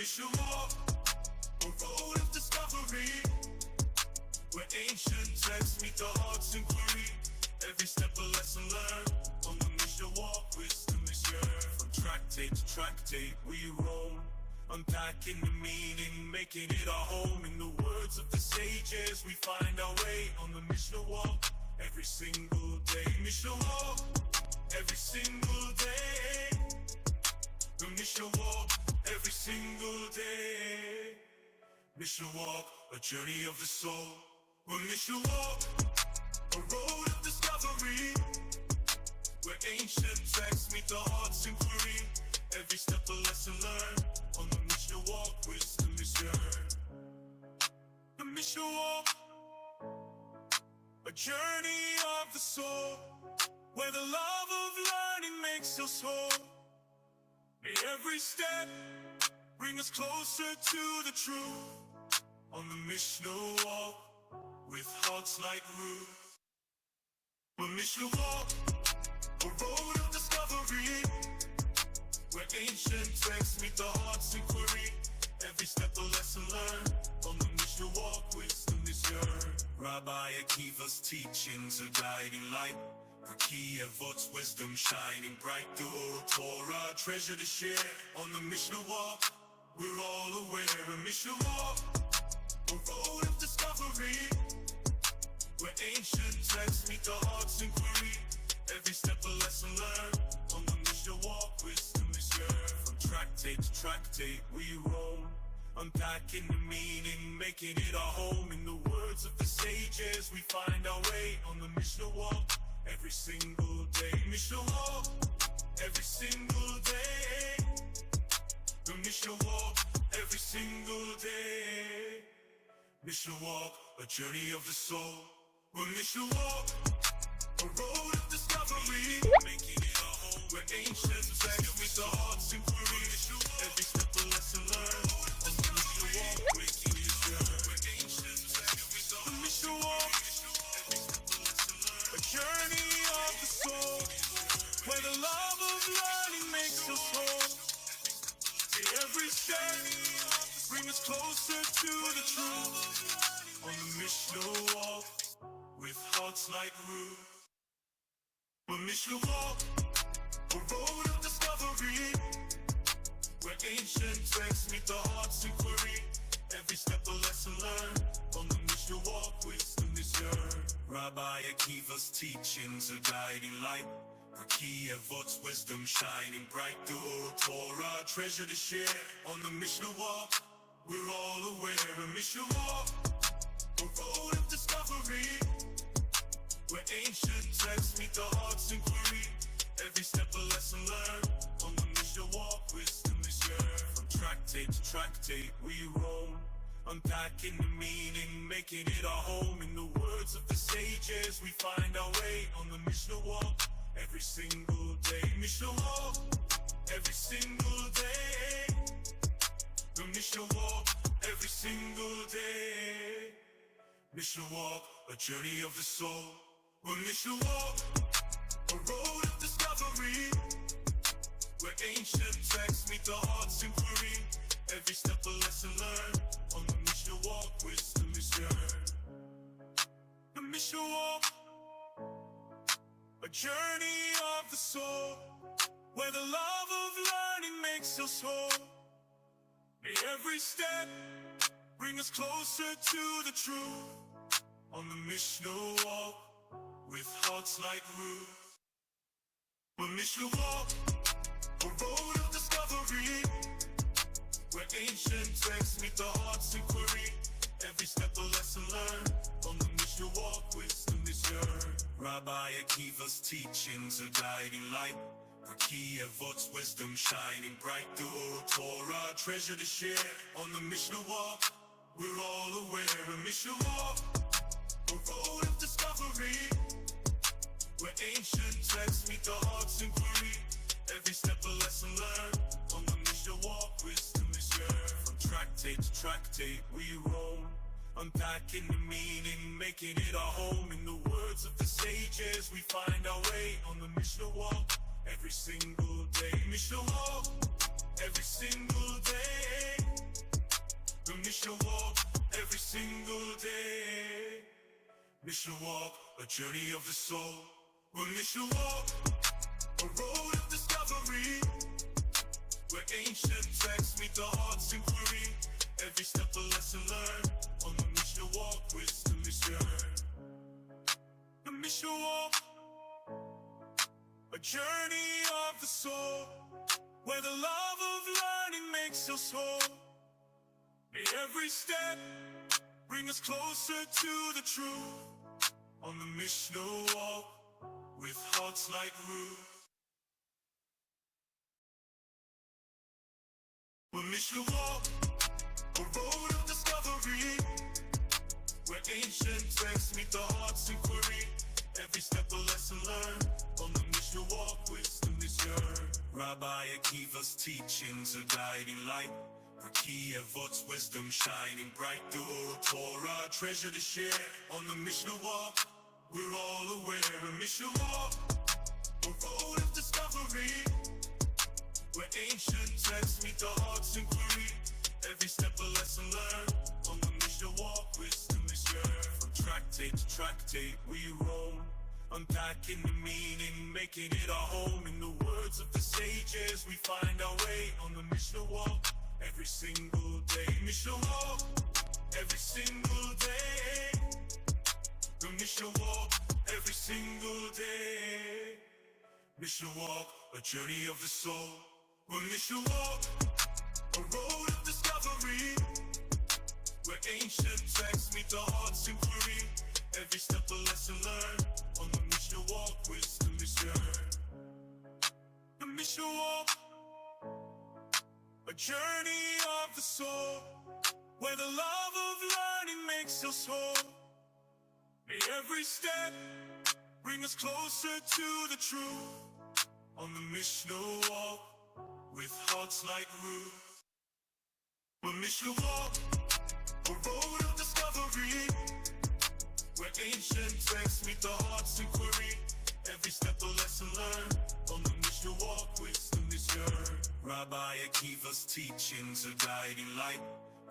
Mishnah walk, a road of discovery, where ancient texts meet the heart's inquiry. Every step a lesson learned. On the Mishnah walk, wisdom is yearned. From tractate to tractate we roam, unpacking the meaning, making it our home. In the words of the sages we find our way. On the Mishnah walk, every single day. Mishnah walk, every single day. The Mishnah walk, every single day. Mishnah walk, a journey of the soul. The Mishnah walk, a road of discovery, where ancient texts meet the heart's inquiry. Every step a lesson learned. On the Mishnah walk, wisdom is yearned. The Mishnah walk, a journey of the soul, where the love of learning makes us whole. May every step bring us closer to the truth. On the Mishnah walk, with hearts like roots. The Mishnah walk, a road of discovery, where ancient texts meet the heart's inquiry. Every step a lesson learned. On the Mishnah walk, wisdom is yearned. Rabbi Akiva's teachings are guiding light. Raki Avot's wisdom shining bright. The Torah treasure to share. On the Mishnah walk, we're all aware. A Mishnah walk, a road of discovery, where ancient texts meet the heart's inquiry. Every step a lesson learned. On the Mishnah walk, wisdom is yearned. From tractate to tractate we roam, unpacking the meaning, making it our home. In the words of the sages we find our way. On the Mishnah walk, every single day. Mishnah walk, every single day. The Mishnah walk, every single day. Mishnah walk, a journey of the soul. The Mishnah walk, a road of discovery, making it our home, where ancient texts meet the heart's inquiry. Every step a lesson learned. On the Mishnah walk, making it yearn. The Mishnah walk, a journey of the soul, where the love of learning makes us whole. Every step bring us closer to the truth. On the Mishnah walk, with hearts like roots. The Mishnah walk, a road of discovery, where ancient texts meet the heart's inquiry. Every step a lesson learned. On the Mishnah walk, wisdom is yearned. Rabbi Akiva's teachings are guiding light. Raki Avot's wisdom shining bright. The Torah treasure to share. On the Mishnah walk, we're all aware. A Mishnah walk, a road of discovery, where ancient texts meet the heart's inquiry. Every step a lesson learned. On the Mishnah walk, wisdom is yearned. From tractate to tractate we roam, unpacking the meaning, making it our home. In the words of the sages we find our way. On the Mishnah walk, every single day. Mishnah walk, every single day. The Mishnah walk, every single day. Mishnah walk, a journey of the soul. The Mishnah walk, a road of discovery, where ancient texts meet the heart's inquiry. Every step a lesson learned. On the Mishnah walk, wisdom is yearned. The Mishnah walk, a journey of the soul, where the love of learning makes us whole. May every step bring us closer to the truth. On the Mishnah walk, with hearts like roots. The Mishnah walk, a road of discovery, where ancient texts meet the heart's inquiry. Every step a lesson learned. On the Mishnah walk, wisdom is yearned. Rabbi Akiva's teachings are guiding light. Raki Avot's wisdom shining bright. The Torah treasure to share. On the Mishnah walk, we're all aware. A Mishnah walk, a road of discovery, where ancient texts meet the heart's inquiry. Every step a lesson learned. On the Mishnah walk, wisdom is yearned. From tractate to tractate we roam, unpacking the meaning, making it our home. In the words of the sages we find our way. On the Mishnah walk, every single day. Mishnah walk, every single day. mission walk every single day. Mission walk, a journey of the soul. We'll mission walk, a road of discovery, where ancient texts meet the heart's inquiry. Every step a lesson learned. On the mission walk, wisdom is yearned. The mission walk, a journey of the soul, where the love of learning makes us whole. May every step bring us closer to the truth. On the mission walk, with hearts like roots. We'll mission walk, a road of discovery, where ancient texts meet the heart's inquiry. Every step a lesson learned. On the mission walk, wisdom is yearned. Rabbi Akiva's teachings are guiding light. Rakia Avot's wisdom shining bright. The old Torah treasure to share. On the mission walk, we're all aware. A mission walk, a road of discovery, where ancient texts meet the heart's inquiry. Every step a lesson learned. On the mission walk, wisdom is yearned. From tractate to tractate we roam, unpacking the meaning, making it our home. In the words of the sages we find our way. On the mission walk, every single day. Mission walk, every single day. The mission walk, every single day. Mission walk, a journey of the soul. We'll mission walk, a road of discovery, where ancient texts meet the heart's inquiry. Every step a lesson learned. On the mission walk, wisdom is yearned. The mission walk, a journey of the soul, where the love of learning makes us whole. May every step bring us closer to the truth. On the mission walk, with hearts like roots. We'll mission walk, a road of discovery, where ancient texts meet the heart's inquiry. Every step a lesson learned. On the mission walk, wisdom is yearned. Rabbi Akiva's teachings are guiding light.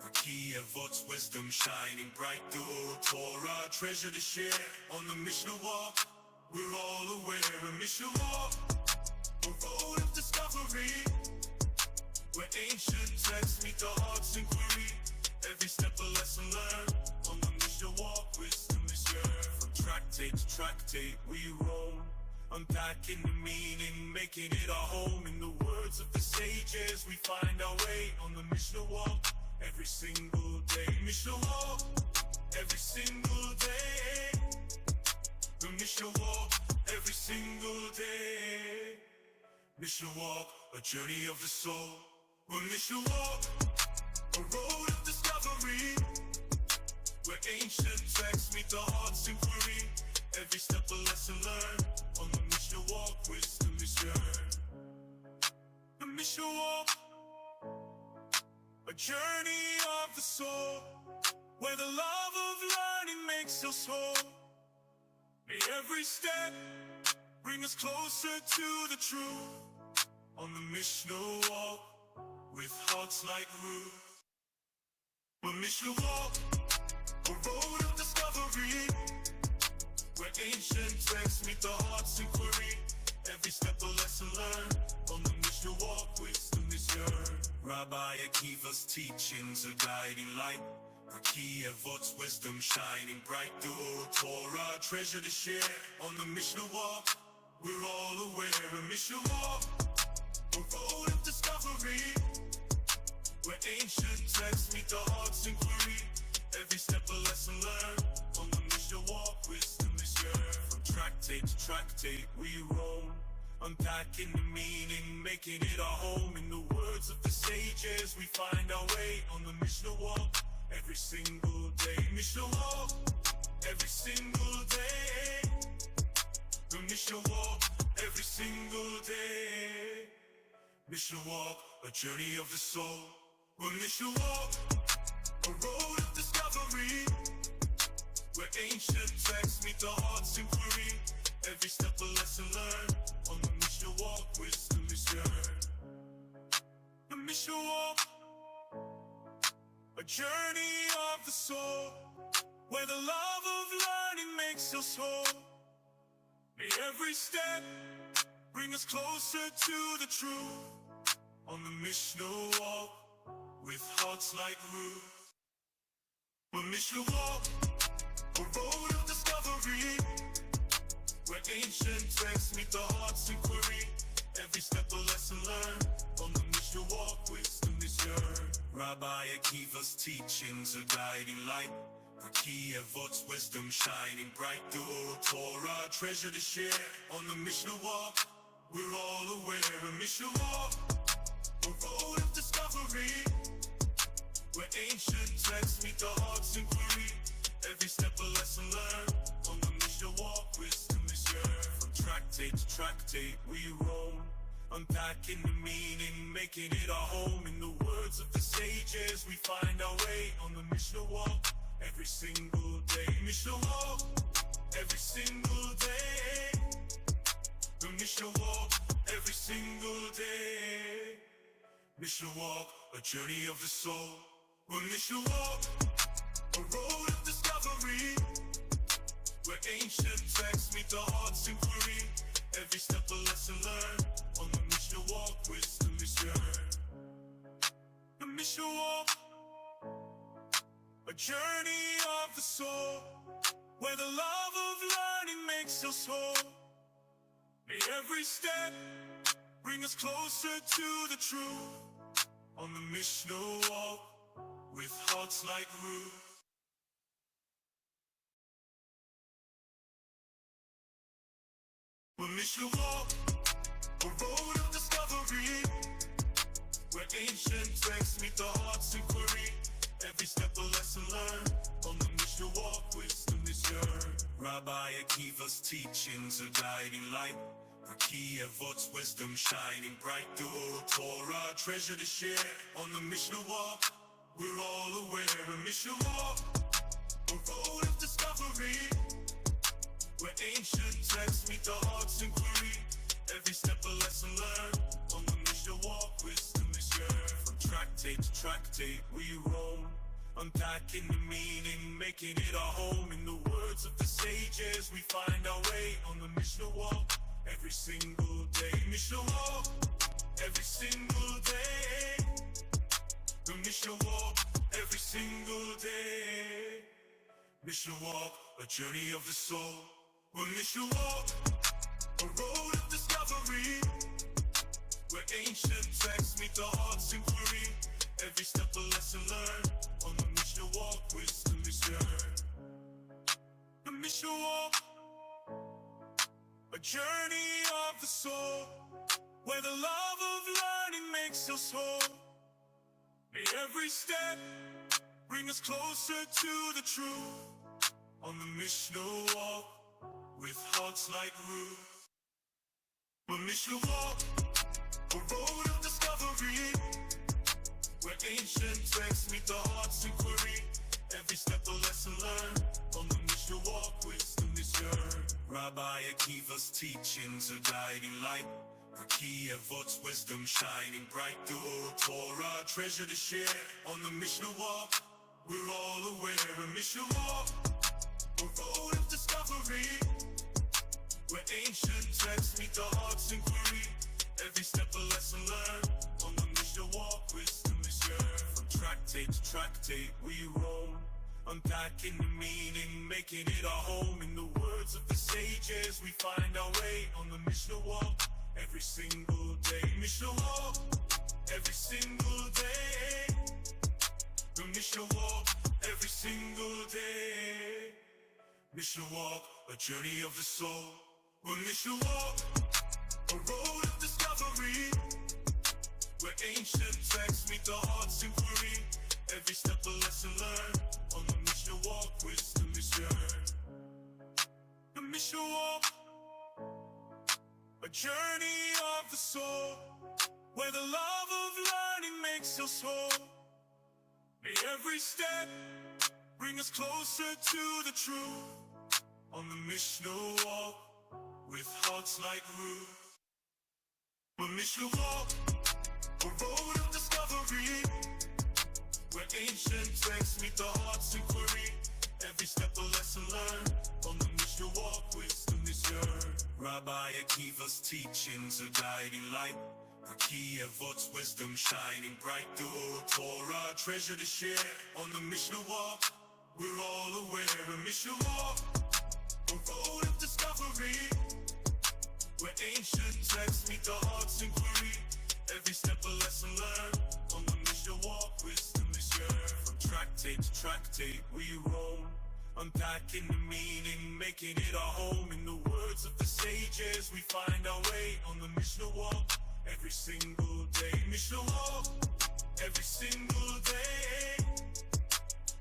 Rakia Avot's wisdom shining bright. The old Torah treasure to share. On the mission walk, we're all aware. A mission walk, a road of discovery, where ancient texts meet the heart's inquiry. Every step a lesson learned. On the mission walk, wisdom is yearned. From tractate to tractate we roam, unpacking the meaning, making it our home. In the words of the sages we find our way. On the mission walk, every single day. Mission walk, every single day. The mission walk, every single day. Mission walk, a journey of the soul. We'll mission walk, a road of discovery, where ancient texts meet the heart's inquiry. Every step a lesson learned. On the mission walk, wisdom is yearned. The mission walk, a journey of the soul, where the love of learning makes us whole. May every step bring us closer to the truth. On the mission walk, with hearts like roots. We'll mission walk, a road of discovery, where ancient texts meet the heart's inquiry. Every step a lesson learned. On the mission walk, wisdom is yearned. Rabbi Akiva's teachings are guiding light. Rakia Avot's wisdom shining bright. The old Torah treasure to share. On the mission walk, we're all aware. A mission walk, a road of discovery, where ancient texts meet the heart's inquiry. Every step a lesson learned. On the mission walk, wisdom is yearned. From tractate to tractate we roam, unpacking the meaning, making it our home. In the words of the sages we find our way. On the mission walk, every single day. Mission walk, every single day. The mission walk, every single day. Mission walk, a journey of the soul. We'll mission walk, a road of discovery, where ancient texts meet the heart's inquiry. Every step a lesson learned. On the mission walk, wisdom is yearned. The mission walk, a journey of the soul, where the love of learning makes us whole. May every step bring us closer to the truth, on the Mishnah walk, with hearts like roots. The Mishnah walk, a road of discovery, where ancient texts meet the heart's inquiry. Every step a lesson learned, on the Mishnah walk, wisdom is yearned. Rabbi Akiva's teachings are guiding light, Raki Avot's wisdom shining bright. The old Torah treasure to share, on the Mishnah walk, we're all aware. A Mishnah walk, a road of discovery, where ancient texts meet the heart's inquiry. Every step a lesson learned, on the Mishnah walk, wisdom is yearned. From tractate to tractate we roam, unpacking the meaning, making it our home. In the words of the sages we find our way, on the Mishnah walk, every single day. Mishnah walk, every single day. The Mishnah walk, every single day. Mishnah walk, a journey of the soul. The Mishnah walk, a road of discovery, where ancient texts meet the heart's inquiry. Every step a lesson learned, on the Mishnah walk, wisdom is yearned. The Mishnah walk, a journey of the soul, where the love of learning makes us whole. May every step bring us closer to the truth, on the Mishnah walk, with hearts like roots. The Mishnah walk, a road of discovery, where ancient texts meet the heart's inquiry. Every step a lesson learned, on the Mishnah walk, wisdom is yearned. Rabbi Akiva's teachings are guiding light, Raki Avot's wisdom shining bright. The old Torah treasure to share, on the Mishnah walk, we're all aware. A Mishnah walk, a road of discovery, where ancient texts meet the heart's inquiry. Every step a lesson learned, on the Mishnah walk, wisdom is yearned. From tractate to tractate we roam, unpacking the meaning, making it our home. In the words of the sages we find our way, on the Mishnah walk, every single day. Mishnah walk, every single day. The Mishnah walk, every single day. Mishnah walk, a journey of the soul. The Mishnah walk, a road of discovery, where ancient texts meet the heart's inquiry. Every step a lesson learned, on the Mishnah walk, wisdom is yearned. The Mishnah walk, a journey of the soul, where the love of learning makes us whole. May every step bring us closer to the truth, on the Mishnah walk, with hearts like roots. The Mishnah walk, a road of discovery, where ancient texts meet the heart's inquiry. Every step a lesson learned, on the Mishnah walk, wisdom is yearned. Rabbi Akiva's teachings are guiding light, Raki Avot's wisdom shining bright. The old Torah treasure to share, on the Mishnah walk, we're all aware. A Mishnah walk, a road of discovery, where ancient texts meet the heart's inquiry. Every step a lesson learned, on the Mishnah walk, wisdom is yearned. From tractate to tractate we roam, unpacking the meaning, making it our home. In the words of the sages we find our way, on the Mishnah walk, every single day. Mishnah walk, every single day. The Mishnah walk, every single day. Mishnah walk, a journey of the soul. The Mishnah walk, a road of discovery, where ancient texts meet the heart's inquiry. Every step a lesson learned, on the Mishnah walk, wisdom is yearned. The Mishnah walk, a journey of the soul, where the love of learning makes us whole. May every step bring us closer to the truth, on the Mishnah walk, with hearts like roots. The Mishnah walk, a road of discovery, where ancient texts meet the heart's inquiry. Every step a lesson learned. On the Mishnah walk, wisdom is yearned. Rabbi Akiva's teachings are guiding light. Key Avot's wisdom shining bright. The Torah treasure to share. On the Mishnah walk, we're all aware. The Mishnah walk, a road of discovery, where ancient texts meet the heart's inquiry. Every step a lesson learned. On the Mishnah walk, wisdom is yearned. From tractate to tractate we roam, unpacking the meaning, making it our home. In the words of the sages we find our way. On the Mishnah walk, every single day. Mishnah walk, every single day.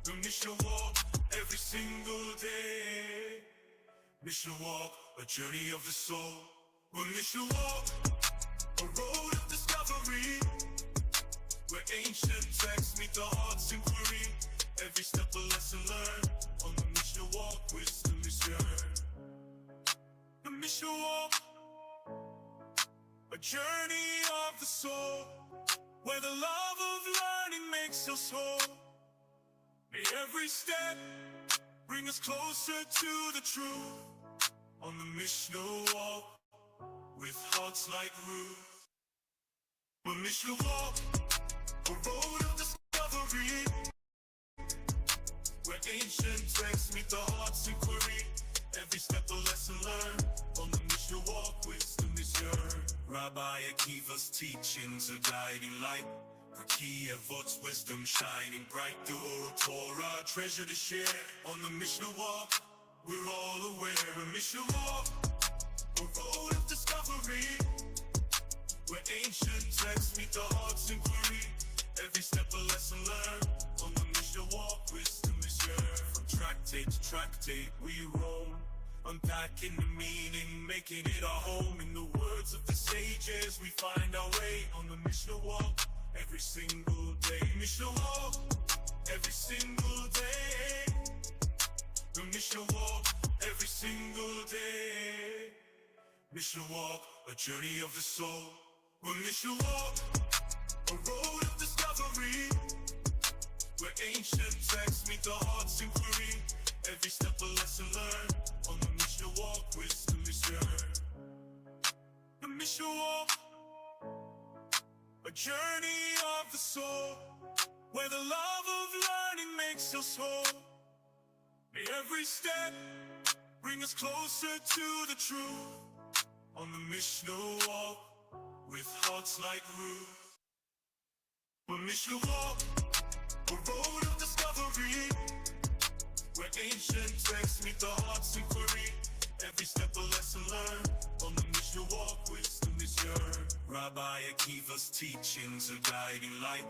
The Mishnah walk, every single day. Mishnah walk, a journey of the soul. The Mishnah walk, a road of discovery, where ancient texts meet the heart's inquiry. Every step a lesson learned. On the Mishnah walk, wisdom is yearned. The Mishnah walk, a journey of the soul, where the love of learning makes us whole. May every step bring us closer to the truth. On the Mishnah walk, with hearts like roots. The Mishnah walk, a road of discovery, where ancient texts meet the heart's inquiry. Every step a lesson learned. On the Mishnah walk, wisdom is yearned. Rabbi Akiva's teachings are guiding light. Key Avot's wisdom shining bright. The Torah treasure to share. On the Mishnah walk, we're all aware. The Mishnah walk, a road of discovery, where ancient texts meet the heart's inquiry. Every step a lesson learned. On the Mishnah walk, wisdom is yearned. From tractate to tractate we roam, unpacking the meaning, making it our home. In the words of the sages we find our way. On the Mishnah walk, every single day. Mishnah walk, every single day. The Mishnah walk, every single day. Mishnah walk, a journey of the soul. The Mishnah walk, a road of discovery, where ancient texts meet the heart's inquiry. Every step a lesson learned. On the Mishnah walk, wisdom is yearned. The Mishnah walk, a journey of the soul, where the love of learning makes us whole. May every step bring us closer to the truth. On the Mishnah walk, with hearts like roots. The Mishnah walk, a road of discovery, where ancient texts meet the heart's inquiry. Every step a lesson learned. On the Mishnah walk, wisdom is yearned. Rabbi Akiva's teachings are guiding light.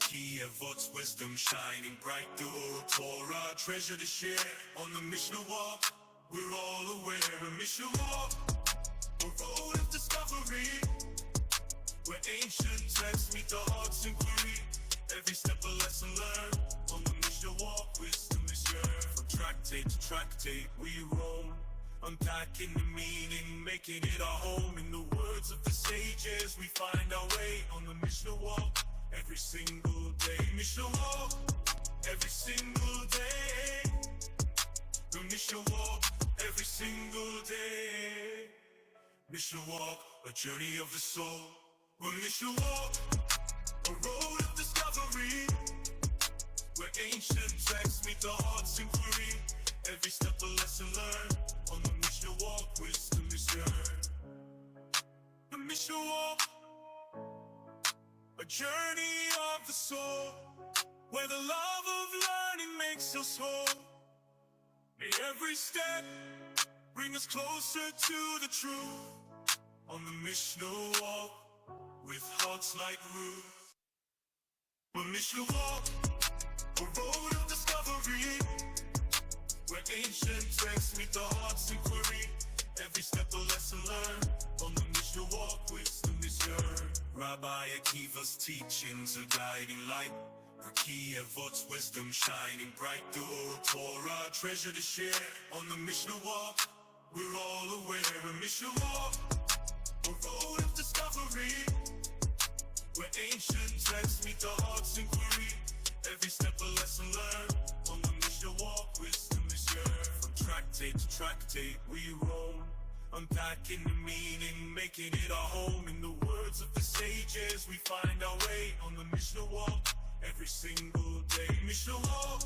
Key Avot's wisdom shining bright. The Torah treasure to share. On the Mishnah walk, we're all aware. The Mishnah walk, a road of discovery, where ancient texts meet the heart's inquiry. Every step a lesson learned. On the Mishnah walk, wisdom is yearned. From tractate to tractate we roam, unpacking the meaning, making it our home. In the words of the sages we find our way. On the Mishnah walk, every single day. Mishnah walk, every single day. The Mishnah walk, every single day. Mishnah walk, a journey of the soul. The Mishnah walk, a road of discovery, where ancient texts meet the heart's inquiry. Every step a lesson learned. On the Mishnah walk, wisdom is yearned. The Mishnah walk, a journey of the soul, where the love of learning makes us whole. May every step bring us closer to the truth. On the Mishnah walk, with hearts like roots. The Mishnah walk, a road of discovery, where ancient texts meet the heart's inquiry. Every step a lesson learned. On the Mishnah walk, wisdom is yearned. Rabbi Akiva's teachings are guiding light. Key Avot's wisdom shining bright. The Torah treasure to share. On the Mishnah walk, we're all aware. The Mishnah walk, a road of discovery, where ancient texts meet the heart's inquiry. Every step a lesson tractate we roam, unpacking the meaning, making it our home. In the words of the sages, we find our way on the Mishnah walk every single day. Mishnah walk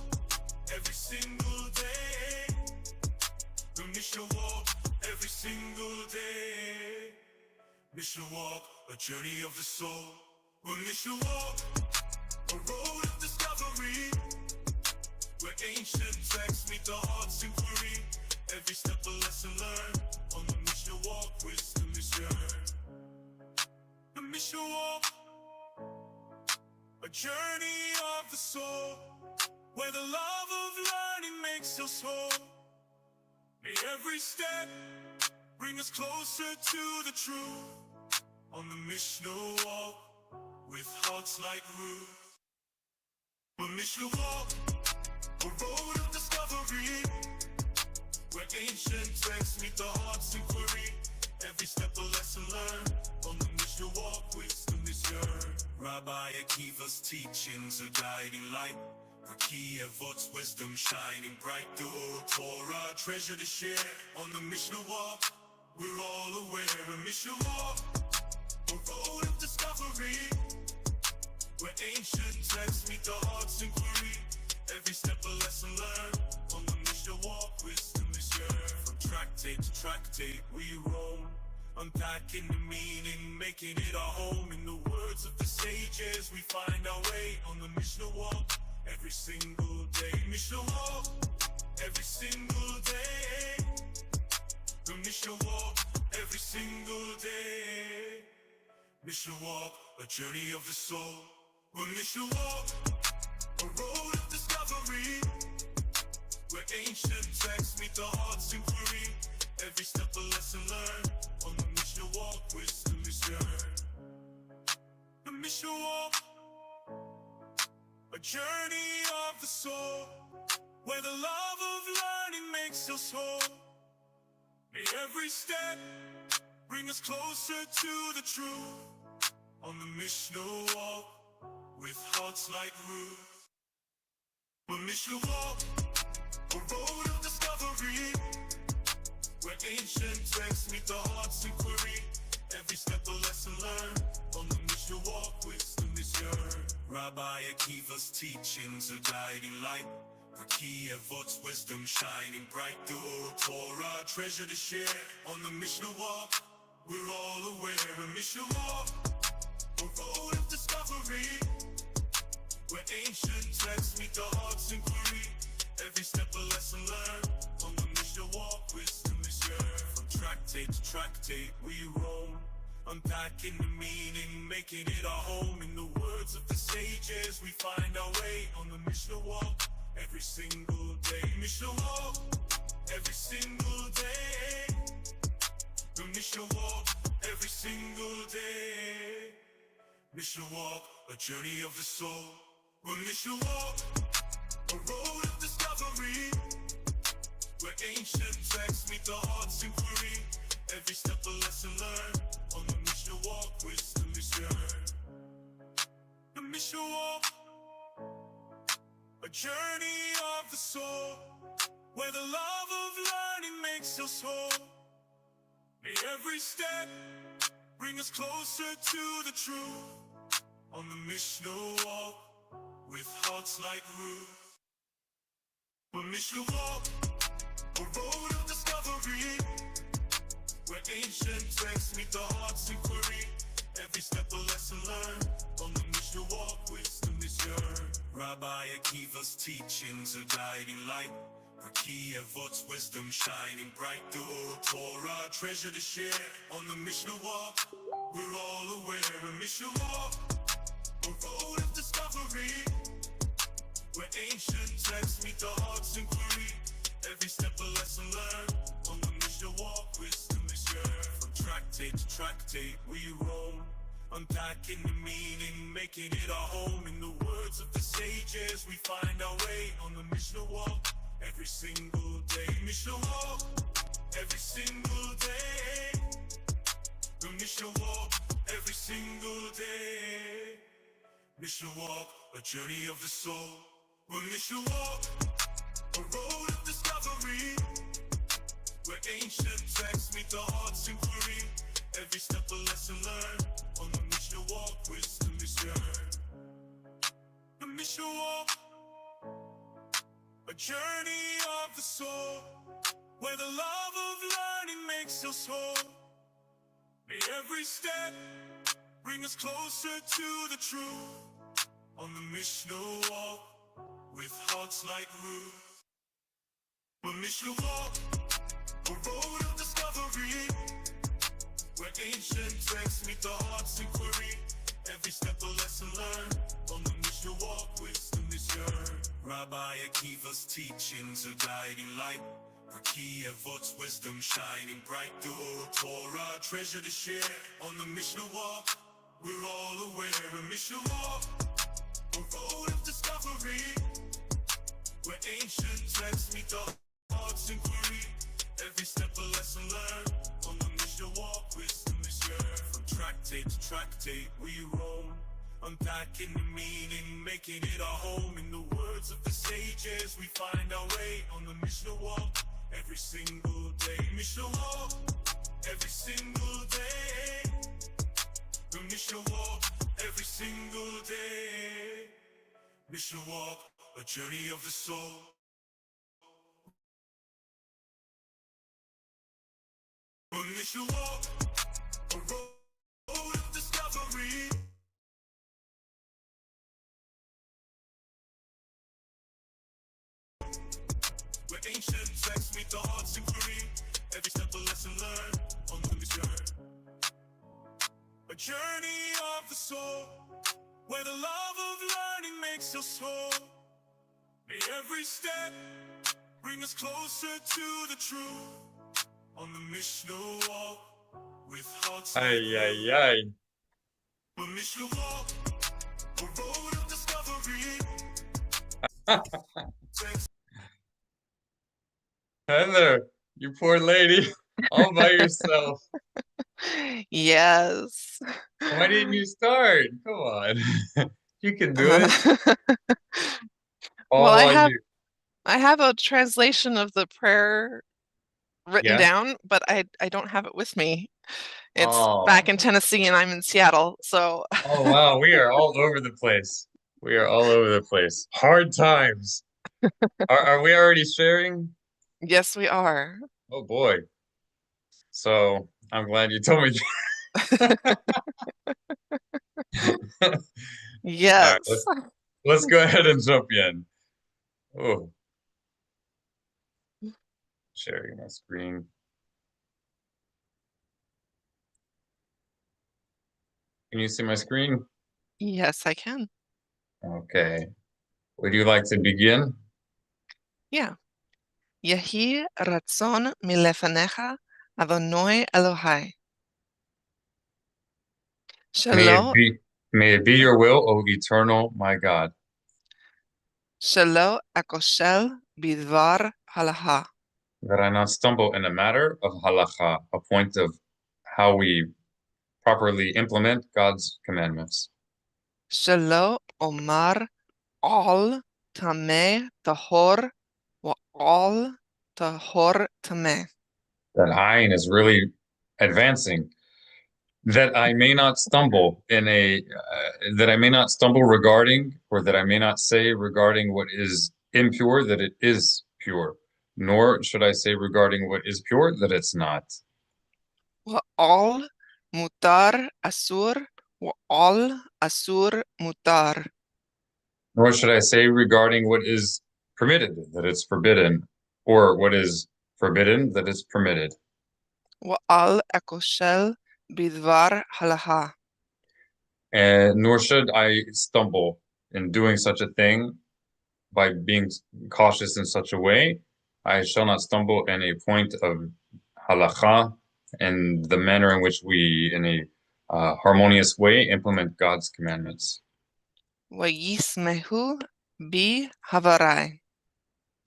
every single day. The Mishnah walk every single day. Mishnah walk, a journey of the soul. The Mishnah walk, a road of discovery, where ancient texts meet the heart's inquiry. Every step a lesson learned. On the Mishnah walk, wisdom is yearned. The Mishnah walk, a journey of the soul, where the love of learning makes us whole. May every step bring us closer to the truth. On the Mishnah walk, with hearts like roots. The Mishnah walk, a road of discovery, where ancient texts meet the heart's inquiry. Every step a lesson learned. On the Mishnah walk, wisdom is yearned. Rabbi Akiva's teachings are guiding light. Raki Avot's wisdom shining bright. The old Torah treasure to share. On the Mishnah walk, we're all aware. The Mishnah walk, a road of discovery, where ancient texts meet the heart's inquiry. Every step a lesson learned. On the Mishnah walk, wisdom is yearned. From tractate to tractate we roam, unpacking the meaning, making it our home. In the words of the sages, we find our way on the Mishnah walk every single day. Mishnah walk every single day. The Mishnah walk every single day. Mishnah walk, a journey of the soul. The Mishnah walk, a road of discovery, where ancient texts meet the heart's inquiry. Every step a lesson learned. On the Mishnah walk, wisdom is yearned. The Mishnah walk, a journey of the soul, where the love of learning makes us whole. May every step bring us closer to the truth. On the Mishnah walk, with hearts like roots. The Mishnah walk, a road of discovery, where ancient texts meet the heart's inquiry. Every step a lesson learned. On the Mishnah walk, wisdom is yearned. Rabbi Akiva's teachings are guiding light. Raki Avot's wisdom shining bright. The old Torah treasure to share. On the Mishnah walk, we're all aware. The Mishnah walk, a road of discovery, where ancient texts meet the heart's inquiry. Every step a lesson learned. On the Mishnah walk, wisdom is yearned. From tractate to tractate we roam, unpacking the meaning, making it our home. In the words of the sages, we find our way on the Mishnah walk every single day. Mishnah walk every single day. The Mishnah walk every single day. Mishnah walk, a journey of the soul. The Mishnah walk, a road of discovery, where ancient texts meet the heart's inquiry. Every step a lesson learned. On the Mishnah walk, wisdom is yearned. The Mishnah walk, a journey of the soul, where the love of learning makes us whole. May every step bring us closer to the truth. On the Mishnah walk, with hearts like roots. The Mishnah walk, a road of discovery, where ancient texts meet the heart's inquiry. Every step a lesson learned. On the Mishnah walk, wisdom is yearned. Rabbi Akiva's teachings are guiding light. Raki Avot's wisdom shining bright. The old Torah treasure to share. On the Mishnah walk, we're all aware. The Mishnah walk, a road of discovery, where ancient texts meet the heart's inquiry. Every step a lesson learned. On the Mishnah walk, wisdom is yearned. From tractate to tractate we roam, unpacking the meaning, making it our home. In the words of the sages, we find our way on the Mishnah walk every single day. Mishnah walk every single day. The Mishnah walk every single day. Mishnah walk, a journey of the soul. The Mishnah walk, a road of discovery, where ancient texts meet the heart's inquiry. Every step a lesson learned. On the Mishnah walk, wisdom is yearned. The Mishnah walk, a journey of the soul, where the love of learning makes us whole. May every step bring us closer to the truth. On the Mishnah walk, with hearts like roots. The Mishnah walk, a road of discovery, where ancient texts meet the heart's inquiry. Every step a lesson learned. On the Mishnah walk, wisdom is yearned. Rabbi Akiva's teachings are guiding light. Raki Avot's wisdom shining bright. The old Torah treasure to share. On the Mishnah walk, we're all aware. The Mishnah walk, a road of discovery, where ancient texts meet the heart's inquiry. Every step a lesson learned. On the Mishnah walk, wisdom is yearned. From tractate to tractate we roam, unpacking the meaning, making it our home. In the words of the sages we find our way. On the Mishnah walk, every single day. Mishnah walk, every single day. The Mishnah walk, every single day. Mishnah walk, a journey of the soul. The Mishnah walk, a road of discovery, where ancient texts meet the heart's inquiry. Every step a lesson learned. On the Mishnah, a journey of the soul, where the love of learning makes us whole. May every step bring us closer to the truth. On the Mishnah walk, with hearts like Ay, ay, ay. the Mishnah walk, a road of discovery. Heather, you poor lady, all by yourself. Yes. Why didn't you start? Come on. You can do it. Well, All while you. I have a translation of the prayer written Yeah? down, but I don't have it with me. It's back Oh. in Tennessee and I'm in Seattle, so Oh, wow. We are all over the place. We are all over the place. Hard times. Are we already sharing? yes, we are. Oh, boy. So I'm glad you told me. All right, Yes. let's go ahead and jump in. Oh, sharing my screen. Can you see my screen? Yes, I can. Okay. Would you like to begin? Yeah. Yehi ratzon milefanecha Adonai Elohai. May it Shelo be, may it be your will, O eternal my God, shelo akoshel bidvar halacha. that I not stumble in a matter of halacha, a point of how we properly implement God's commandments. Shelo omar all tameh tahor wa all tahor tameh. That ayin is really advancing. That I may not stumble that I may not stumble regarding, or that I may not say regarding what is impure, that it is pure, nor should I say regarding what is pure, that it's not. Wa all mutar asur wa all asur mutar. Nor should I say regarding what is permitted, that it's forbidden, or what is forbidden, that it's permitted. Wa all akoshel bidvar halacha. And nor should I stumble in doing such a thing by being cautious in such a way. I shall not stumble in a point of halacha and the manner in which we, in a harmonious way, implement God's commandments. Wa yismehu bi havarai.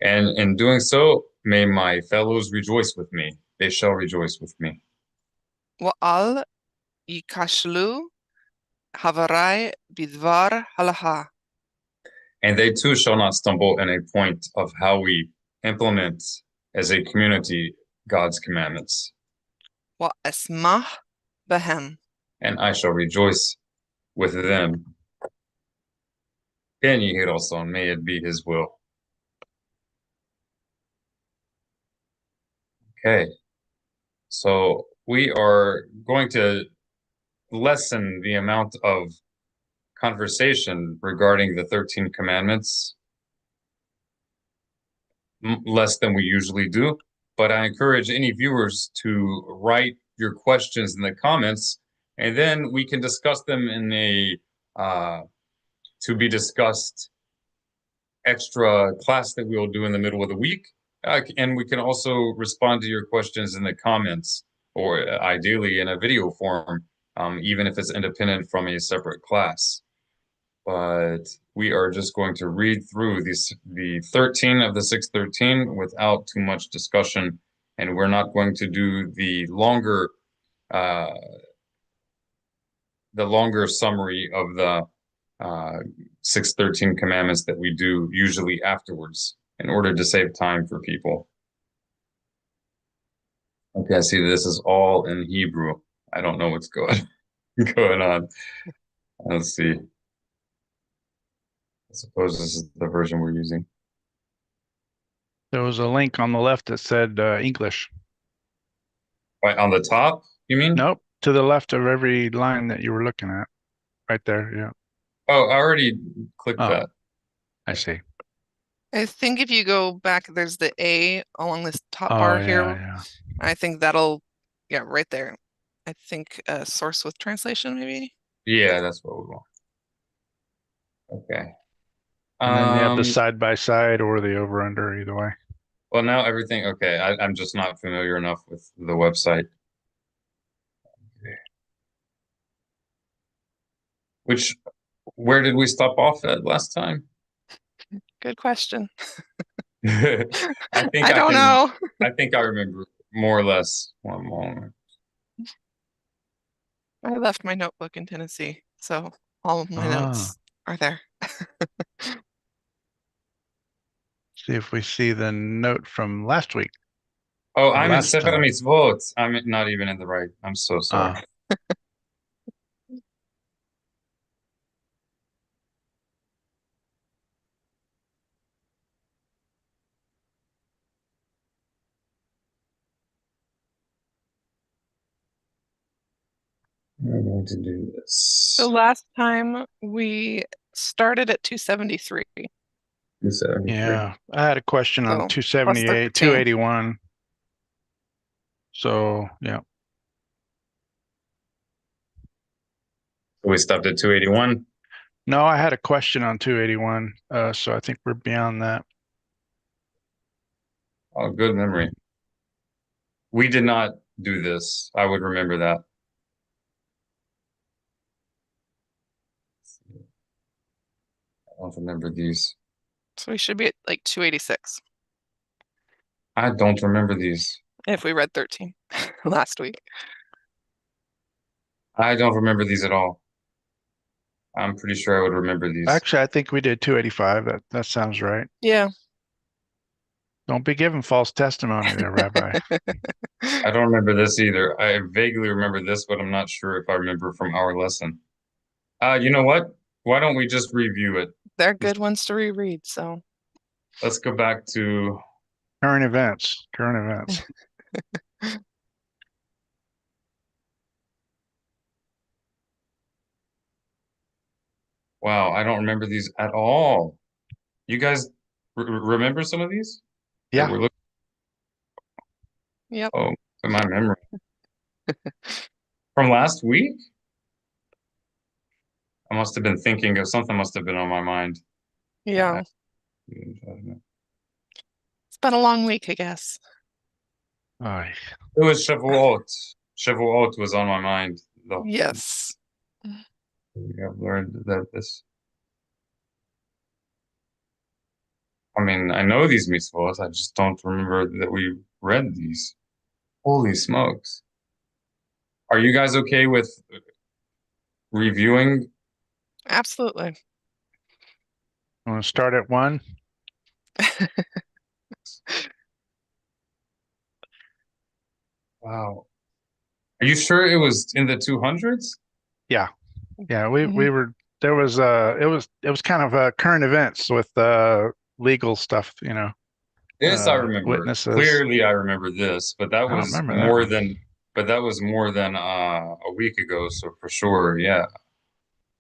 And in doing so, may my fellows rejoice with me. They shall rejoice with me. Wa all yikashlu havarai bidvar halacha. And they too shall not stumble in a point of how we implement as a community God's commandments, وأسمع بهم. and I shall rejoice with them. Kenny Hiroson, may it be his will. Okay, so we are going to lessen the amount of conversation regarding the 13 commandments less than we usually do. But I encourage any viewers to write your questions in the comments, and then we can discuss them in a to be discussed extra class that we will do in the middle of the week. And we can also respond to your questions in the comments, or ideally in a video form, even if it's independent from a separate class. But we are just going to read through the 13 of the 613 without too much discussion, and we're not going to do the longer summary of the 613 commandments that we do usually afterwards in order to save time for people. Okay, I see this is all in Hebrew. I don't know what's going on. Let's see. I suppose this is the version we're using. There was a link on the left that said English. Right on the top, you mean? Nope, to the left of every line that you were looking at. Right there, yeah. Oh, I already clicked that. I see. I think if you go back, there's the A along this top Oh, bar yeah, here. yeah. I think that'll, yeah, right there. I think source with translation, maybe. Yeah, that's what we want. Okay. And then you have the side by side or the over under, either way. Well, now everything, okay. I'm just not familiar enough with the website. Okay. Where did we stop off at last time? Good question. I think I don't know. I think I remember more or less. One moment. I left my notebook in Tennessee, so all of my notes are there. See if we see the note from last week. Oh, I'm in last Sefer time. Mitzvot. I'm not even in the right. I'm so sorry. I'm going to do this. So last time we started at 273. 273. Yeah, I had a question on So, 278, 281. So, yeah. So we stopped at 281. No, I had a question on 281. So I think we're beyond that. Oh, good memory. We did not do this. I would remember that. I don't remember these. So we should be at like 286 I don't remember these. if we read 13 last week. I don't remember these at all. I'm pretty sure I would remember these. Actually, I think we did 285. That sounds right. Yeah. Don't be giving false testimony there, Rabbi. I don't remember this either. I vaguely remember this, but I'm not sure if I remember from our lesson. You know what? Why don't we just review it? They're good ones to reread, so. Let's go back to Current events. Current events. Wow, I don't remember these at all. You guys remember some of these? Yeah. We're looking. Yep. Oh, in my memory. From last week? I must have been thinking of something must have been on my mind. Yeah. It's been a long week, I guess. It was Shavuot. Shavuot was on my mind. Yes. We have learned that this. I mean, I know these mitzvot. I just don't remember that we read these. Holy smokes. Are you guys okay with reviewing? Absolutely. I want to start at 1. Wow. Are you sure it was in the 200s? Yeah. Yeah, we Mhm. were there was it was kind of current events with legal stuff, This I remember. witnesses. Clearly I remember this, but that I don't was remember that more one. than a week ago, so for sure, yeah.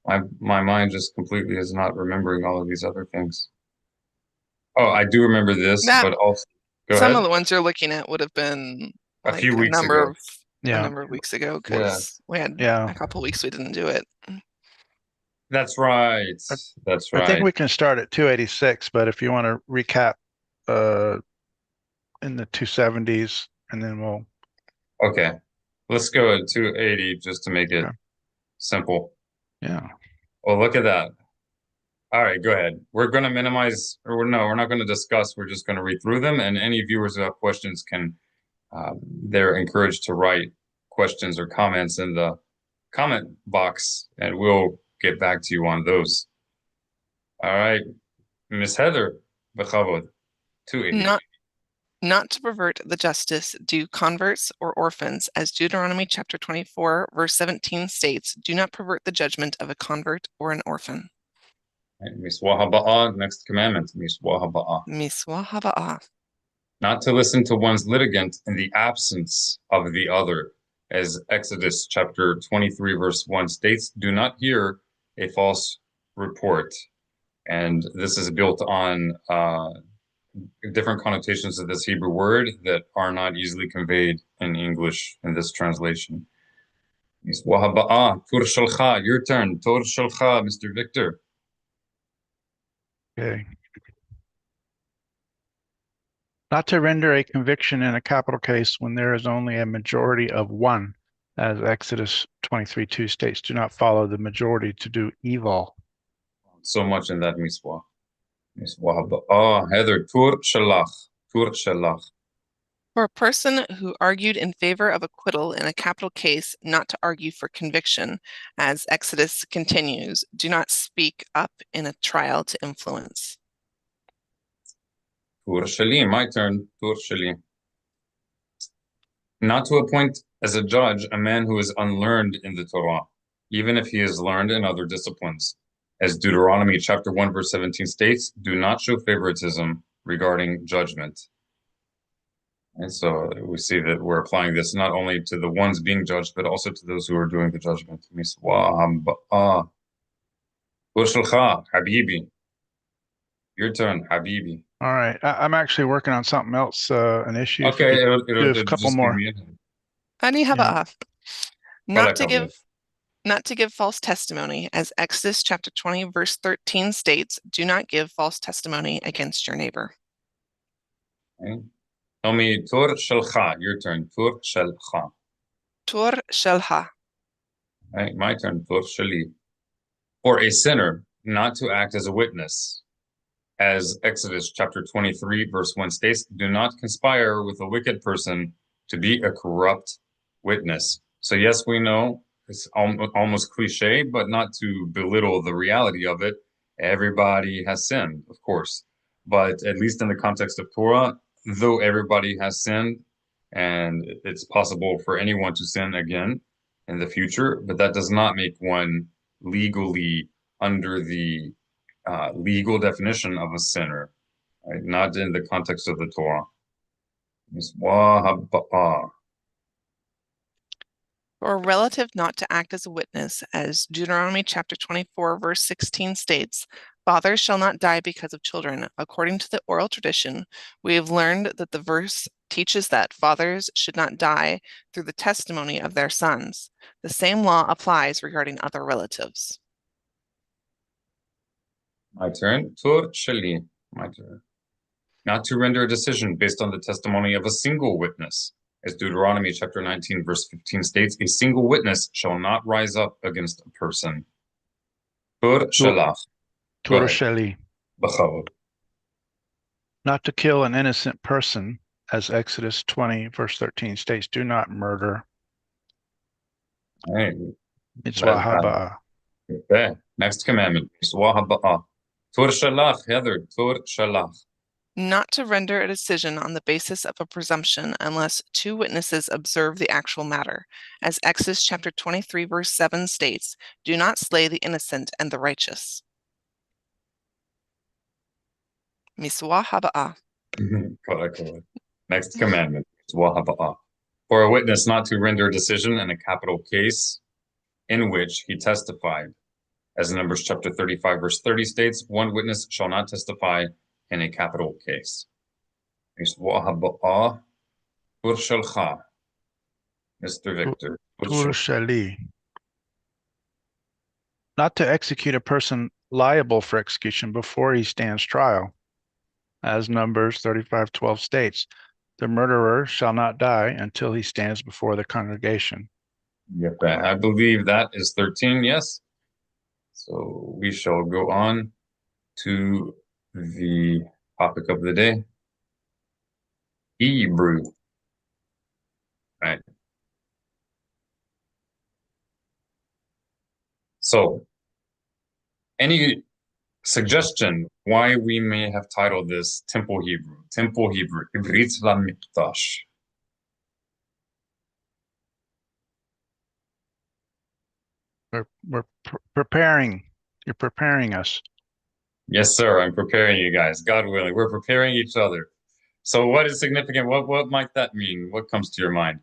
My mind just completely is not remembering all of these other things. Oh, I do remember this, That but also go some of ahead. the ones you're looking at would have been A like few weeks ago. a Yeah. number of weeks ago Yeah. because we had Yeah. a couple weeks we didn't do it. That's right. I, That's I think right. we can start at 286, but if you want to recap uh in the 270s and then we'll Okay. Let's go at 280 just to make it okay. simple. Yeah. Oh, look at that. All right, go ahead. We're going to minimize, or no, we're not going to discuss. We're just going to read through them. And any viewers who have questions can, they're encouraged to write questions or comments in the comment box, and we'll get back to you on those. All right, Miss Heather, bechavod, 280. Not to pervert the justice due converts or orphans, as Deuteronomy chapter 24, verse 17 states, do not pervert the judgment of a convert or an orphan. Miswah haba'ah, next commandment, Miswah haba'ah. Miswah haba'ah. Not to listen to one's litigant in the absence of the other. As Exodus chapter 23, verse 1 states, do not hear a false report. And this is built on different connotations of this Hebrew word that are not easily conveyed in English in this translation. Tur shalcha, your turn. Tur shalcha, Mr. Victor. Okay. Not to render a conviction in a capital case when there is only a majority of one, as Exodus 23:2 states, do not follow the majority to do evil. So much in that miswah. Miswah Heather, tur shalach. Tur shalach. For a person who argued in favor of acquittal in a capital case, not to argue for conviction, as Exodus continues, do not speak up in a trial to influence. Tur shalim, my turn. Tur shalim. Not to appoint as a judge a man who is unlearned in the Torah, even if he is learned in other disciplines. As Deuteronomy chapter 1, verse 17 states, do not show favoritism regarding judgment. And so we see that we're applying this not only to the ones being judged, but also to those who are doing the judgment. Habibi. Your turn, Habibi. All right. I'm actually working on something else, an issue. If you Okay, could do a it'll couple just be more. me. Ani Yeah. haba'ah. Hola, Not to give false testimony, as Exodus chapter 20, verse 13 states, do not give false testimony against your neighbor. Okay. Tell me, Tur Shalcha, your turn. Tur Shalcha. Tur shelha. Right, my turn. Tur Shali. For a sinner not to act as a witness, as Exodus chapter 23, verse 1 states, do not conspire with a wicked person to be a corrupt witness. So, yes, we know it's almost cliche, but not to belittle the reality of it. Everybody has sinned, of course. But at least in the context of Torah, though everybody has sinned, and it's possible for anyone to sin again in the future, but that does not make one legally under the legal definition of a sinner, right? Not in the context of the Torah. For a relative not to act as a witness, as Deuteronomy chapter 24, verse 16 states, fathers shall not die because of children. According to the oral tradition, we have learned that the verse teaches that fathers should not die through the testimony of their sons. The same law applies regarding other relatives. My turn. Tur Shali. My turn. Not to render a decision based on the testimony of a single witness. As Deuteronomy chapter 19, verse 15 states, a single witness shall not rise up against a person. Tur Shalach. Go Torah ahead. Sheli. B'chavod. Not to kill an innocent person, as Exodus 20, verse 13 states, do not murder. All right. Mitzvah haba'ah. Okay. Next commandment. Miswah haba'ah. Tur Shalach, Heather. Tur Shalach. Not to render a decision on the basis of a presumption unless two witnesses observe the actual matter. As Exodus chapter 23, verse 7 states, do not slay the innocent and the righteous. Miswa haba'ah. Correct. Next commandment. For a witness not to render a decision in a capital case in which he testified. As Numbers chapter 35, verse 30 states, one witness shall not testify in a capital case. Mr. Victor. Turshali. Not to execute a person liable for execution before he stands trial. As Numbers 35:12 states, the murderer shall not die until he stands before the congregation. Yep, I believe that is 13, yes. So we shall go on to the topic of the day. Hebrew. Right. So, any suggestion why we may have titled this Temple Hebrew? Temple Hebrew. Ibrit Lamikdash. We're preparing. You're preparing us. Yes, sir. I'm preparing you guys. God willing, we're preparing each other. So, what is significant? What might that mean? What comes to your mind?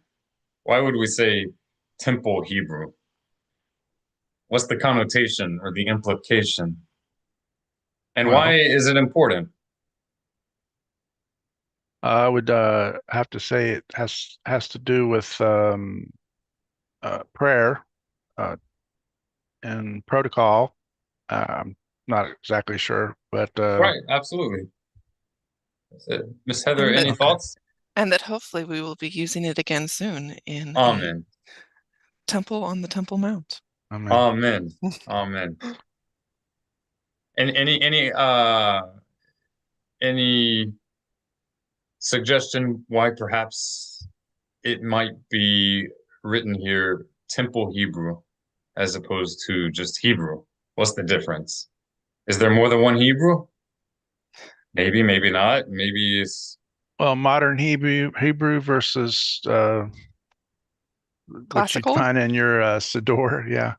Why would we say Temple Hebrew? What's the connotation or the implication? And Well, why is it important? I would have to say it has to do with prayer and protocol. I'm not exactly sure, but Right, absolutely. Miss Heather, And any that- thoughts? And that hopefully we will be using it again soon in a Amen. temple on the Temple Mount. amen. Amen. Amen. And any suggestion why perhaps it might be written here Temple Hebrew as opposed to just Hebrew? What's the difference? Is there more than one Hebrew? Maybe, maybe not. Maybe it's Well, modern Hebrew versus what you'd Classical? find in your Siddur, yeah.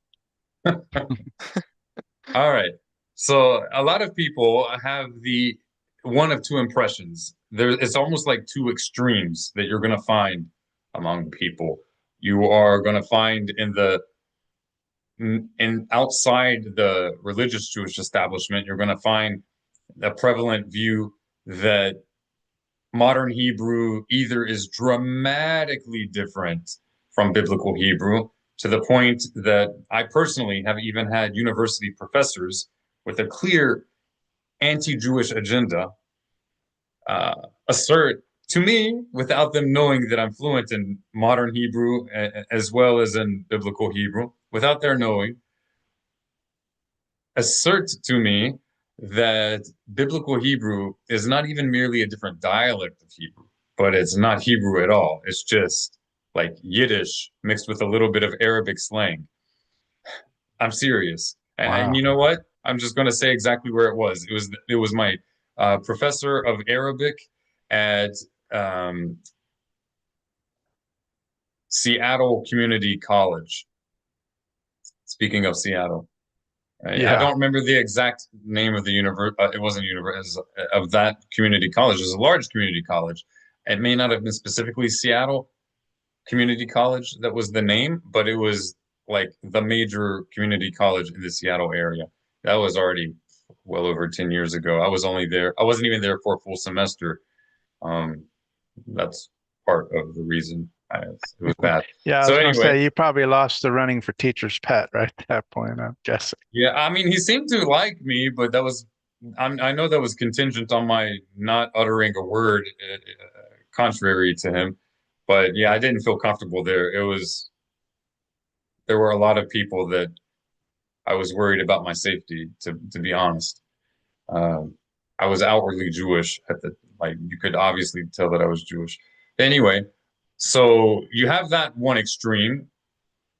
all right. So a lot of people have the one of two impressions. It's almost like two extremes that you're going to find among people. You are going to find in outside the religious Jewish establishment, you're going to find a prevalent view that modern Hebrew either is dramatically different from biblical Hebrew to the point that I personally have even had university professors with a clear anti-Jewish agenda assert to me, without them knowing that I'm fluent in modern Hebrew as well as in biblical Hebrew, without their knowing, assert to me that biblical Hebrew is not even merely a different dialect of Hebrew, but it's not Hebrew at all. It's just like Yiddish mixed with a little bit of Arabic slang. I'm serious. Wow. And you know what? I'm just going to say exactly where it was. It was my professor of Arabic at Seattle Community College. Speaking of Seattle. Yeah. I don't remember the exact name of the university. It wasn't university of that community college. It was a large community college. It may not have been specifically Seattle Community College that was the name, but it was like the major community college in the Seattle area. That was already well over 10 years ago. I wasn't even there for a full semester. That's part of the reason it was bad. Yeah, I So was going to anyway, say you probably lost the running for teacher's pet right at that point, I'm guessing. yeah, I mean, he seemed to like me, but I know that was contingent on my not uttering a word contrary to him. But yeah, I didn't feel comfortable there. There were a lot of people that I was worried about my safety, to be honest. I was outwardly Jewish like you could obviously tell that I was Jewish. Anyway, so you have that one extreme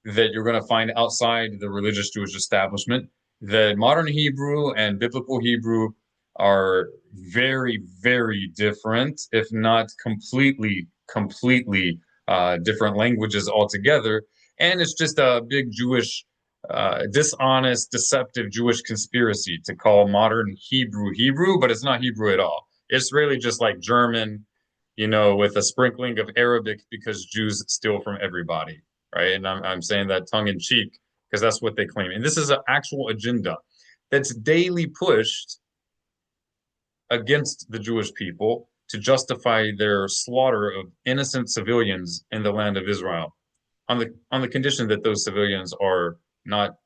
that you're going to find outside the religious Jewish establishment, that modern Hebrew and biblical Hebrew are very, very different, if not completely different languages altogether. And it's just a big Jewish, dishonest, deceptive Jewish conspiracy to call modern Hebrew, but it's not Hebrew at all. It's really just like German, with a sprinkling of Arabic because Jews steal from everybody, right? And I'm saying that tongue in cheek because that's what they claim. And this is an actual agenda that's daily pushed against the Jewish people to justify their slaughter of innocent civilians in the land of Israel, on the condition that those civilians are not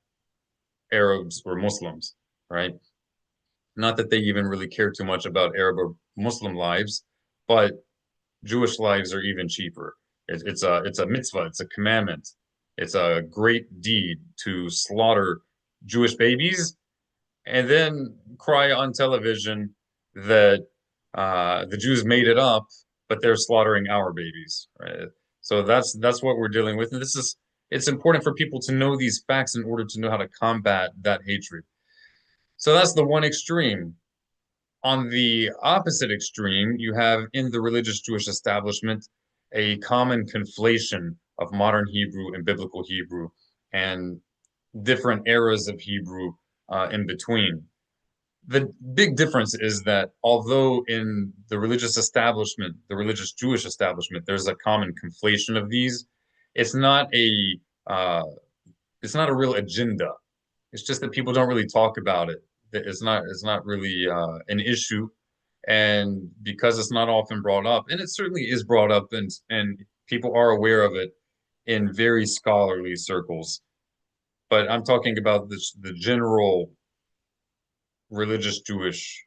Arabs or Muslims, right? Not that they even really care too much about Arab or Muslim lives, but Jewish lives are even cheaper. It's a mitzvah, it's a commandment, it's a great deed to slaughter Jewish babies and then cry on television that the Jews made it up, but they're slaughtering our babies, right? So that's what we're dealing with, and it's important for people to know these facts in order to know how to combat that hatred. So that's the one extreme. On the opposite extreme, you have in the religious Jewish establishment a common conflation of modern Hebrew and biblical Hebrew and different eras of Hebrew in between. The big difference is that although in the religious establishment, the religious Jewish establishment, there's a common conflation of these, it's not a uh, it's not a real agenda. It's just that people don't really talk about it. It's not really an issue, and because it's not often brought up, and it certainly is brought up, and people are aware of it in very scholarly circles. But I'm talking about the general religious Jewish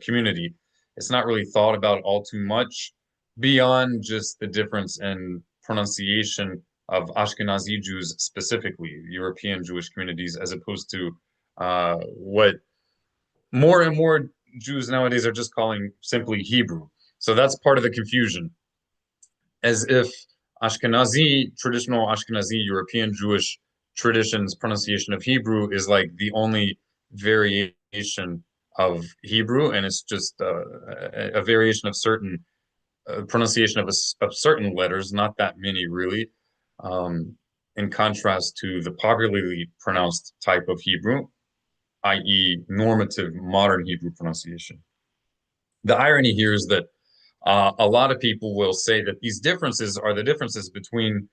community. It's not really thought about all too much beyond just the difference in pronunciation of Ashkenazi Jews specifically, European Jewish communities, as opposed to what more and more Jews nowadays are just calling simply Hebrew. So that's part of the confusion, as if traditional Ashkenazi European Jewish traditions pronunciation of Hebrew is like the only variation of Hebrew, and it's just a variation of certain pronunciation of certain letters, not that many really, in contrast to the popularly pronounced type of Hebrew, i.e., normative modern Hebrew pronunciation. The irony here is that a lot of people will say that these differences are the differences between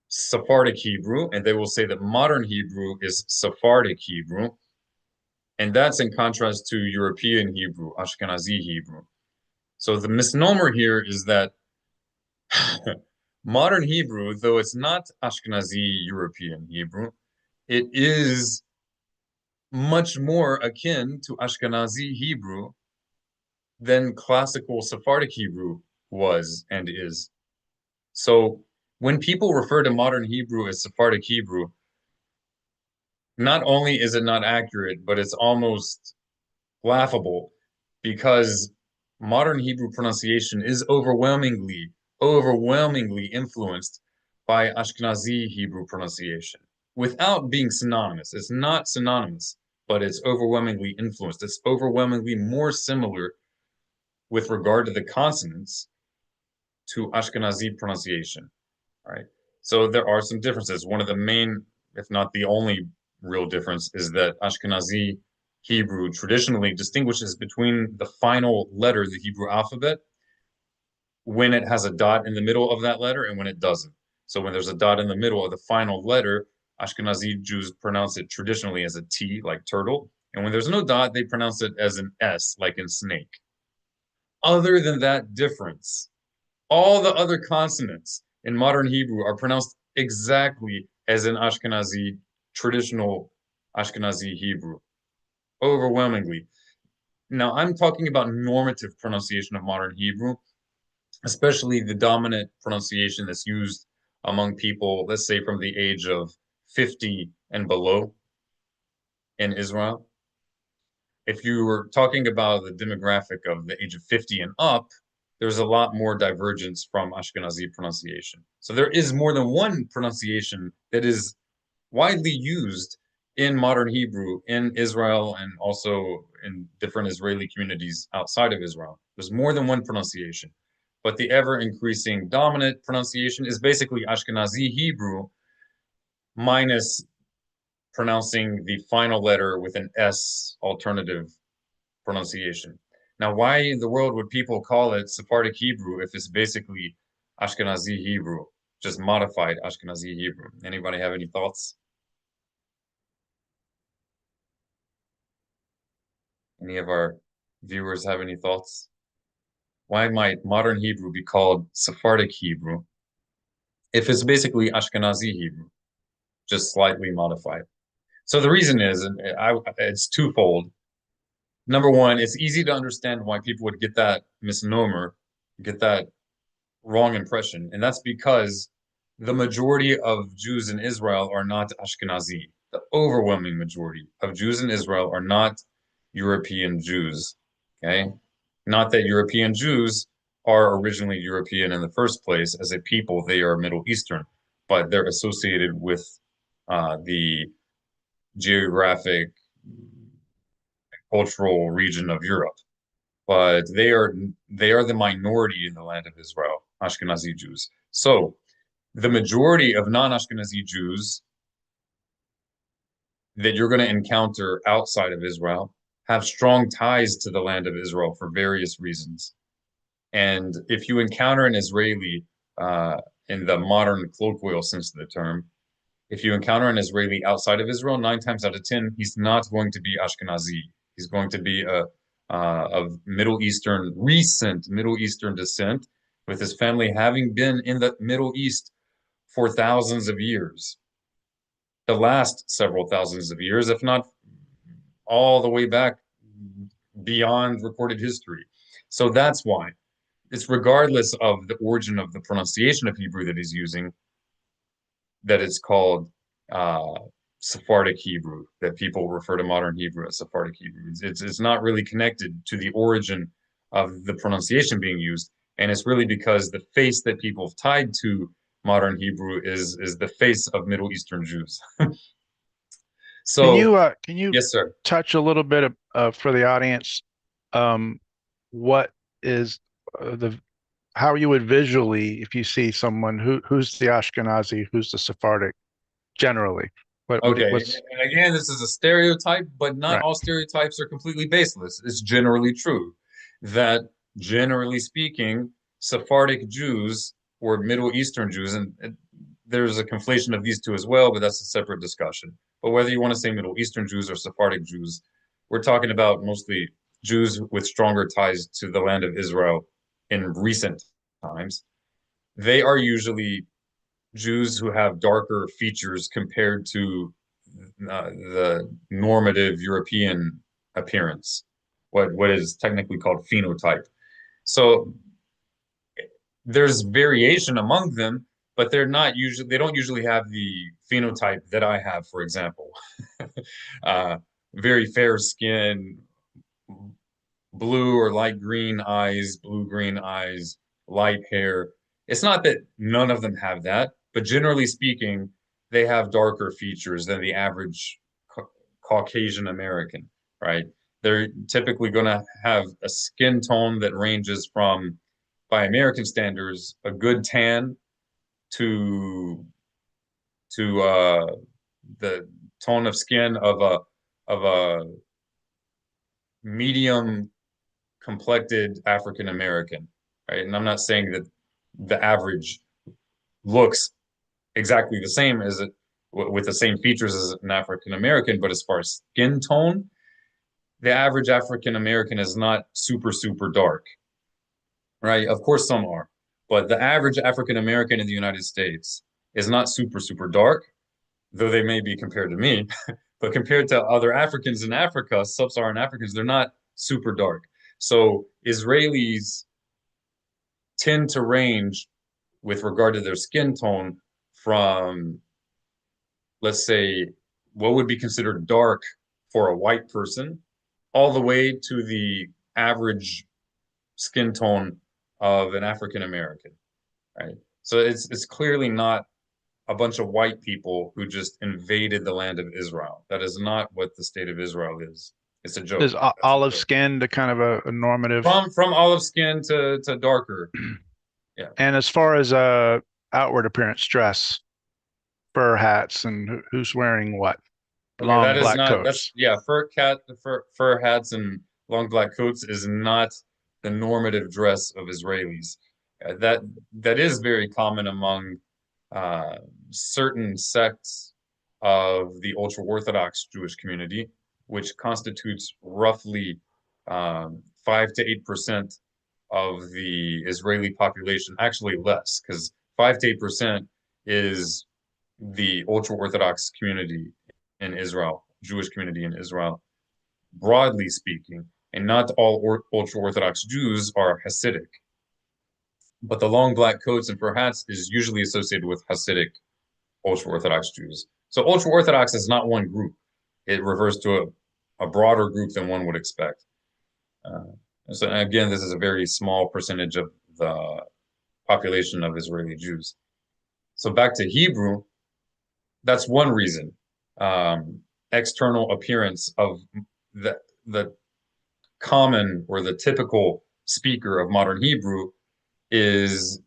Sephardic Hebrew, and they will say that modern Hebrew is Sephardic Hebrew, and that's in contrast to European Hebrew, Ashkenazi Hebrew. So the misnomer here is that modern Hebrew, though it's not Ashkenazi European Hebrew, it is much more akin to Ashkenazi Hebrew than classical Sephardic Hebrew was and is. So when people refer to modern Hebrew as Sephardic Hebrew, not only is it not accurate, but it's almost laughable because modern Hebrew pronunciation is overwhelmingly influenced by Ashkenazi Hebrew pronunciation without being synonymous. It's not synonymous, but it's overwhelmingly influenced. It's overwhelmingly more similar with regard to the consonants to Ashkenazi pronunciation, right? So there are some differences. One of the main, if not the only real difference, is that Ashkenazi Hebrew traditionally distinguishes between the final letter of the Hebrew alphabet when it has a dot in the middle of that letter and when it doesn't. So when there's a dot in the middle of the final letter, Ashkenazi Jews pronounce it traditionally as a T, like turtle. And when there's no dot, they pronounce it as an S, like in snake. Other than that difference, all the other consonants in modern Hebrew are pronounced exactly as in Ashkenazi, traditional Ashkenazi Hebrew, overwhelmingly. Now, I'm talking about normative pronunciation of modern Hebrew, especially the dominant pronunciation that's used among people, let's say from the age of 50 and below in Israel. If you were talking about the demographic of the age of 50 and up, there's a lot more divergence from Ashkenazi pronunciation. So there is more than one pronunciation that is widely used in modern Hebrew in Israel and also in different Israeli communities outside of Israel. There's more than one pronunciation, but the ever increasing dominant pronunciation is basically Ashkenazi Hebrew minus pronouncing the final letter with an S alternative pronunciation. Now, why in the world would people call it Sephardic Hebrew if it's basically Ashkenazi Hebrew, just modified Ashkenazi Hebrew? Anybody have any thoughts? Any of our viewers have any thoughts? Why might modern Hebrew be called Sephardic Hebrew if it's basically Ashkenazi Hebrew, just slightly modified? So the reason is, it's twofold. Number one, it's easy to understand why people would get that misnomer, get that wrong impression, and that's because the majority of Jews in Israel are not Ashkenazi. The overwhelming majority of Jews in Israel are not European Jews, okay? Not that European Jews are originally European in the first place. As a people, they are Middle Eastern, but they're associated with the geographic, cultural region of Europe. But they are the minority in the land of Israel, Ashkenazi Jews. So the majority of non-Ashkenazi Jews that you're going to encounter outside of Israel have strong ties to the land of Israel for various reasons. And if you encounter an Israeli, in the modern colloquial sense of the term, if you encounter an Israeli outside of Israel, 9 times out of 10, he's not going to be Ashkenazi. He's going to be of recent Middle Eastern descent, with his family having been in the Middle East for thousands of years. The last several thousands of years, if not all the way back beyond recorded history. So that's why. It's regardless of the origin of the pronunciation of Hebrew that he's using, that it's called Sephardic Hebrew, that people refer to modern Hebrew as Sephardic Hebrew. It's not really connected to the origin of the pronunciation being used, and it's really because the face that people have tied to modern Hebrew is the face of Middle Eastern Jews. So, Can you yes, sir. touch a little bit for the audience, what is how you would visually, if you see someone who's the Ashkenazi, who's the Sephardic, generally? Okay, What's and again, this is a stereotype, but not right? all stereotypes are completely baseless. It's generally true that, generally speaking, Sephardic Jews or Middle Eastern Jews, and there's a conflation of these two as well, but that's a separate discussion. But whether you want to say Middle Eastern Jews or Sephardic Jews, we're talking about mostly Jews with stronger ties to the land of Israel in recent times. They are usually Jews who have darker features compared to the normative European appearance, what is technically called phenotype. So there's variation among them, but they don't usually have the phenotype that I have, for example. Very fair skin, blue or light green eyes, blue-green eyes, light hair. It's not that none of them have that, but generally speaking, they have darker features than the average Caucasian American, right? They're typically going to have a skin tone that ranges from, by American standards, a good tan to the tone of skin of a medium complected African American, right? And I'm not saying that the average looks exactly the same as it with the same features as an African American, but as far as skin tone, the average African American is not super dark, right? Of course, some are, but the average African American in the United States is not super dark, though they may be compared to me. But compared to other Africans in Africa, sub-Saharan Africans, they're not super dark. So Israelis tend to range with regard to their skin tone from, let's say, what would be considered dark for a white person, all the way to the average skin tone of an African American, right? So it's clearly not a bunch of white people who just invaded the land of Israel. That is not what the state of Israel is. It's a joke. Is That's a olive joke. skin to kind of a normative? From olive skin to darker. Yeah. And as far as outward appearance, dress, fur hats, and who's wearing what? Okay, Long that is black not, coats. that's, yeah, fur hats and long black coats is not the normative dress of Israelis. That is very common among certain sects of the ultra-Orthodox Jewish community, which constitutes roughly 5 to 8% of the Israeli population, actually less, because 5 to 8% is the ultra-Orthodox community in Israel, Jewish community in Israel, broadly speaking, and not all ultra-Orthodox Jews are Hasidic. But the long black coats and fur hats is usually associated with Hasidic ultra-Orthodox Jews. So ultra-Orthodox is not one group. It refers to a broader group than one would expect. So again, this is a very small percentage of the population of Israeli Jews. So back to Hebrew, that's one reason. External appearance of the common or the typical speaker of modern Hebrew is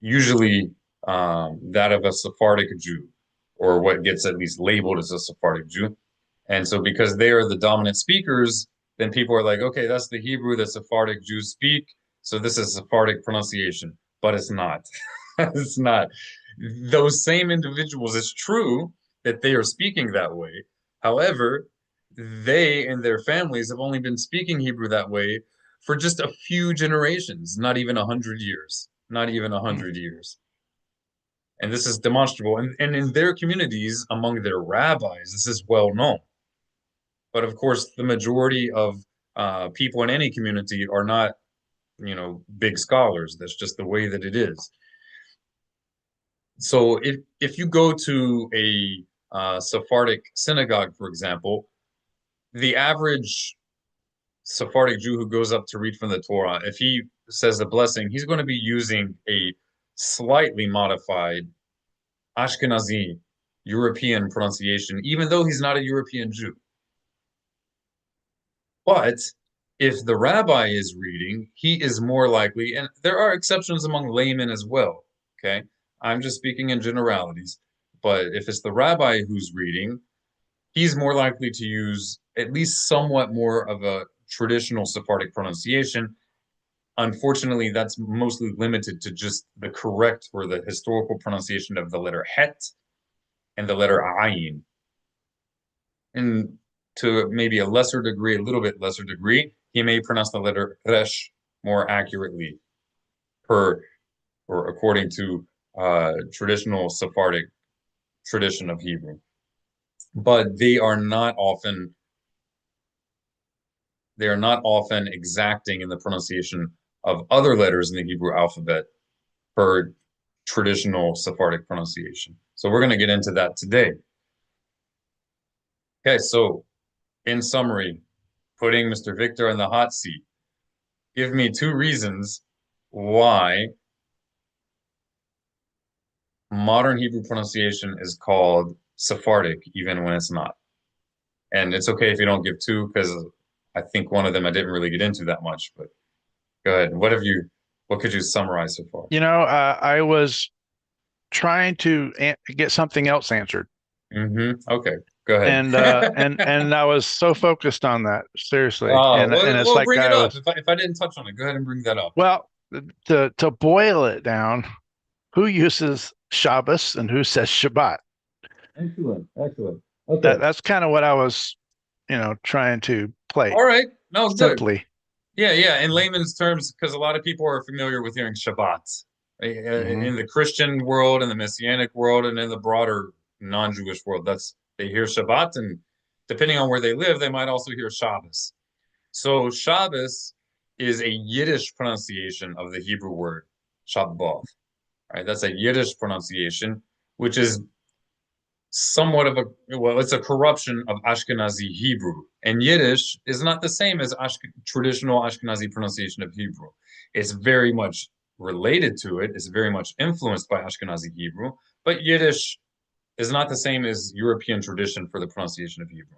usually that of a Sephardic Jew, or what gets at least labeled as a Sephardic Jew. And so because they are the dominant speakers, then people are like, okay, that's the Hebrew that Sephardic Jews speak, so this is Sephardic pronunciation. But it's not. It's not. Those same individuals, it's true that they are speaking that way. However, they and their families have only been speaking Hebrew that way for just a few generations, not even 100 years, not even 100 years. And this is demonstrable. And in their communities, among their rabbis, this is well known. But of course, the majority of people in any community are not, big scholars. That's just the way that it is. So if you go to a Sephardic synagogue, for example, the average Sephardic Jew who goes up to read from the Torah, if he says a blessing, he's going to be using a slightly modified Ashkenazi European pronunciation, even though he's not a European Jew. But if the rabbi is reading, he is more likely, and there are exceptions among laymen as well, okay? I'm just speaking in generalities. But if it's the rabbi who's reading, he's more likely to use at least somewhat more of a traditional Sephardic pronunciation. Unfortunately, that's mostly limited to just the correct or the historical pronunciation of the letter het and the letter ayin. And to maybe a lesser degree, a little bit lesser degree, he may pronounce the letter resh more accurately according to traditional Sephardic tradition of Hebrew. But they are not often exacting in the pronunciation of other letters in the Hebrew alphabet per traditional Sephardic pronunciation. So we're going to get into that today. Okay, so in summary, putting Mr. Victor in the hot seat, give me 2 reasons why modern Hebrew pronunciation is called Sephardic, even when it's not. And it's okay if you don't give 2, because I think one of them I didn't really get into that much, but go ahead. What could you summarize so far? I was trying to get something else answered. Okay, go ahead. And I was so focused on that, seriously. And it's well, like bring it up. If I didn't touch on it, go ahead and bring that up. Well, to boil it down, who uses Shabbos and who says Shabbat? Excellent. Okay. That's kind of what I was, trying to play. All right. No, good. Simply. Yeah. In layman's terms, because a lot of people are familiar with hearing Shabbat in the Christian world, in the Messianic world, and in the broader non-Jewish world. They hear Shabbat, and depending on where they live, they might also hear Shabbos. So Shabbos is a Yiddish pronunciation of the Hebrew word Shabbat. Right? That's a Yiddish pronunciation, which is somewhat of it's a corruption of Ashkenazi Hebrew. And Yiddish is not the same as traditional Ashkenazi pronunciation of Hebrew. It's very much related to it. It's very much influenced by Ashkenazi Hebrew, But Yiddish is not the same as European tradition for the pronunciation of Hebrew.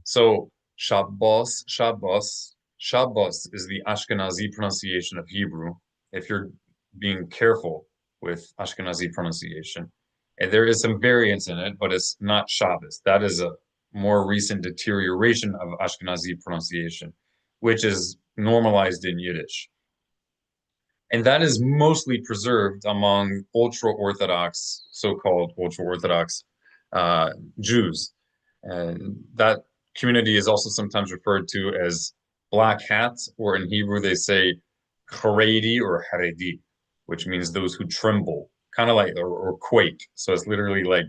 So Shabbos is the Ashkenazi pronunciation of Hebrew, if you're being careful with Ashkenazi pronunciation. And there is some variance in it, but it's not Shabbos. That is a more recent deterioration of Ashkenazi pronunciation, which is normalized in Yiddish. And that is mostly preserved among ultra-Orthodox, so-called ultra-Orthodox Jews. And that community is also sometimes referred to as black hats, or in Hebrew they say Haredi or Haredi, which means those who tremble, kind of like, or quake. So it's literally like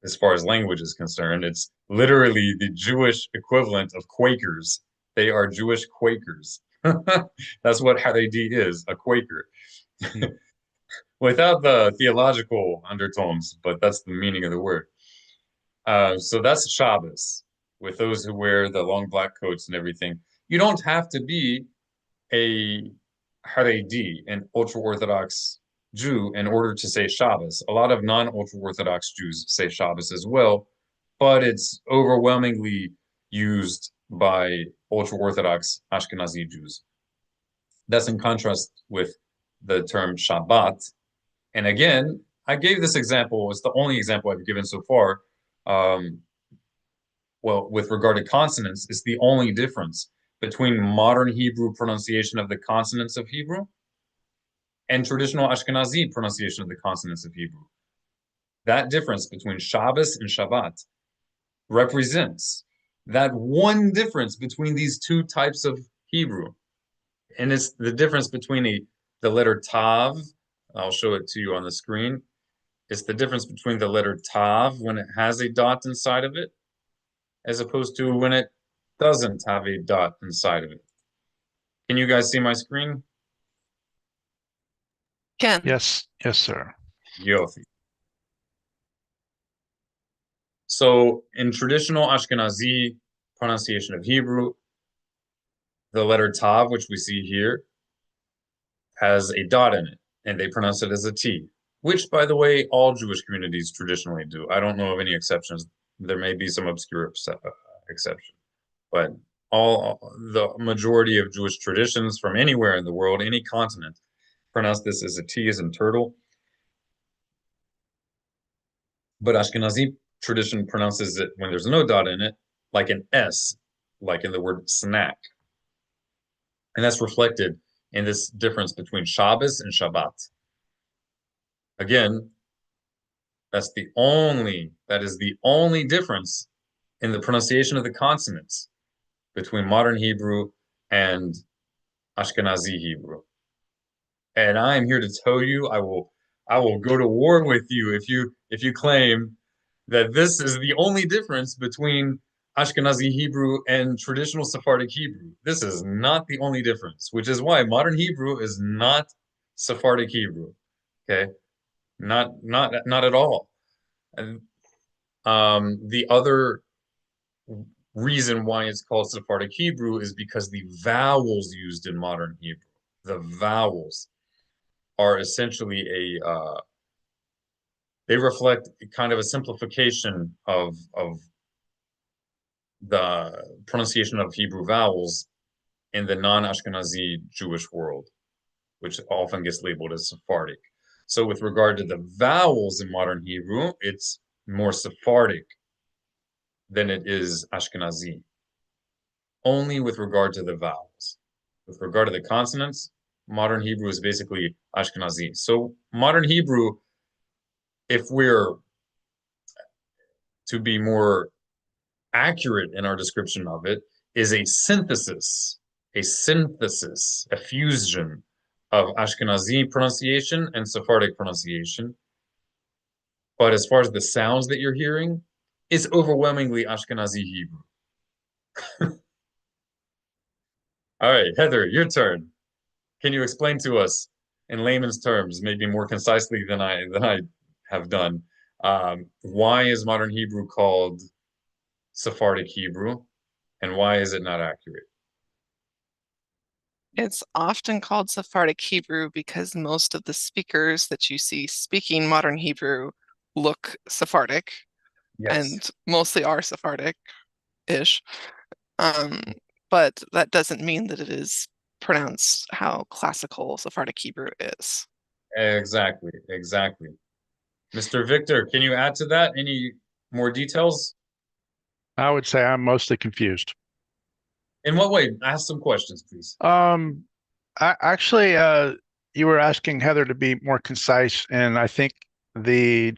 as far as language is concerned, it's literally the Jewish equivalent of Quakers. They are Jewish Quakers. That's what Haredi is, a Quaker. Without the theological undertones, but that's the meaning of the word. So that's Shabbos, with those who wear the long black coats and everything. You don't have to be a Haredi, an ultra-Orthodox Jew, in order to say Shabbos. A lot of non-ultra-Orthodox Jews say Shabbos as well, but it's overwhelmingly used by ultra-Orthodox Ashkenazi Jews. That's in contrast with the term Shabbat. And again, I gave this example, it's the only example I've given so far. Well, with regard to consonants, it's the only difference between modern Hebrew pronunciation of the consonants of Hebrew and traditional Ashkenazi pronunciation of the consonants of Hebrew. That difference between Shabbos and Shabbat represents that one difference between these two types of Hebrew. And it's the difference between the letter Tav. I'll show it to you on the screen. It's the difference between the letter Tav when it has a dot inside of it, as opposed to when it doesn't have a dot inside of it. Can you guys see my screen? Ken. Yes, sir. Yofi. So in traditional Ashkenazi pronunciation of Hebrew, the letter Tav, which we see here, has a dot in it, and they pronounce it as a T, which, by the way, all Jewish communities traditionally do. I don't know of any exceptions. There may be some obscure exception, but the majority of Jewish traditions from anywhere in the world, any continent, pronounce this as a T as in turtle. But Ashkenazi tradition pronounces it when there's no dot in it, like an S, like in the word snack. And that's reflected in this difference between Shabbos and Shabbat. Again, that is the only difference in the pronunciation of the consonants between modern Hebrew and Ashkenazi Hebrew. And I am here to tell you, I will go to war with you if you claim that this is the only difference between Ashkenazi Hebrew and traditional Sephardic Hebrew. This is not the only difference, which is why modern Hebrew is not Sephardic Hebrew. Okay, not at all. And the other reason why it's called Sephardic Hebrew is because the vowels used in modern Hebrew, the vowels, are essentially they reflect kind of a simplification of the pronunciation of Hebrew vowels in the non-Ashkenazi Jewish world, which often gets labeled as Sephardic. So with regard to the vowels in modern Hebrew, it's more Sephardic than it is Ashkenazi, only with regard to the vowels. With regard to the consonants, modern Hebrew is basically Ashkenazi. So modern Hebrew, if we're to be more accurate in our description of it, is a synthesis, a fusion of Ashkenazi pronunciation and Sephardic pronunciation. But as far as the sounds that you're hearing, it's overwhelmingly Ashkenazi Hebrew. All right, Heather, your turn. Can you explain to us in layman's terms, maybe more concisely than I have done, why is modern Hebrew called Sephardic Hebrew, and why is it not accurate? It's often called Sephardic Hebrew because most of the speakers that you see speaking modern Hebrew look Sephardic and mostly are Sephardic-ish. But that doesn't mean that it is pronounced how classical Sephardic Hebrew is. Exactly, exactly. Mr. Victor, can you add to that? Any more details? I would say I'm mostly confused. In what way? Ask some questions, please. Actually, you were asking Heather to be more concise, and I think the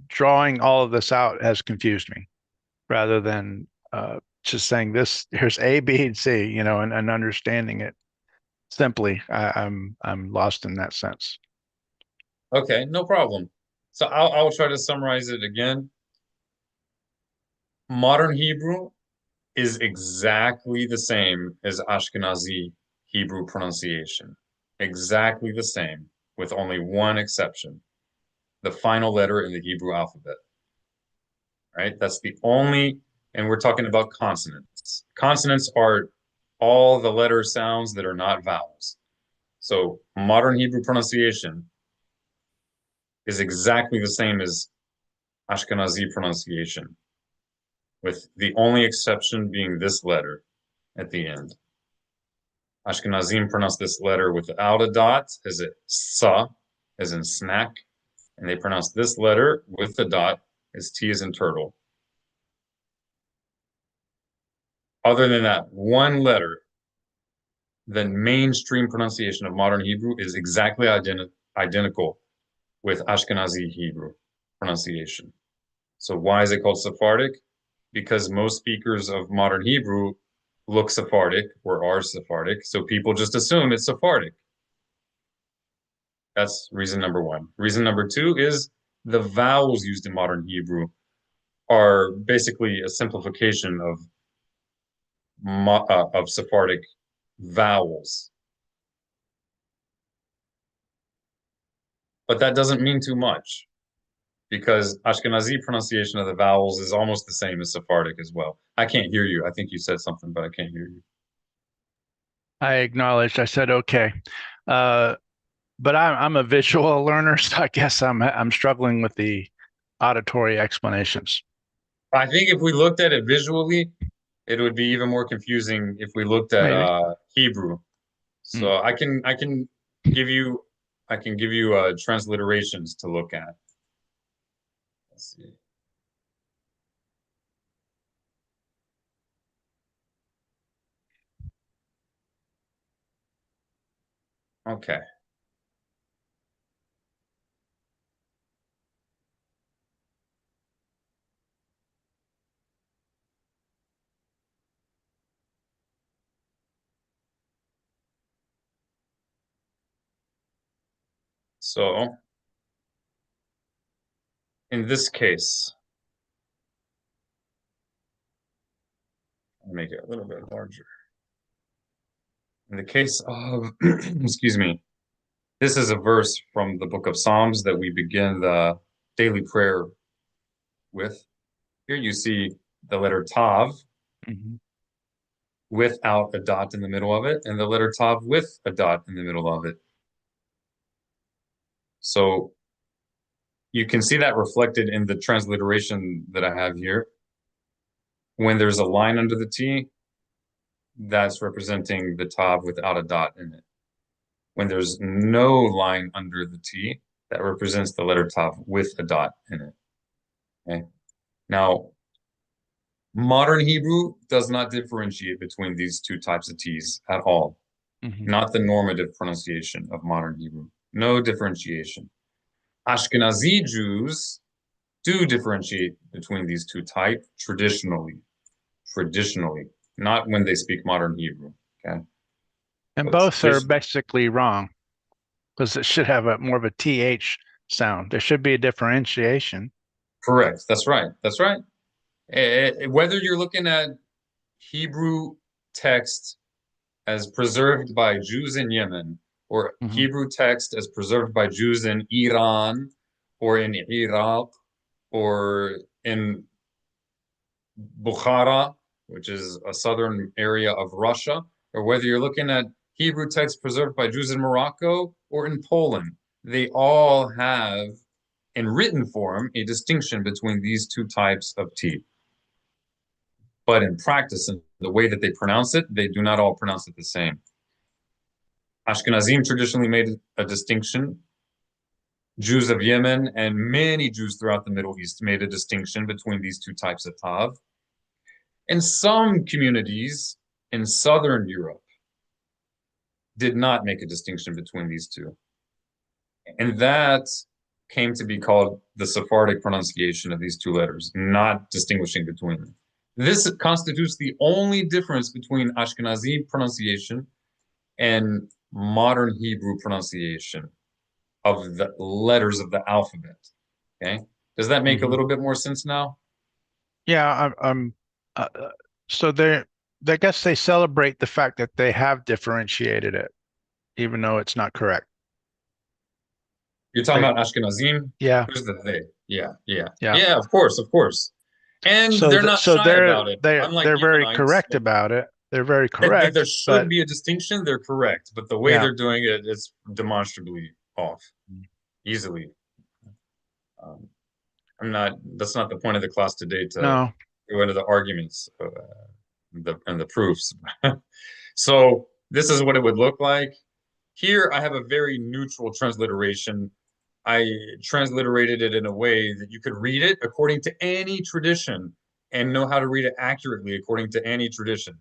drawing all of this out has confused me, rather than just saying this. Here's A, B, and C, you know, and understanding it simply. I'm lost in that sense. Okay, no problem. So I'll try to summarize it again. Modern Hebrew is exactly the same as Ashkenazi Hebrew pronunciation. Exactly the same, with only one exception. The final letter in the Hebrew alphabet. Right? That's the only, and we're talking about consonants. Consonants are all the letter sounds that are not vowels. So modern Hebrew pronunciation is exactly the same as Ashkenazi pronunciation, with the only exception being this letter at the end. Ashkenazim pronounce this letter without a dot, as it sa, as in snack, and they pronounce this letter with a dot, as T as in turtle. Other than that one letter, the mainstream pronunciation of modern Hebrew is exactly identical with Ashkenazi Hebrew pronunciation. So why is it called Sephardic? Because most speakers of modern Hebrew look Sephardic or are Sephardic, so people just assume it's Sephardic. That's reason number one. Reason number two is the vowels used in modern Hebrew are basically a simplification of Sephardic vowels. But that doesn't mean too much, because Ashkenazi pronunciation of the vowels is almost the same as Sephardic as well. I can't hear you. I think you said something, but I can't hear you. I acknowledged. I said okay, but I'm a visual learner, so I guess I'm struggling with the auditory explanations. I think if we looked at it visually, it would be even more confusing if we looked at Hebrew. So I can give you transliterations to look at. Let's see. Okay. So in this case, I'll make it a little bit larger. In the case of, excuse me, this is a verse from the book of Psalms that we begin the daily prayer with. Here you see the letter Tav without a dot in the middle of it, and the letter Tav with a dot in the middle of it. So you can see that reflected in the transliteration that I have here. When there's a line under the T, that's representing the Tav without a dot in it. When there's no line under the T, that represents the letter Tav with a dot in it. Okay. Now, modern Hebrew does not differentiate between these two types of T's at all. Not the normative pronunciation of modern Hebrew. No differentiation. Ashkenazi Jews do differentiate between these two types traditionally, not when they speak modern Hebrew. Okay. And both are basically wrong, because it should have more of a TH sound. There should be a differentiation. Correct. That's right. That's right. Whether you're looking at Hebrew text as preserved by Jews in Yemen, or Hebrew text as preserved by Jews in Iran, or in Iraq, or in Bukhara, which is a southern area of Russia, or whether you're looking at Hebrew texts preserved by Jews in Morocco or in Poland, they all have, in written form, a distinction between these two types of tea. But in practice, and the way that they pronounce it, they do not all pronounce it the same. Ashkenazim traditionally made a distinction. Jews of Yemen and many Jews throughout the Middle East made a distinction between these two types of tav. And some communities in Southern Europe did not make a distinction between these two. And that came to be called the Sephardic pronunciation of these two letters, not distinguishing between them. This constitutes the only difference between Ashkenazi pronunciation and modern Hebrew pronunciation of the letters of the alphabet. Okay, does that make a little bit more sense now? Yeah, uh, so I guess they celebrate the fact that they have differentiated it, even though it's not correct. You're talking Like, about Ashkenazim? yeah, Who's the they? Yeah. yeah. Of course. And So they're not so shy about it. Unlike they're very Yemenites, correct about it. They're very that there correct, should but be a distinction. They're correct, but the way yeah. they're doing it is demonstrably off, easily. That's not the point of the class today to No. go into the arguments and the proofs. So this is what it would look like. Here I have a very neutral transliteration. I transliterated it in a way that you could read it according to any tradition and know how to read it accurately according to any tradition.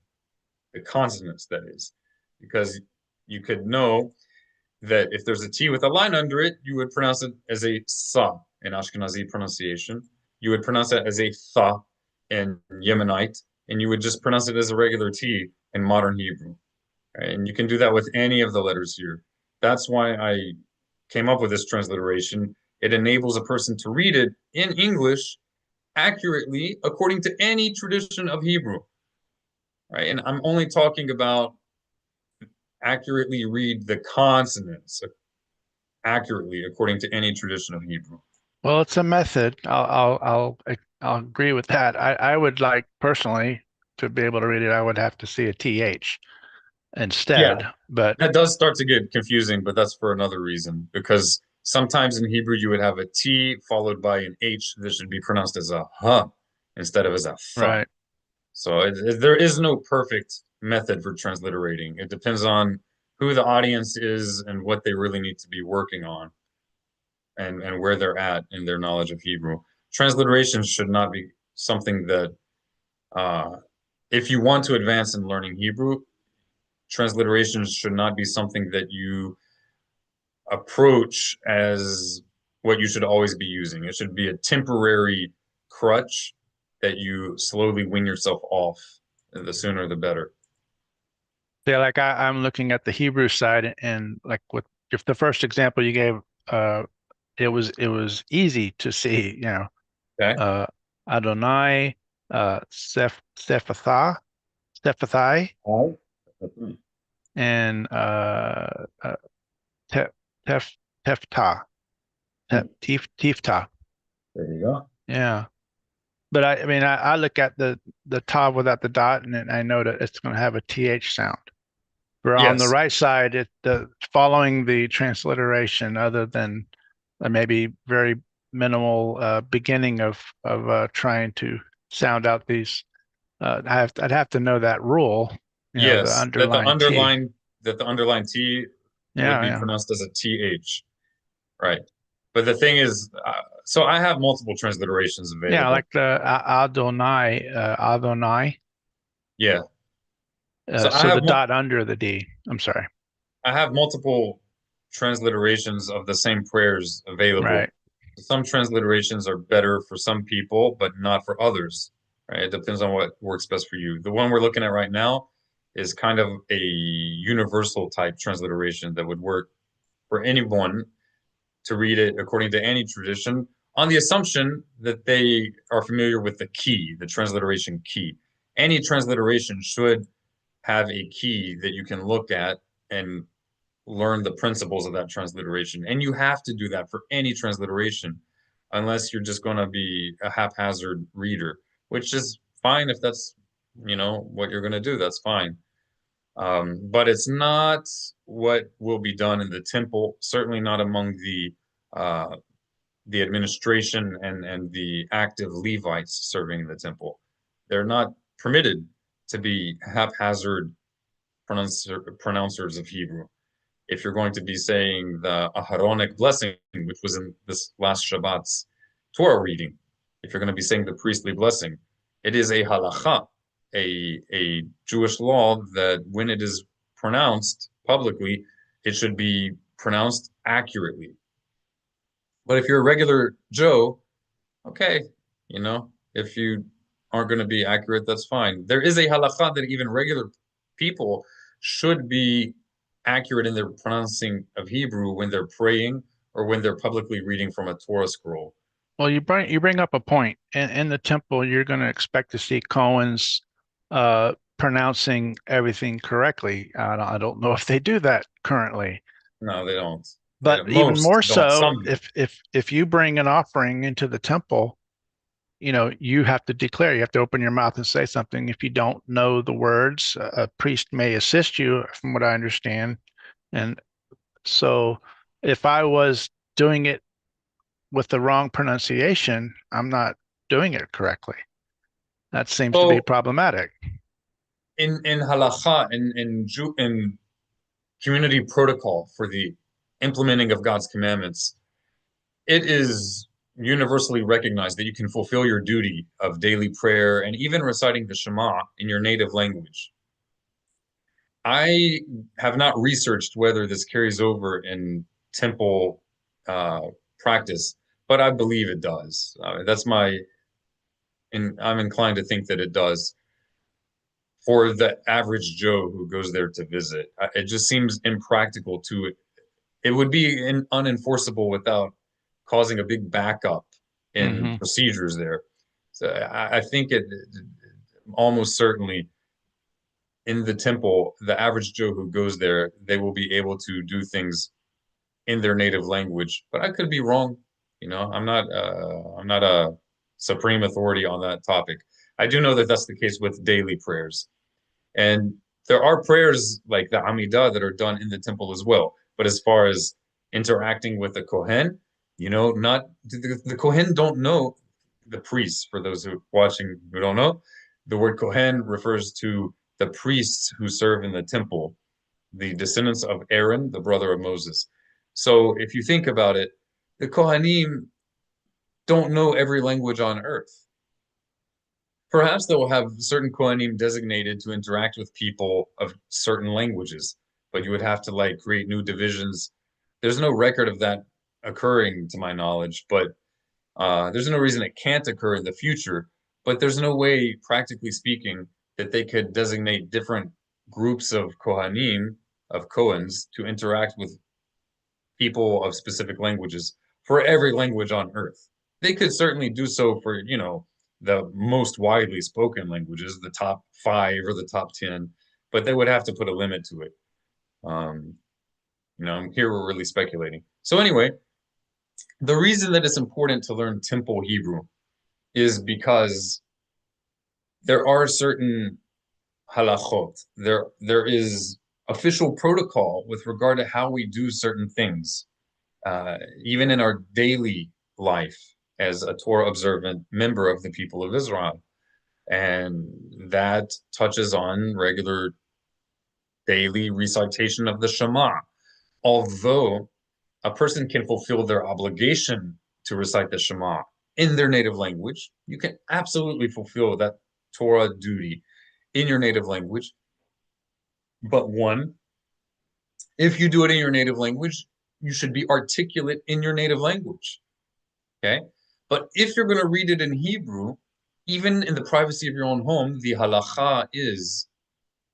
The consonants, that is. Because you could know that if there's a T with a line under it, you would pronounce it as a sa in Ashkenazi pronunciation. You would pronounce it as a tha in Yemenite, and you would just pronounce it as a regular T in modern Hebrew. Right? And you can do that with any of the letters here. That's why I came up with this transliteration. It enables a person to read it in English accurately according to any tradition of Hebrew. Right? And I'm only talking about accurately read the consonants accurately according to any tradition of Hebrew. Well, it's a method. I'll agree with that. I would like personally to be able to read it. I would have to see a th instead. Yeah, But that does start to get confusing, but that's for another reason. Because sometimes in Hebrew you would have a T followed by an H that should be pronounced as a H instead of as a Th. right. So there is no perfect method for transliterating. It depends on who the audience is and what they really need to be working on and where they're at in their knowledge of Hebrew. Transliteration should not be something that, if you want to advance in learning Hebrew, transliterations should not be something that you approach as what you should always be using. It should be a temporary crutch that you slowly wean yourself off. And the sooner the better. Yeah, like I'm looking at the Hebrew side, and like with if the first example you gave, it was easy to see, Okay. Adonai, Sephathai, Oh. and Tef Tef Teftah, Tiftah. There you go. Yeah. But I mean, I look at the tav without the dot, and then I know that it's going to have a th sound. Where on the Yes. right side, following the transliteration, other than maybe very minimal beginning of trying to sound out these, I'd have to know that rule, the Yes. underlying T. That the underlined T would Yeah, be yeah. pronounced as a TH. Right. But the thing is, so I have multiple transliterations Yeah, available. like the Adonai. Yeah. So So the dot under the D. I'm sorry. I have multiple transliterations of the same prayers available. Right. Some transliterations are better for some people, but not for others. Right? It depends on what works best for you. The one we're looking at right now is kind of a universal type transliteration that would work for anyone to read it according to any tradition, on the assumption that they are familiar with the key, the transliteration key. Any transliteration should have a key that you can look at and learn the principles of that transliteration. And you have to do that for any transliteration, unless you're just going to be a haphazard reader, which is fine if that's, what you're going to do. That's fine. But it's not what will be done in the temple, certainly not among the administration and the active Levites serving in the temple. They're not permitted to be haphazard pronouncers of Hebrew. If you're going to be saying the Aharonic blessing, which was in this last Shabbat's Torah reading, if you're going to be saying the priestly blessing, it is a halacha, a Jewish law that when it is pronounced publicly, it should be pronounced accurately. But if you're a regular Joe, okay, if you aren't going to be accurate, that's fine. There is a halacha that even regular people should be accurate in their pronouncing of Hebrew when they're praying or when they're publicly reading from a Torah scroll. Well, you bring up a point. In the temple, you're going to expect to see Cohens pronouncing everything correctly. I don't know if they do that currently. No, they don't. But even more don't. so, Some do. if you bring an offering into the temple, you have to declare, you have to open your mouth and say something. If you don't know the words, a priest may assist you, from what I understand. And so if I was doing it with the wrong pronunciation, I'm not doing it correctly. That seems to be So problematic. in halacha, in community protocol for the implementing of God's commandments, it is universally recognized that you can fulfill your duty of daily prayer and even reciting the Shema in your native language. I have not researched whether this carries over in temple practice, but I believe it does. I'm inclined to think that it does for the average Joe who goes there to visit. It just seems impractical to it. It would be unenforceable without causing a big backup in Mhm. procedures there. So I think it almost certainly in the temple, the average Joe who goes there, they will be able to do things in their native language. But I could be wrong. I'm not a supreme authority on that topic. I do know that that's the case with daily prayers. And there are prayers like the Amidah that are done in the temple as well. But as far as interacting with the Kohen, not the Kohen don't know the priests. For those who watching who don't know, the word Kohen refers to the priests who serve in the temple, the descendants of Aaron, the brother of Moses. So if you think about it, the Kohanim don't know every language on earth. Perhaps they will have certain Kohanim designated to interact with people of certain languages, but you would have to create new divisions. There's no record of that occurring to my knowledge, but there's no reason it can't occur in the future. But there's no way, practically speaking, that they could designate different groups of Kohanim, of Kohens, to interact with people of specific languages for every language on earth. They could certainly do so for, the most widely spoken languages, the top 5 or the top 10, but they would have to put a limit to it. Here we're really speculating. So anyway, the reason that it's important to learn temple Hebrew is because there are certain halachot. There is official protocol with regard to how we do certain things, even in our daily life as a Torah observant member of the people of Israel. And that touches on regular daily recitation of the Shema. Although a person can fulfill their obligation to recite the Shema in their native language, you can absolutely fulfill that Torah duty in your native language. But one, if you do it in your native language, you should be articulate in your native language. Okay? But if you're going to read it in Hebrew, even in the privacy of your own home, the halacha is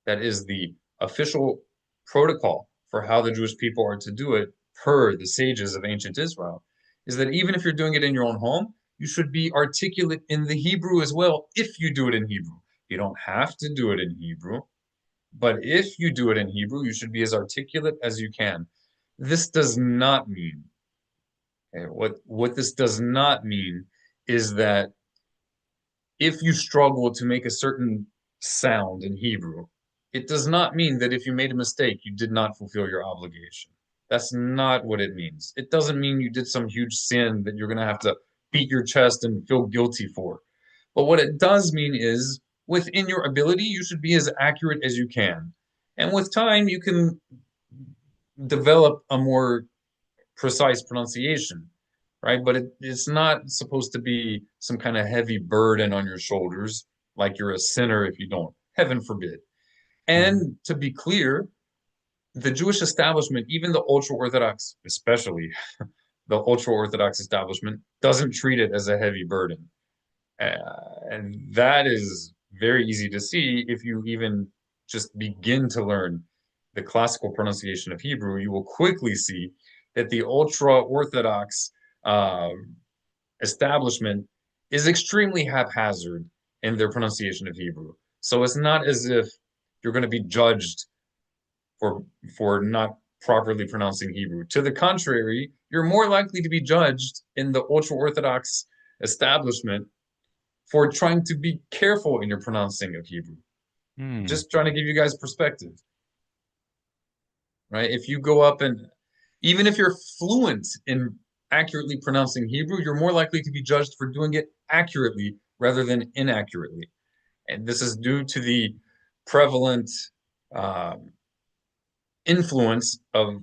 the official protocol for how the Jewish people are to do it per the sages of ancient Israel, is that even if you're doing it in your own home, you should be articulate in the Hebrew as well if you do it in Hebrew. You don't have to do it in Hebrew, but if you do it in Hebrew, you should be as articulate as you can. This does not mean, okay, what this does not mean is that if you struggle to make a certain sound in Hebrew, it does not mean that if you made a mistake, you did not fulfill your obligation. That's not what it means. It doesn't mean you did some huge sin that you're going to have to beat your chest and feel guilty for. But what it does mean is within your ability, you should be as accurate as you can. And with time, you can develop a more precise pronunciation, right? But it's not supposed to be some kind of heavy burden on your shoulders, like you're a sinner if you don't. Heaven forbid. And to be clear, the Jewish establishment, even the ultra Orthodox, especially the ultra Orthodox establishment, doesn't treat it as a heavy burden. And that is very easy to see if you even just begin to learn the classical pronunciation of Hebrew. You will quickly see that the ultra Orthodox establishment is extremely haphazard in their pronunciation of Hebrew. So it's not as if you're going to be judged for not properly pronouncing Hebrew. To the contrary, you're more likely to be judged in the ultra Orthodox establishment for trying to be careful in your pronouncing of Hebrew. Just trying to give you guys perspective, right? If you go up and even if you're fluent in accurately pronouncing Hebrew, you're more likely to be judged for doing it accurately rather than inaccurately. And this is due to the prevalent influence of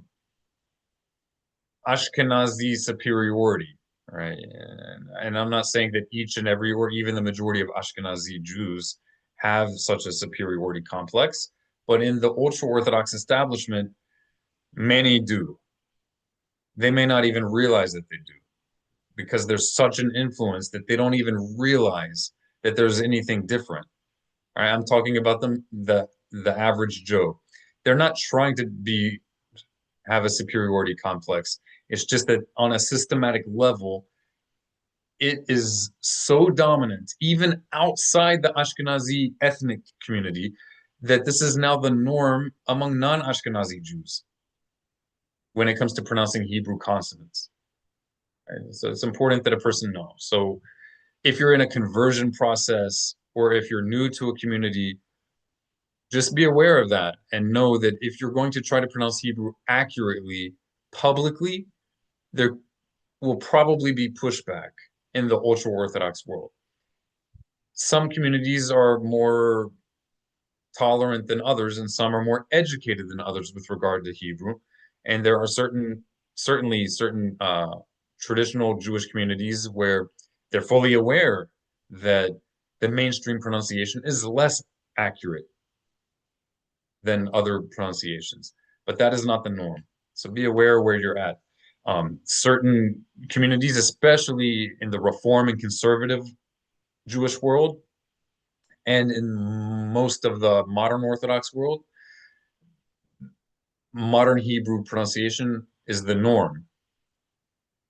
Ashkenazi superiority, right? And I'm not saying that each and every, or even the majority of Ashkenazi Jews have such a superiority complex, but in the ultra-Orthodox establishment, many do. They may not even realize that they do, because there's such an influence that they don't even realize that there's anything different. All right, I'm talking about the average Joe. They're not trying to have a superiority complex. It's just that on a systematic level, it is so dominant, even outside the Ashkenazi ethnic community, that this is now the norm among non-Ashkenazi Jews when it comes to pronouncing Hebrew consonants. Right? So it's important that a person know. So if you're in a conversion process or if you're new to a community, just be aware of that and know that if you're going to try to pronounce Hebrew accurately publicly, there will probably be pushback in the ultra-Orthodox world. Some communities are more tolerant than others, and some are more educated than others with regard to Hebrew. And there are certainly certain traditional Jewish communities where they're fully aware that the mainstream pronunciation is less accurate than other pronunciations, but that is not the norm. So be aware where you're at. Certain communities, especially in the Reform and conservative Jewish world, and in most of the modern Orthodox world, modern Hebrew pronunciation is the norm.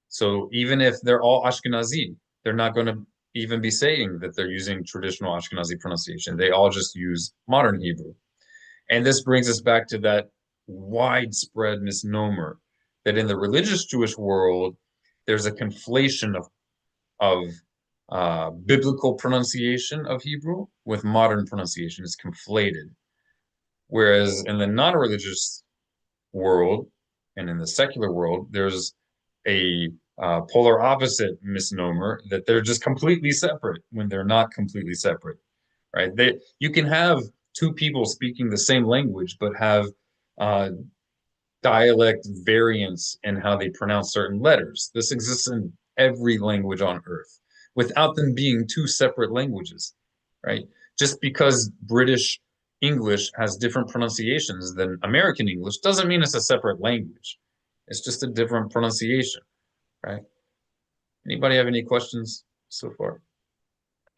So even if they're all Ashkenazi, they're not going to even be saying that they're using traditional Ashkenazi pronunciation. They all just use modern Hebrew. And this brings us back to that widespread misnomer that in the religious Jewish world, there's a conflation of biblical pronunciation of Hebrew with modern pronunciation. It's conflated. Whereas in the non-religious world and in the secular world, there's a polar opposite misnomer that they're just completely separate when they're not completely separate, right? You can have two people speaking the same language, but have dialect variance in how they pronounce certain letters. This exists in every language on earth without them being two separate languages, right? Just because British English has different pronunciations than American English doesn't mean it's a separate language. It's just a different pronunciation, right? Anybody have any questions so far?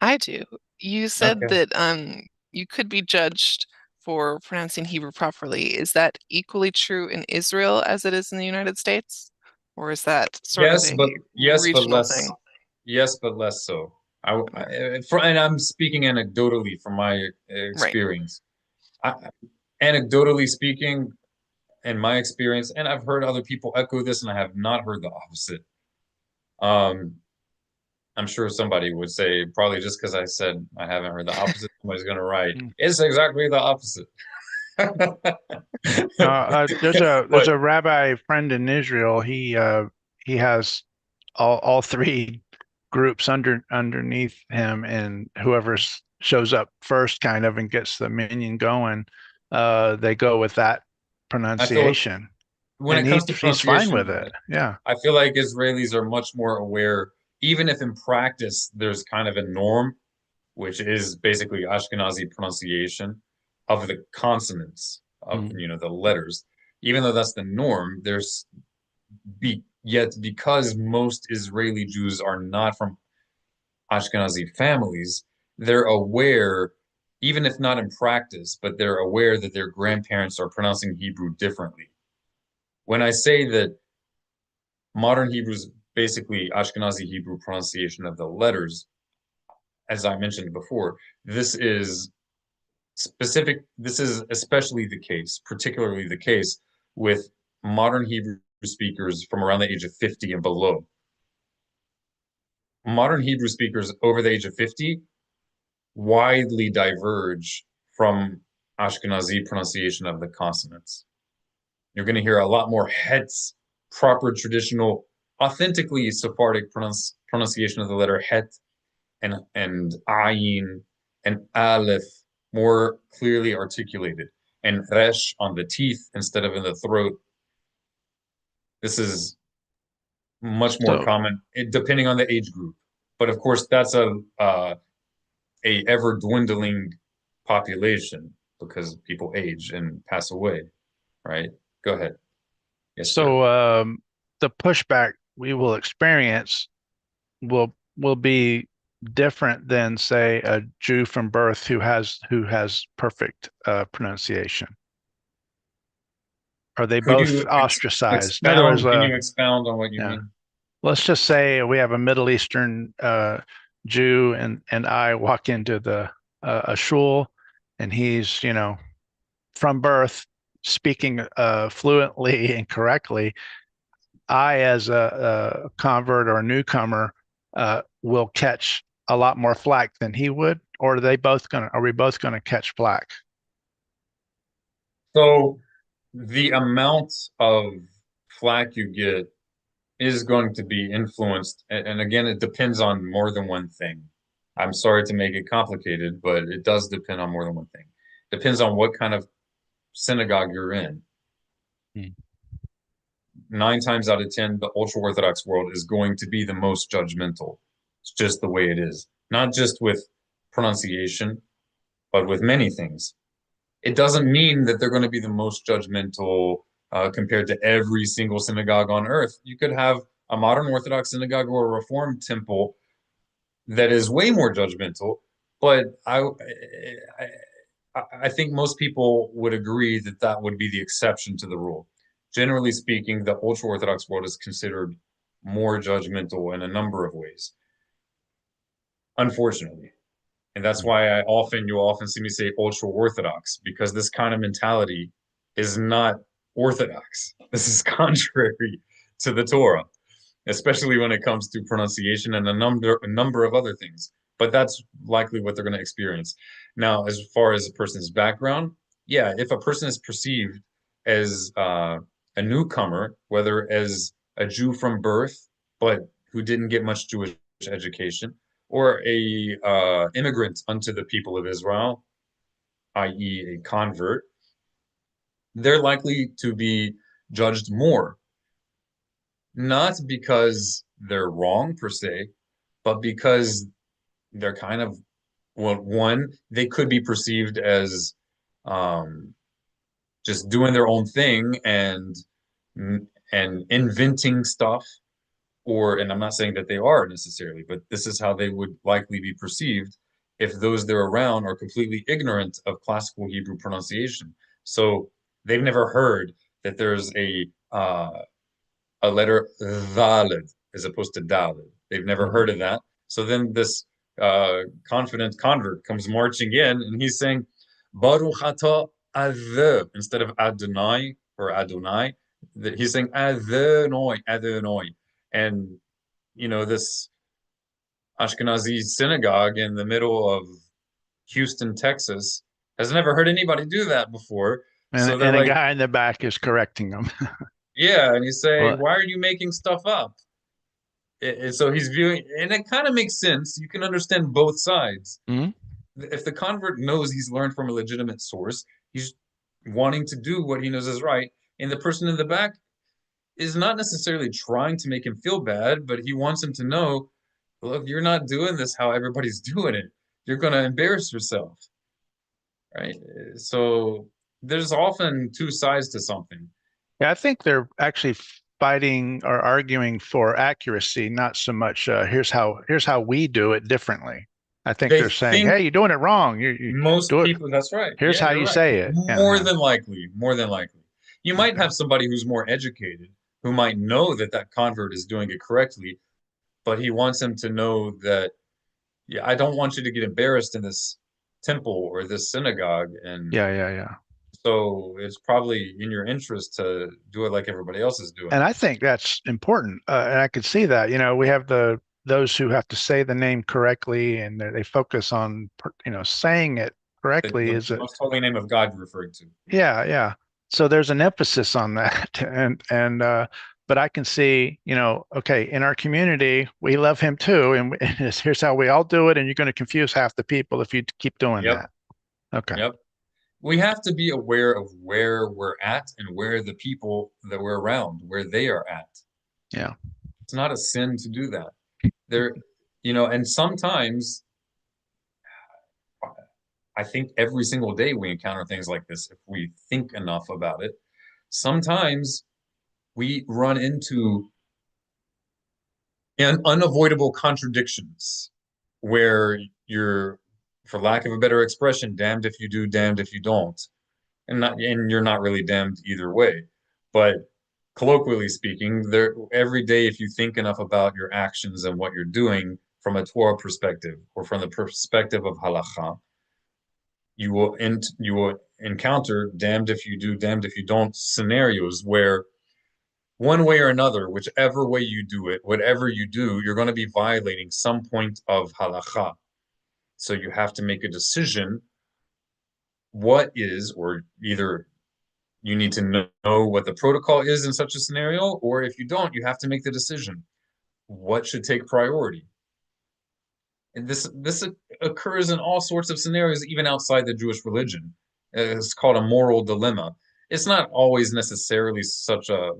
I do. You said Okay. that you could be judged for pronouncing Hebrew properly. Is that equally true in Israel as it is in the United States? Or is that sort of Yes, a but regional less. thing? Yes, but less so. Okay. And I'm speaking anecdotally from my Right. experience. I, Anecdotally speaking, in my experience, and I've heard other people echo this, and I have not heard the opposite. Um, I'm sure somebody would say, probably just because I said I haven't heard the opposite, somebody's going to write, Mm. it's exactly the opposite. There's But a rabbi friend in Israel. He has all three groups underneath him, and whoever shows up first, kind of, and gets the minion going, they go with that I feel pronunciation, when and it comes to he's fine with pronunciation, it. Yeah. I feel like Israelis are much more aware, even if in practice there's kind of a norm, which is basically Ashkenazi pronunciation of the consonants of Mm. the letters. Even though that's the norm, yet because most Israeli Jews are not from Ashkenazi families, they're aware, even if not in practice, but they're aware that their grandparents are pronouncing Hebrew differently. When I say that modern Hebrew is basically Ashkenazi Hebrew pronunciation of the letters, as I mentioned before, this is especially the case, particularly the case with modern Hebrew speakers from around the age of 50 and below. Modern Hebrew speakers over the age of 50 widely diverge from Ashkenazi pronunciation of the consonants. You're going to hear a lot more het's, proper, traditional, authentically Sephardic pronunciation of the letter het, and ayin and aleph more clearly articulated, and resh on the teeth instead of in the throat. This is much more So common depending on the age group. But of course, that's a ever dwindling population because people age and pass away, right? Go ahead. Yes, sir. so the pushback we will experience will be different than, say, a Jew from birth who has perfect pronunciation. Are they Could both you ostracized? In other words, expound? Can you expound on what you yeah, mean? let's just say we have a Middle Eastern Jew, and I walk into the a shul, and he's, from birth speaking fluently and correctly. I, as a convert or a newcomer, will catch a lot more flack than he would, or are we both gonna catch flack? So the amount of flack you get is going to be influenced, and again, it depends on more than one thing. I'm sorry to make it complicated, but it does depend on more than one thing. Depends on what kind of synagogue you're in. Hmm. 9 times out of 10, the ultra-Orthodox world is going to be the most judgmental. It's just the way it is. Not just with pronunciation, but with many things. It doesn't mean that they're going to be the most judgmental compared to every single synagogue on earth. You could have a modern Orthodox synagogue or a Reformed temple that is way more judgmental, but I think most people would agree that that would be the exception to the rule. Generally speaking, the ultra-Orthodox world is considered more judgmental in a number of ways, unfortunately. And that's why you'll often see me say ultra-Orthodox, because this kind of mentality is not Orthodox. This is contrary to the Torah, especially when it comes to pronunciation and a number of other things. But that's likely what they're going to experience. Now, as far as a person's background, yeah, if a person is perceived as a newcomer, whether as a Jew from birth, but who didn't get much Jewish education, or a immigrant unto the people of Israel, i.e., a convert, they're likely to be judged more, not because they're wrong per se, but because they're kind of, well, one, they could be perceived as um, just doing their own thing and inventing stuff, and I'm not saying that they are necessarily, but this is how they would likely be perceived if those they're around are completely ignorant of classical Hebrew pronunciation. So they've never heard that there's a letter Daled as opposed to Daled. They've never Mhm. heard of that. So then this confident convert comes marching in, and he's saying Baruch Ata Adh instead of Adonai or Adonai. He's saying Adonai, Adonai, and this Ashkenazi synagogue in the middle of Houston, Texas, has never heard anybody do that before. So they're And a like, guy in the back is correcting them. yeah, and you say, Well, why are you making stuff up? So he's viewing, and it kind of makes sense. You can understand both sides. mhm. If the convert knows he's learned from a legitimate source, he's wanting to do what he knows is right, and the person in the back is not necessarily trying to make him feel bad, but he wants him to know, look, you're not doing this how everybody's doing it. You're going to embarrass yourself, right? So there's often two sides to something. Yeah, I think they're actually fighting or arguing for accuracy, not so much here's how we do it differently. I think They they're saying, think hey, you're doing it wrong. You most do it. people, that's right. Here's Yeah, how you're you right. say it. Yeah, More yeah. than likely, more than likely. You might Okay. have somebody who's more educated who might know that that convert is doing it correctly, but he wants him to know that, yeah, I don't want you to get embarrassed in this temple or this synagogue. And Yeah, yeah, yeah. so it's probably in your interest to do it like everybody else is doing And it. I think that's important. And I could see that. We have those who have to say the name correctly, and they focus on saying it correctly. The Is it? most holy name of God you're referring to. Yeah, yeah. So there's an emphasis on that, and but I can see, okay, in our community, we love him too, and here's how we all do it, and you're going to confuse half the people if you keep doing Yep, that. Okay. yep. We have to be aware of where we're at and where the people that we're around, where they are at. Yeah. It's not a sin to do that. There, and sometimes I think every single day we encounter things like this if we think enough about it. Sometimes we run into unavoidable contradictions where you're, for lack of a better expression, damned if you do, damned if you don't. And you're not really damned either way. But colloquially speaking, every day if you think enough about your actions and what you're doing from a Torah perspective or from the perspective of halacha, you will encounter damned if you do, damned if you don't scenarios where one way or another, whichever way you do it, whatever you do, you're going to be violating some point of halacha. So you have to make a decision what is, or either you need to know what the protocol is in such a scenario, or if you don't, you have to make the decision. What should take priority? And this occurs in all sorts of scenarios, even outside the Jewish religion. It's called a moral dilemma. It's not always necessarily such a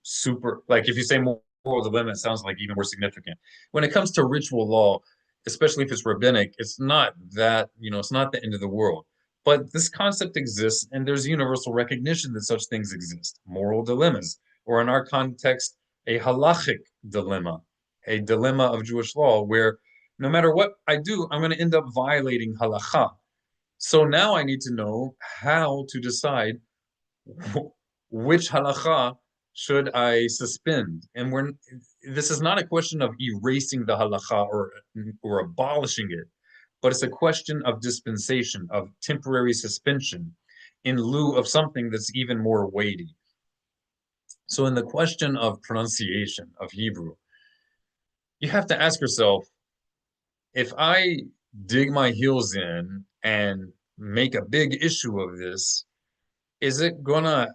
super, like if you say moral dilemma, it sounds like even more significant. When it comes to ritual law, especially if it's rabbinic, it's not that, it's not the end of the world. But this concept exists, and there's universal recognition that such things exist. Moral dilemmas, or in our context, a halachic dilemma, a dilemma of Jewish law, where no matter what I do, I'm going to end up violating halacha. So now I need to know how to decide which halacha should I suspend. And this is not a question of erasing the halacha or abolishing it, but it's a question of dispensation, of temporary suspension in lieu of something that's even more weighty. So in the question of pronunciation of Hebrew, you have to ask yourself, if I dig my heels in and make a big issue of this, is it gonna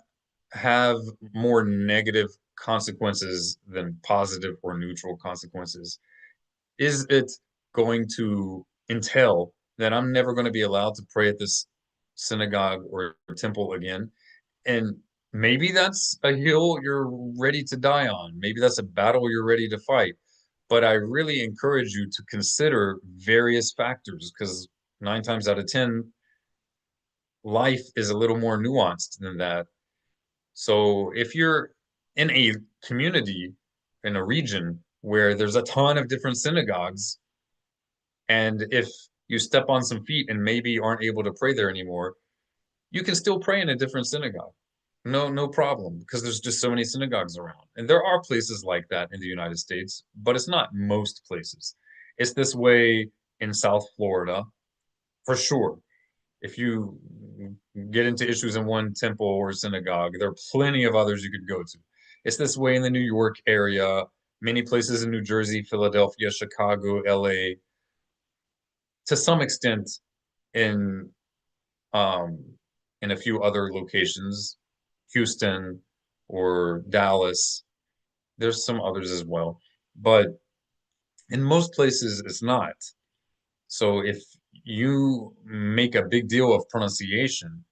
have more negative consequences than positive or neutral consequences? Is it going to entail that I'm never going to be allowed to pray at this synagogue or temple again? And maybe that's a hill you're ready to die on. Maybe that's a battle you're ready to fight. But I really encourage you to consider various factors because 9 times out of 10, life is a little more nuanced than that. So if you're in a community, in a region where there's a ton of different synagogues, and if you step on some feet and maybe aren't able to pray there anymore, you can still pray in a different synagogue. No problem, because there's just so many synagogues around. And there are places like that in the United States, but it's not most places. It's this way in South Florida, for sure. If you get into issues in one temple or synagogue, there are plenty of others you could go to. It's this way in the New York area, many places in New Jersey, Philadelphia, Chicago, LA, to some extent in in a few other locations, Houston or Dallas. There's some others as well, but in most places it's not. So if you make a big deal of pronunciation,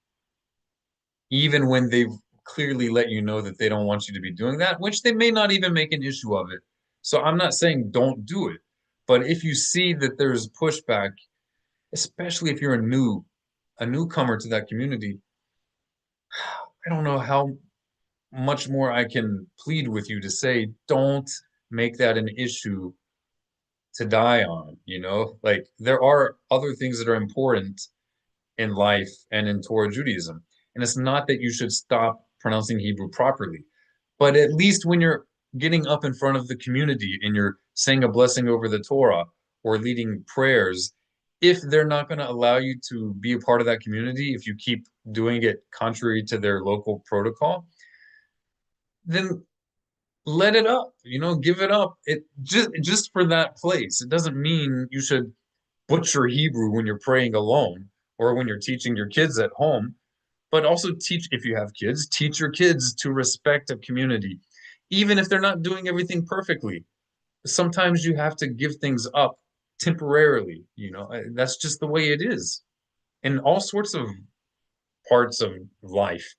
even when they've clearly let you know that they don't want you to be doing that, which they may not even make an issue of it. So I'm not saying don't do it, but if you see that there's pushback, especially if you're a newcomer to that community, I don't know how much more I can plead with you to say, don't make that an issue to die on, you know? Like there are other things that are important in life and in Torah Judaism. And it's not that you should stop pronouncing Hebrew properly, but at least when you're getting up in front of the community and you're saying a blessing over the Torah or leading prayers, if they're not going to allow you to be a part of that community, if you keep doing it contrary to their local protocol, then let it up, you know, give it up. It just for that place. It doesn't mean you should butcher Hebrew when you're praying alone or when you're teaching your kids at home, but also teach, if you have kids, teach your kids to respect a community, even if they're not doing everything perfectly. Sometimes you have to give things up temporarily, you know, that's just the way it is in all sorts of parts of life,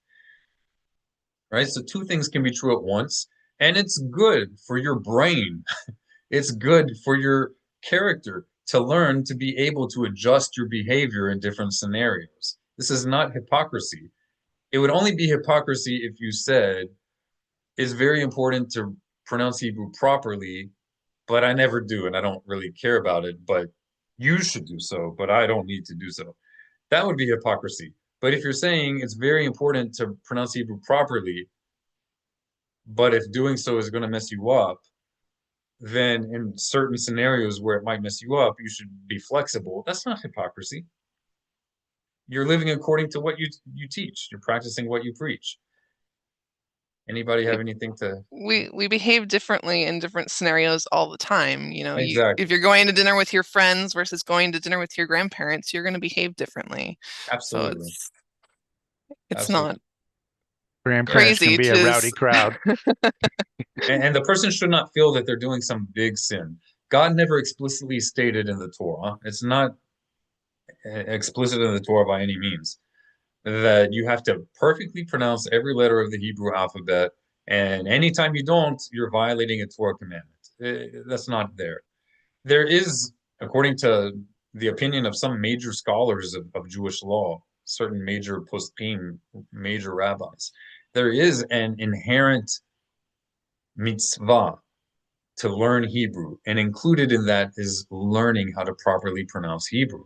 right? So two things can be true at once, and it's good for your brain. It's good for your character to learn to be able to adjust your behavior in different scenarios. This is not hypocrisy. It would only be hypocrisy if you said, it's very important to pronounce Hebrew properly, but I never do, and I don't really care about it, but you should do so, but I don't need to do so. That would be hypocrisy. But if you're saying it's very important to pronounce Hebrew properly, but if doing so is going to mess you up, then in certain scenarios where it might mess you up, you should be flexible. That's not hypocrisy. You're living according to what you teach. You're practicing what you preach. Anybody have anything to? We behave differently in different scenarios all the time. You know, Exactly. if you're going to dinner with your friends versus going to dinner with your grandparents, you're going to behave differently. Absolutely. So it's Absolutely. not Grandparents can crazy be a to rowdy crowd. And the person should not feel that they're doing some big sin. God never explicitly stated in the Torah, it's not explicit in the Torah by any means, that you have to perfectly pronounce every letter of the Hebrew alphabet. And anytime you don't, you're violating a Torah commandment. That's not there. There is, according to the opinion of some major scholars of Jewish law, certain major poskim, major rabbis, there is an inherent mitzvah to learn Hebrew, and included in that is learning how to properly pronounce Hebrew.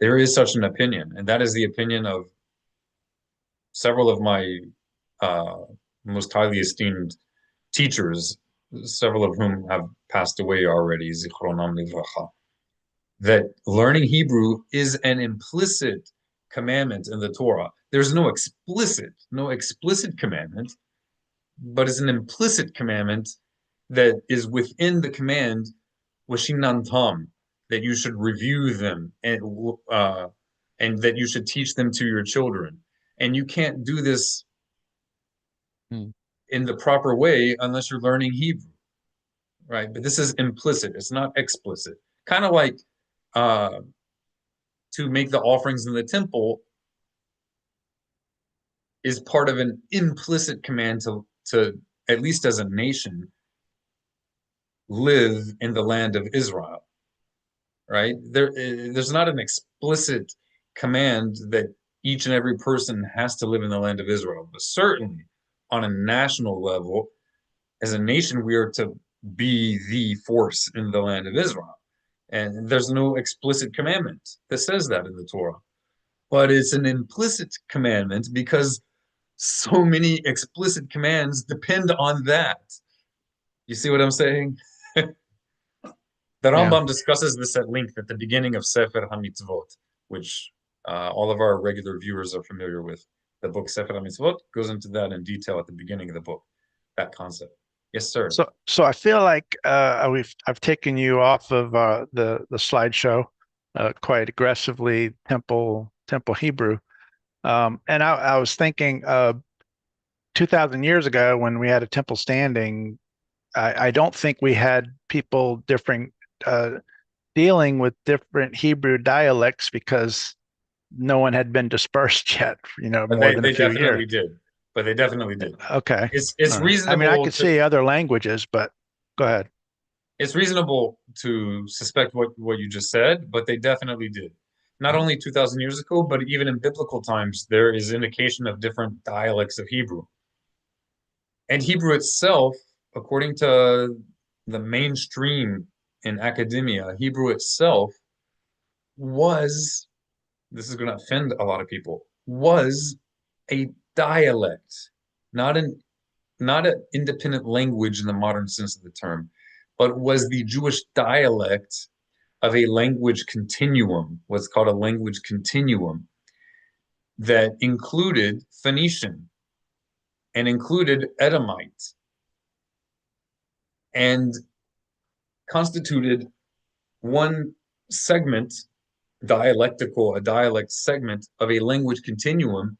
There is such an opinion, and that is the opinion of several of my uh, most highly esteemed teachers, several of whom have passed away already, zichronam livracha, that learning Hebrew is an implicit commandment in the Torah. There's no explicit commandment, but it's an implicit commandment that is within the command washinantam, that you should review them and that you should teach them to your children. And you can't do this in the proper way unless you're learning Hebrew, right? But this is implicit; it's not explicit. Kind of like to make the offerings in the temple is part of an implicit command to at least as a nation live in the land of Israel, right? There's not an explicit command that each and every person has to live in the land of Israel, but certainly on a national level, as a nation, we are to be the force in the land of Israel. And there's no explicit commandment that says that in the Torah, but it's an implicit commandment because so many explicit commands depend on that. You see what I'm saying? The Rambam discusses this at length at the beginning of Sefer HaMitzvot, which all of our regular viewers are familiar with. The book Sefer HaMitzvot goes into that in detail at the beginning of the book, that concept. Yes, sir. So I feel like I've taken you off of the slideshow quite aggressively, temple Temple Hebrew. And I was thinking 2,000 years ago when we had a temple standing, I don't think we had people dealing with different Hebrew dialects because no one had been dispersed yet, But more than a they few definitely years. did. But they definitely did. Okay. It's All right. I mean, I reasonable could to see other languages, but go ahead. it's reasonable to suspect what you just said, but they definitely did. Not only 2,000 years ago, but even in biblical times, there is indication of different dialects of Hebrew. And Hebrew itself, according to the mainstream in academia, Hebrew itself was, this is going to offend a lot of people, was a dialect, not an not an independent language in the modern sense of the term, but was the Jewish dialect of a language continuum, what's called a language continuum, that included Phoenician and included Edomite and constituted one segment, a dialect segment of a language continuum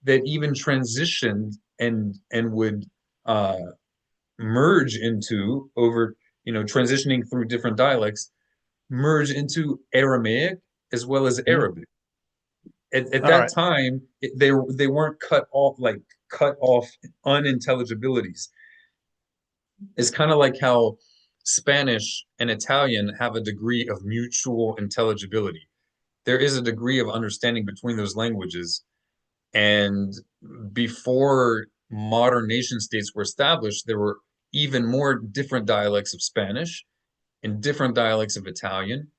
that even transitioned and would merge into over, transitioning through different dialects, merge into Aramaic as well as Mhm. Arabic. At All that right. time, they weren't cut off unintelligibilities. It's kind of like how Spanish and Italian have a degree of mutual intelligibility. There is a degree of understanding between those languages. And before modern nation states were established, there were even more different dialects of Spanish and different dialects of Italian.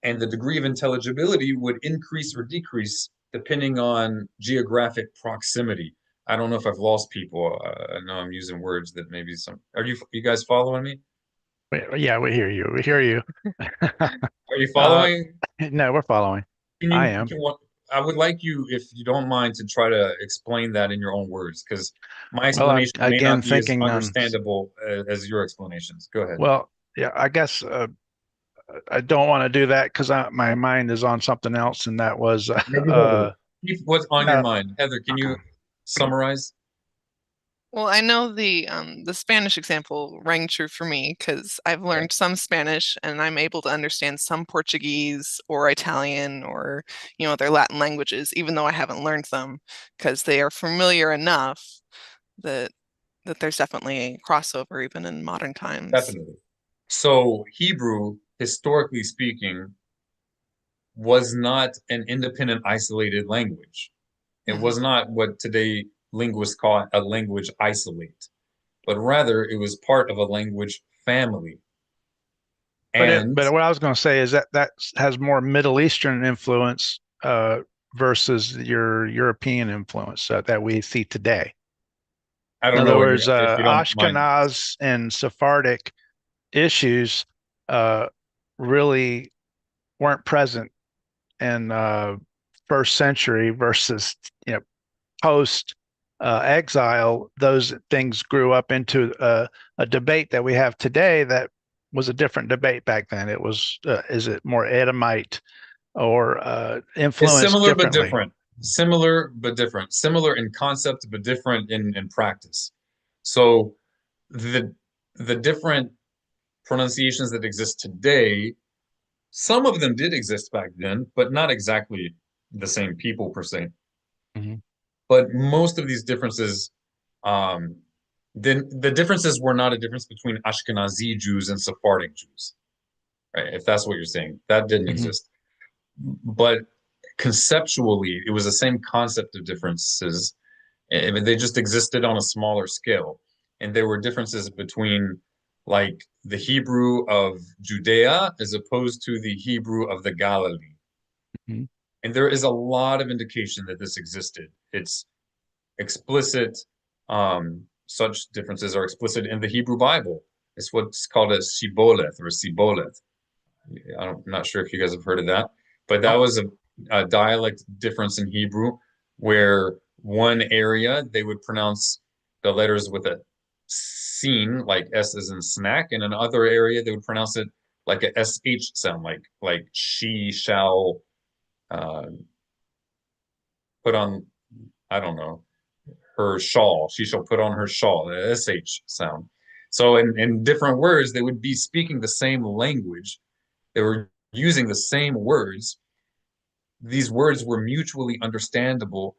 And the degree of intelligibility would increase or decrease depending on geographic proximity. I don't know if I've lost people. I know I'm using words that maybe some. Are you guys following me? Yeah, we hear you. We hear you. Are you Uh, following? no, we're following. Can I you, am. can what, I would like you, if you don't mind, to try to explain that in your own words, because my Well, I'm explanation may again not be as thinking on, understandable as your explanations. Go ahead. well, yeah, I guess I don't want to do that because my mind is on something else, and that was Maybe Heather. Keep what's on your uh, mind. Heather, can you summarize? Well, I know the Spanish example rang true for me because I've Okay. learned some Spanish and I'm able to understand some Portuguese or Italian or other Latin languages, even though I haven't learned them, because they are familiar enough that there's definitely a crossover even in modern times. Definitely. So Hebrew, historically speaking, was not an independent, isolated language. It Mhm. was not what today linguists call a language isolate, but rather it was part of a language family. And but what I was going to say is that has more Middle Eastern influence versus your European influence that we see today. I In don't other know words, if you don't mind. Ashkenaz and Sephardic issues really weren't present in first century versus post exile. Those things grew up into a debate that we have today that was a different debate back then. It was is it more Edomite or It's influenced similar but differently? different. Similar but different. Similar in concept but different in practice. So the the different pronunciations that exist today, some of them did exist back then, but not exactly the same people per se. Mhm. But most of these differences, um, then the differences were not a difference between Ashkenazi Jews and Sephardic Jews, right? If that's what you're saying, that didn't Mhm. exist. But conceptually, it was the same concept of differences. I mean, they just existed on a smaller scale. And there were differences between like the Hebrew of Judea as opposed to the Hebrew of the Galilee. Mhm. And there is a lot of indication that this existed. It's explicit, such differences are explicit in the Hebrew Bible. It's what's called a shibboleth or a siboleth. I'm not sure if you guys have heard of that, but that Oh, was a dialect difference in Hebrew where one area they would pronounce the letters with a seen, like S as in snack, and another area they would pronounce it like a SH sound, like she, shall, uh, put on, I don't know, her shawl. She shall put on her shawl, the SH sound. So in different words, they would be speaking the same language. They were using the same words. These words were mutually understandable,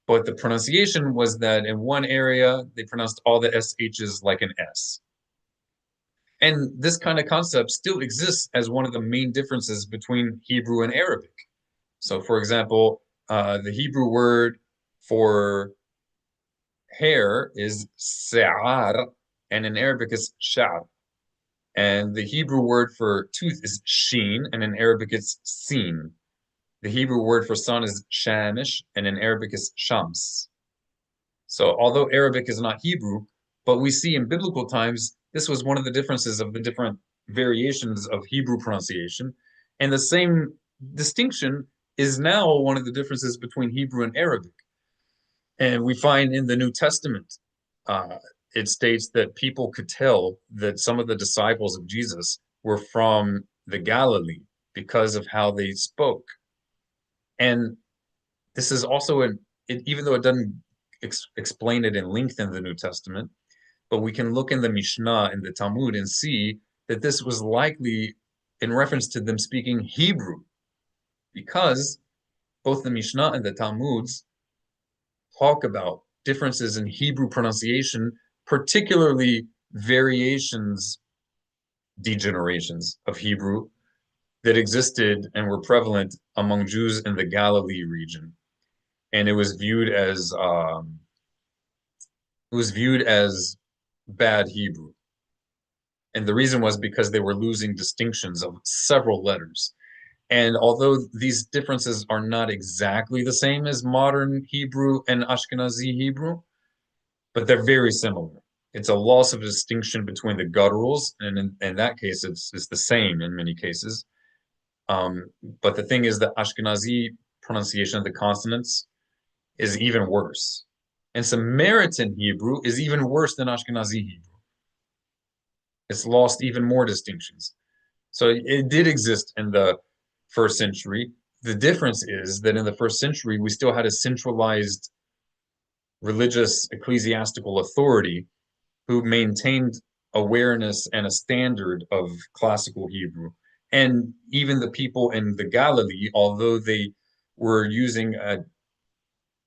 but the pronunciation was that in one area, they pronounced all the SHs like an S. And this kind of concept still exists as one of the main differences between Hebrew and Arabic. So, for example, the Hebrew word for hair is se'ar, and in Arabic is sha'r. And the Hebrew word for tooth is sheen, and in Arabic it's sin. The Hebrew word for sun is shamish, and in Arabic is shams. So although Arabic is not Hebrew, but we see in biblical times, this was one of the differences of the different variations of Hebrew pronunciation. And the same distinction is now one of the differences between Hebrew and Arabic. And we find in the New Testament, it states that people could tell that some of the disciples of Jesus were from the Galilee because of how they spoke. And this is also even though it doesn't explain it in length in the New Testament, but we can look in the Mishnah and the Talmud and see that this was likely in reference to them speaking Hebrew, because both the Mishnah and the Talmuds talk about differences in Hebrew pronunciation, particularly variations, degenerations of Hebrew that existed and were prevalent among Jews in the Galilee region. And it was viewed as bad Hebrew. And the reason was because they were losing distinctions of several letters. And although these differences are not exactly the same as modern Hebrew and Ashkenazi Hebrew, but they're very similar. It's a loss of distinction between the gutturals, and in that case, it's the same in many cases. But the thing is that Ashkenazi pronunciation of the consonants is even worse. And Samaritan Hebrew is even worse than Ashkenazi Hebrew. It's lost even more distinctions. So it did exist in the first century. The difference is that in the first century, we still had a centralized religious ecclesiastical authority who maintained awareness and a standard of classical Hebrew. And even the people in the Galilee, although they were using a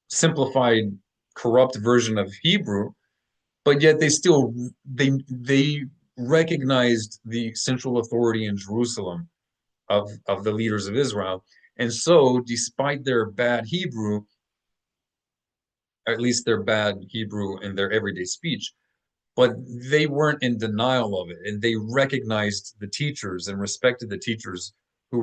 simplified, corrupt version of Hebrew, but yet they recognized the central authority in Jerusalem of the leaders of Israel. And so, despite their bad Hebrew, or at least their bad Hebrew in their everyday speech, but they weren't in denial of it, and they recognized the teachers and respected the teachers who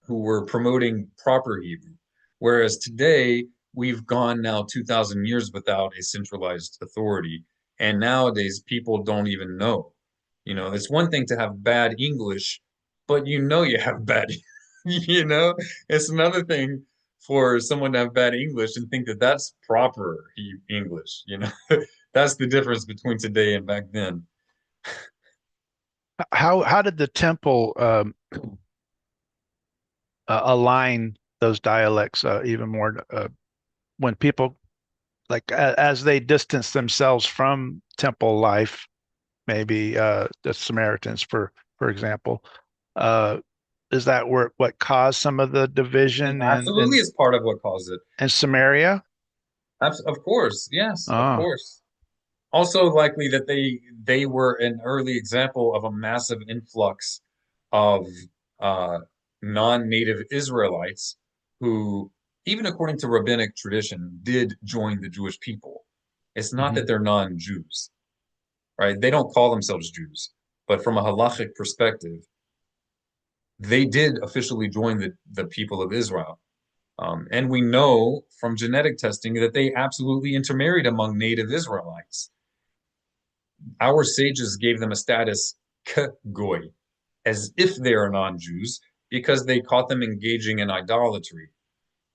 were promoting proper Hebrew. Whereas today, we've gone now 2,000 years without a centralized authority, and nowadays people don't even know. You know, it's one thing to have bad English, but you have bad, it's another thing for someone to have bad English and think that that's proper English. That's the difference between today and back then. How did the temple align those dialects even more when people like as they distance themselves from temple life, maybe the Samaritans, for example, is that what caused some of the division It absolutely is part of what caused it. in Samaria? Of course, yes, of Oh. course. Also likely that they were an early example of a massive influx of non-native Israelites who, even according to rabbinic tradition, did join the Jewish people. It's not that they're non-Jews, right? They don't call themselves Jews, but from a halachic perspective, they did officially join the people of Israel. And we know from genetic testing that they absolutely intermarried among native Israelites. Our sages gave them a status goy, as if they are non-Jews, because they caught them engaging in idolatry,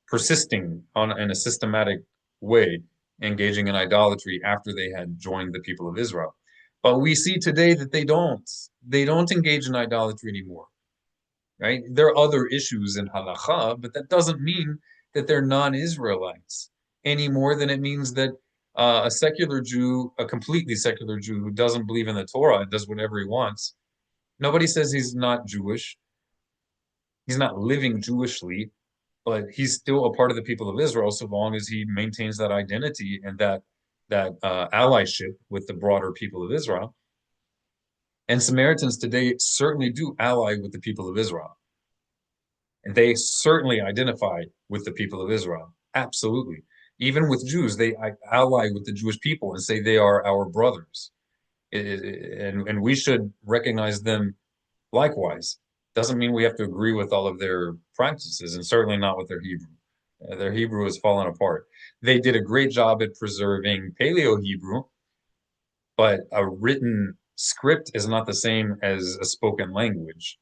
persisting in a systematic way, engaging in idolatry after they had joined the people of Israel. But we see today that they don't engage in idolatry anymore, right? There are other issues in halakha, but that doesn't mean that they're non-Israelites any more than it means that a secular Jew, a completely secular Jew who doesn't believe in the Torah and does whatever he wants, nobody says he's not Jewish. He's not living Jewishly, but he's still a part of the people of Israel so long as he maintains that identity and that allyship with the broader people of Israel. And Samaritans today certainly do ally with the people of Israel. And they certainly identify with the people of Israel. Absolutely. Even with Jews, they ally with the Jewish people and say they are our brothers. And we should recognize them likewise. Doesn't mean we have to agree with all of their practices, and certainly not with their Hebrew. Their Hebrew has fallen apart. They did a great job at preserving Paleo Hebrew, but a written script is not the same as a spoken language.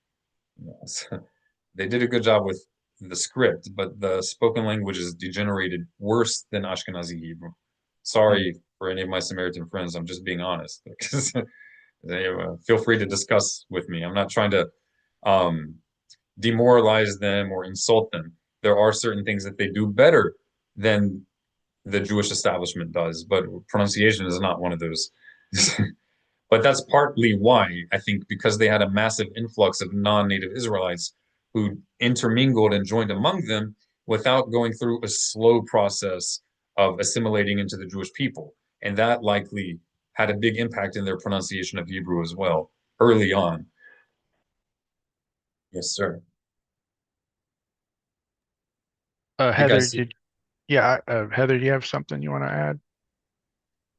They did a good job with the script, but the spoken language is degenerated worse than Ashkenazi Hebrew. Sorry for any of my Samaritan friends. I'm just being honest. Feel free to discuss with me. I'm not trying to demoralize them or insult them. There are certain things that they do better than the Jewish establishment does, but pronunciation is not one of those. But that's partly why, I think, because they had a massive influx of non-native Israelites who intermingled and joined among them without going through a slow process of assimilating into the Jewish people. And that likely had a big impact in their pronunciation of Hebrew as well, early on. Yes, sir. Heather, guys see- Heather, do you have something you want to add?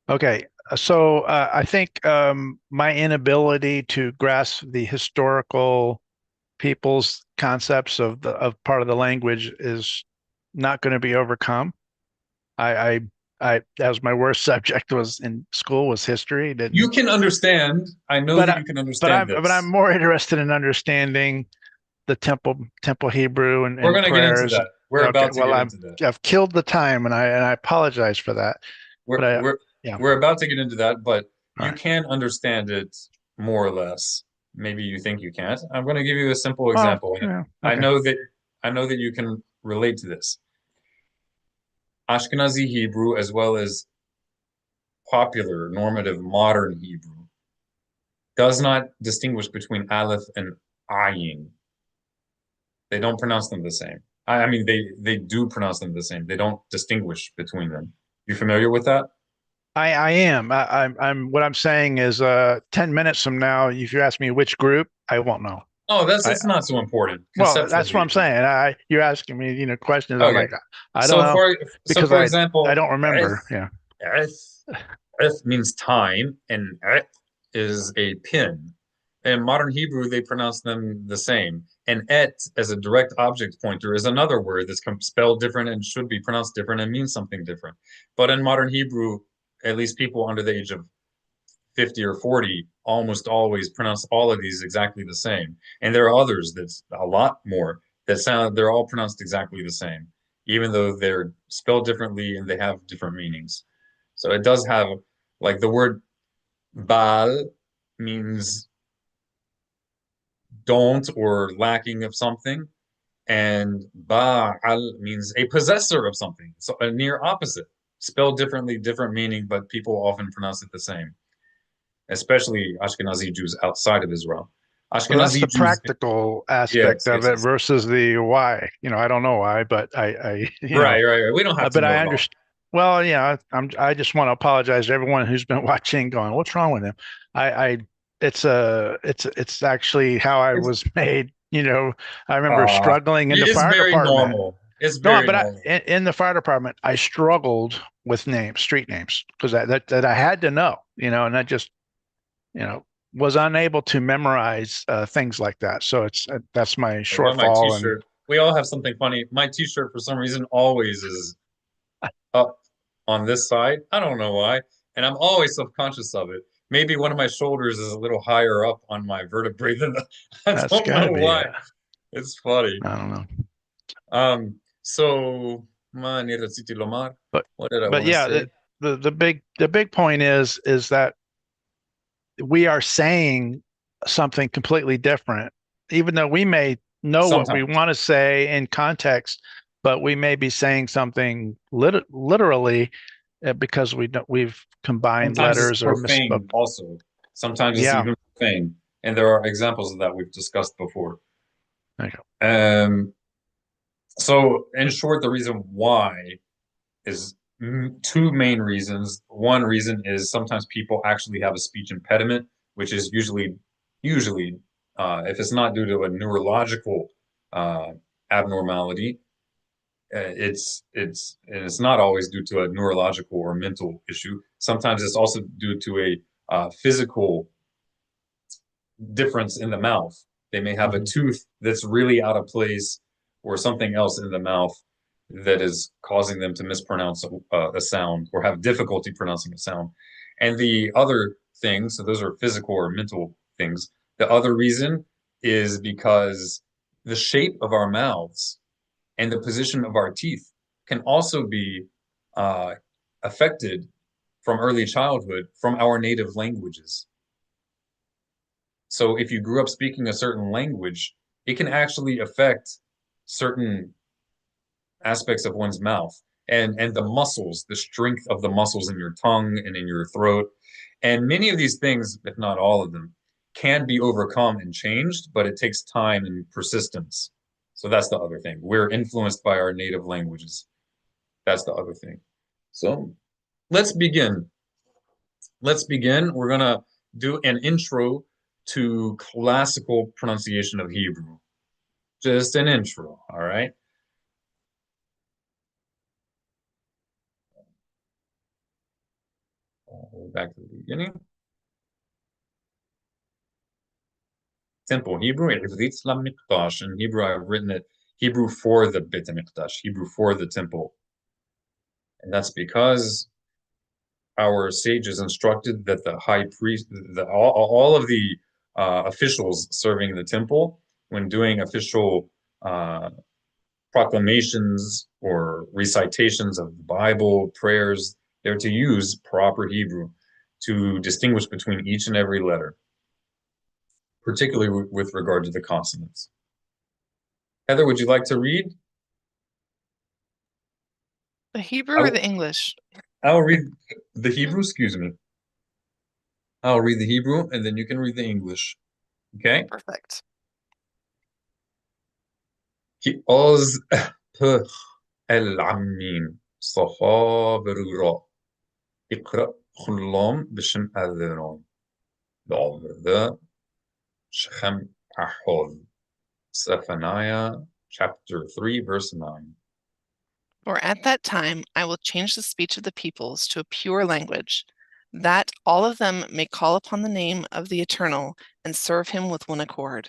Okay, so I think my inability to grasp the historical people's concepts of part of the language is not going to be overcome. That was my worst subject was in school was history. You can understand. I know that you can understand but I'm this. more interested in understanding the temple Hebrew and We're going to get into prayers. that. We're about to get into that. I've killed the time, and I apologize for that. We're about to get into that, but you Right. can understand it more or less. Maybe you think you can't. I'm going to give you a simple example. Yeah, okay. I know that you can relate to this. Ashkenazi Hebrew, as well as popular, normative, modern Hebrew, does not distinguish between Aleph and Ayin. They don't pronounce them the same. I mean, they do pronounce them the same. They don't distinguish between them. You familiar with that? I am. I'm. What I'm saying is, 10 minutes from now, if you ask me which group, I won't know. Oh, that's not so important. Well, that's what I'm saying. You're asking me, questions. Okay. I'm like, I don't know because for example, I don't remember. Yeah. Eth means time, and et is a pin. In modern Hebrew, they pronounce them the same. And et, as a direct object pointer, is another word that's spelled different and should be pronounced different and means something different. But in modern Hebrew, at least people under the age of 50 or 40 almost always pronounce all of these exactly the same. And there are others that's a lot more that they're all pronounced exactly the same, even though they're spelled differently and they have different meanings. So it does have, like, the word Baal means don't or lacking of something, and Ba'al means a possessor of something. So a near opposite, spelled differently, different meaning, but people often pronounce it the same, especially Ashkenazi Jews outside of Israel. Well, that's the Jews, practical aspect of it versus the why. I don't know why, but I right. We don't have to but know I it all. understand. Well, yeah, I just want to apologize to everyone who's been watching, going, "What's wrong with him?" It's actually how I was made. I remember struggling in the fire department. Normal. It's very normal. In the fire department, I struggled with street names, because that I had to know. And I just, was unable to memorize things like that. So that's my shortfall. And we all have something funny. My t-shirt, for some reason, always is up on this side. I don't know why. And I'm always self-conscious of it. Maybe one of my shoulders is a little higher up on my vertebrae than I don't know why. It's funny. I don't know. So what did I want to say? The big point is that we are saying something completely different, even though we may know what we want to say in context. but we may be saying something literally because we've combined Sometimes it's letters or profane misspoke. also. Sometimes it's Yeah. even profane. And there are examples of that we've discussed before. There you go. So in short, the reason why is two main reasons. One reason is sometimes people actually have a speech impediment, which is usually if it's not due to a neurological abnormality, it's not always due to a neurological or mental issue. Sometimes it's also due to a physical difference in the mouth. They may have a tooth that's really out of place or something else in the mouth that is causing them to mispronounce a sound or have difficulty pronouncing a sound. And the other thing, so those are physical or mental things. The other reason is because the shape of our mouths and the position of our teeth can also be uh, affected from early childhood from our native languages. So if you grew up speaking a certain language, it can actually affect certain aspects of one's mouth and the muscles, the strength of the muscles in your tongue and in your throat. And many of these things, if not all of them, can be overcome and changed, but it takes time and persistence. So that's the other thing. We're influenced by our native languages. That's the other thing. So let's begin. We're gonna do an intro to classical pronunciation of Hebrew. Just an intro, all right? Back to the beginning. Simple Hebrew, Ivrit Mikdash. In Hebrew, I've written it Hebrew for the Beit HaMikdash, Hebrew for the temple. And that's because our sages instructed that the high priest, all of the officials serving the temple, when doing official proclamations or recitations of the Bible, prayers, they're to use proper Hebrew to distinguish between each and every letter, particularly with regard to the consonants. Heather, would you like to read? The Hebrew or the English? I'll read the Hebrew, excuse me. I'll read the Hebrew and then you can read the English. Okay? Perfect. Ki oz peh el ammin صفا برورا اقرأ خلام بشم أذران دعوة شخم أحوذ Zephaniah chapter 3 verse 9. For at that time I will change the speech of the peoples to a pure language, that all of them may call upon the name of the Eternal and serve him with one accord.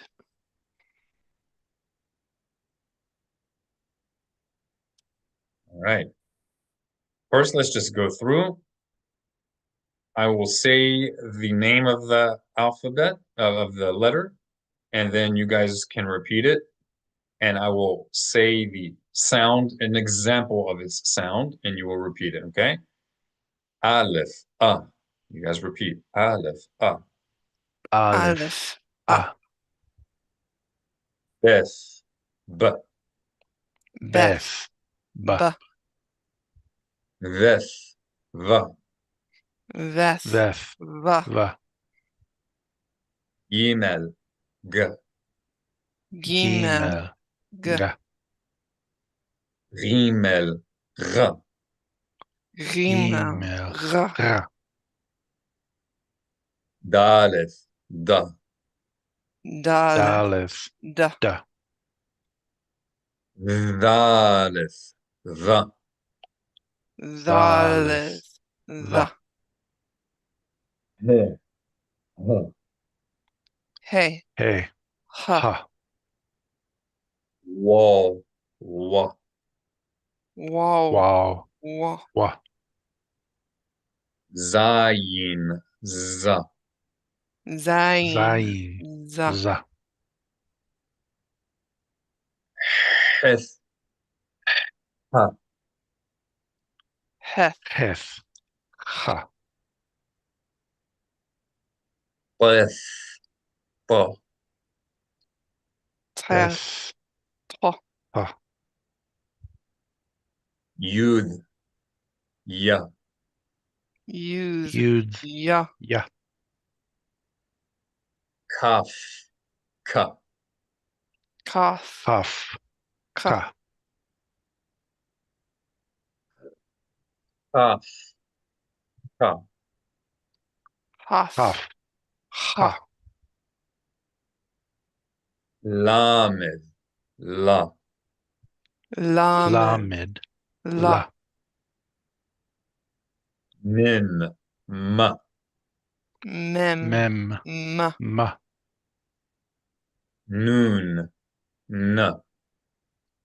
All right. First, let's just go through. I will say the name of the alphabet, of the letter, and then you guys can repeat it. And I will say the sound, an example of its sound, and you will repeat it, okay? Aleph, You guys repeat. Aleph, Aleph. Aleph, Beth, B, Beth, B. B, Veth, V, Veth, Veth. V, V. Gimel, G, Gimel, G, G. Rimel, R, Rimel, Gimel. R, R. Daleth, D, Daleth, Daleth. D, D. Daleth, V, Daleth, V. Th, He, H, Hey, Hey. H, Ha. Wall, W, Wow, Wow. Wa, Wa. Zayin, Z, Zayin, Zayin. Z, Z. Heth, Ha, Heth, Heth. Ha. Leth, T, Teth, Heth. T, Ha. Yud. Ya. Yud. Yud. Ya. Ya. Kaf. Ka. Kaf. Kaf. Ka. Ka. Kaf. Ka. Haf. Kaf. Ha. Ka. Lamed. La. Lamed. Lamed. La. La. Min. Ma. Mem. Mem. Ma. Ma. Nun. Na.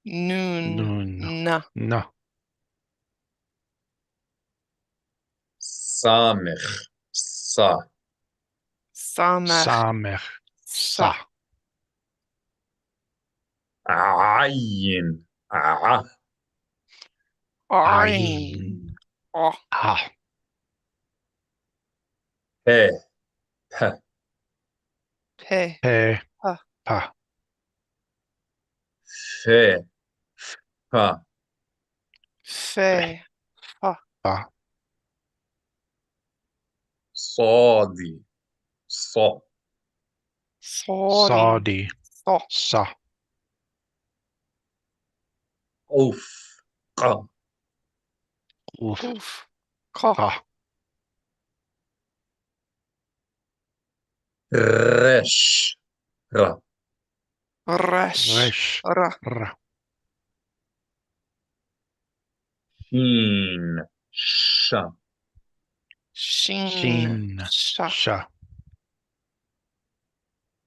Noon. Nun. Na. Na. Samich. Sa. Samech. Samech. Sa. Sa. Ayin. Ah. Ain. Oh. Ha. He. He. Pe. He. Ha. Pa. Fe. Fa. Fe. Ha. Pa. Sadi. So. Sorry. Saudi. So. Sa. Of. Qa. Uf. Oof. Ka. Ka. Resh. Ra. Resh. Resh. Ra. Ra. Shin. Sha. Sheen. Shin. Sha. Sha.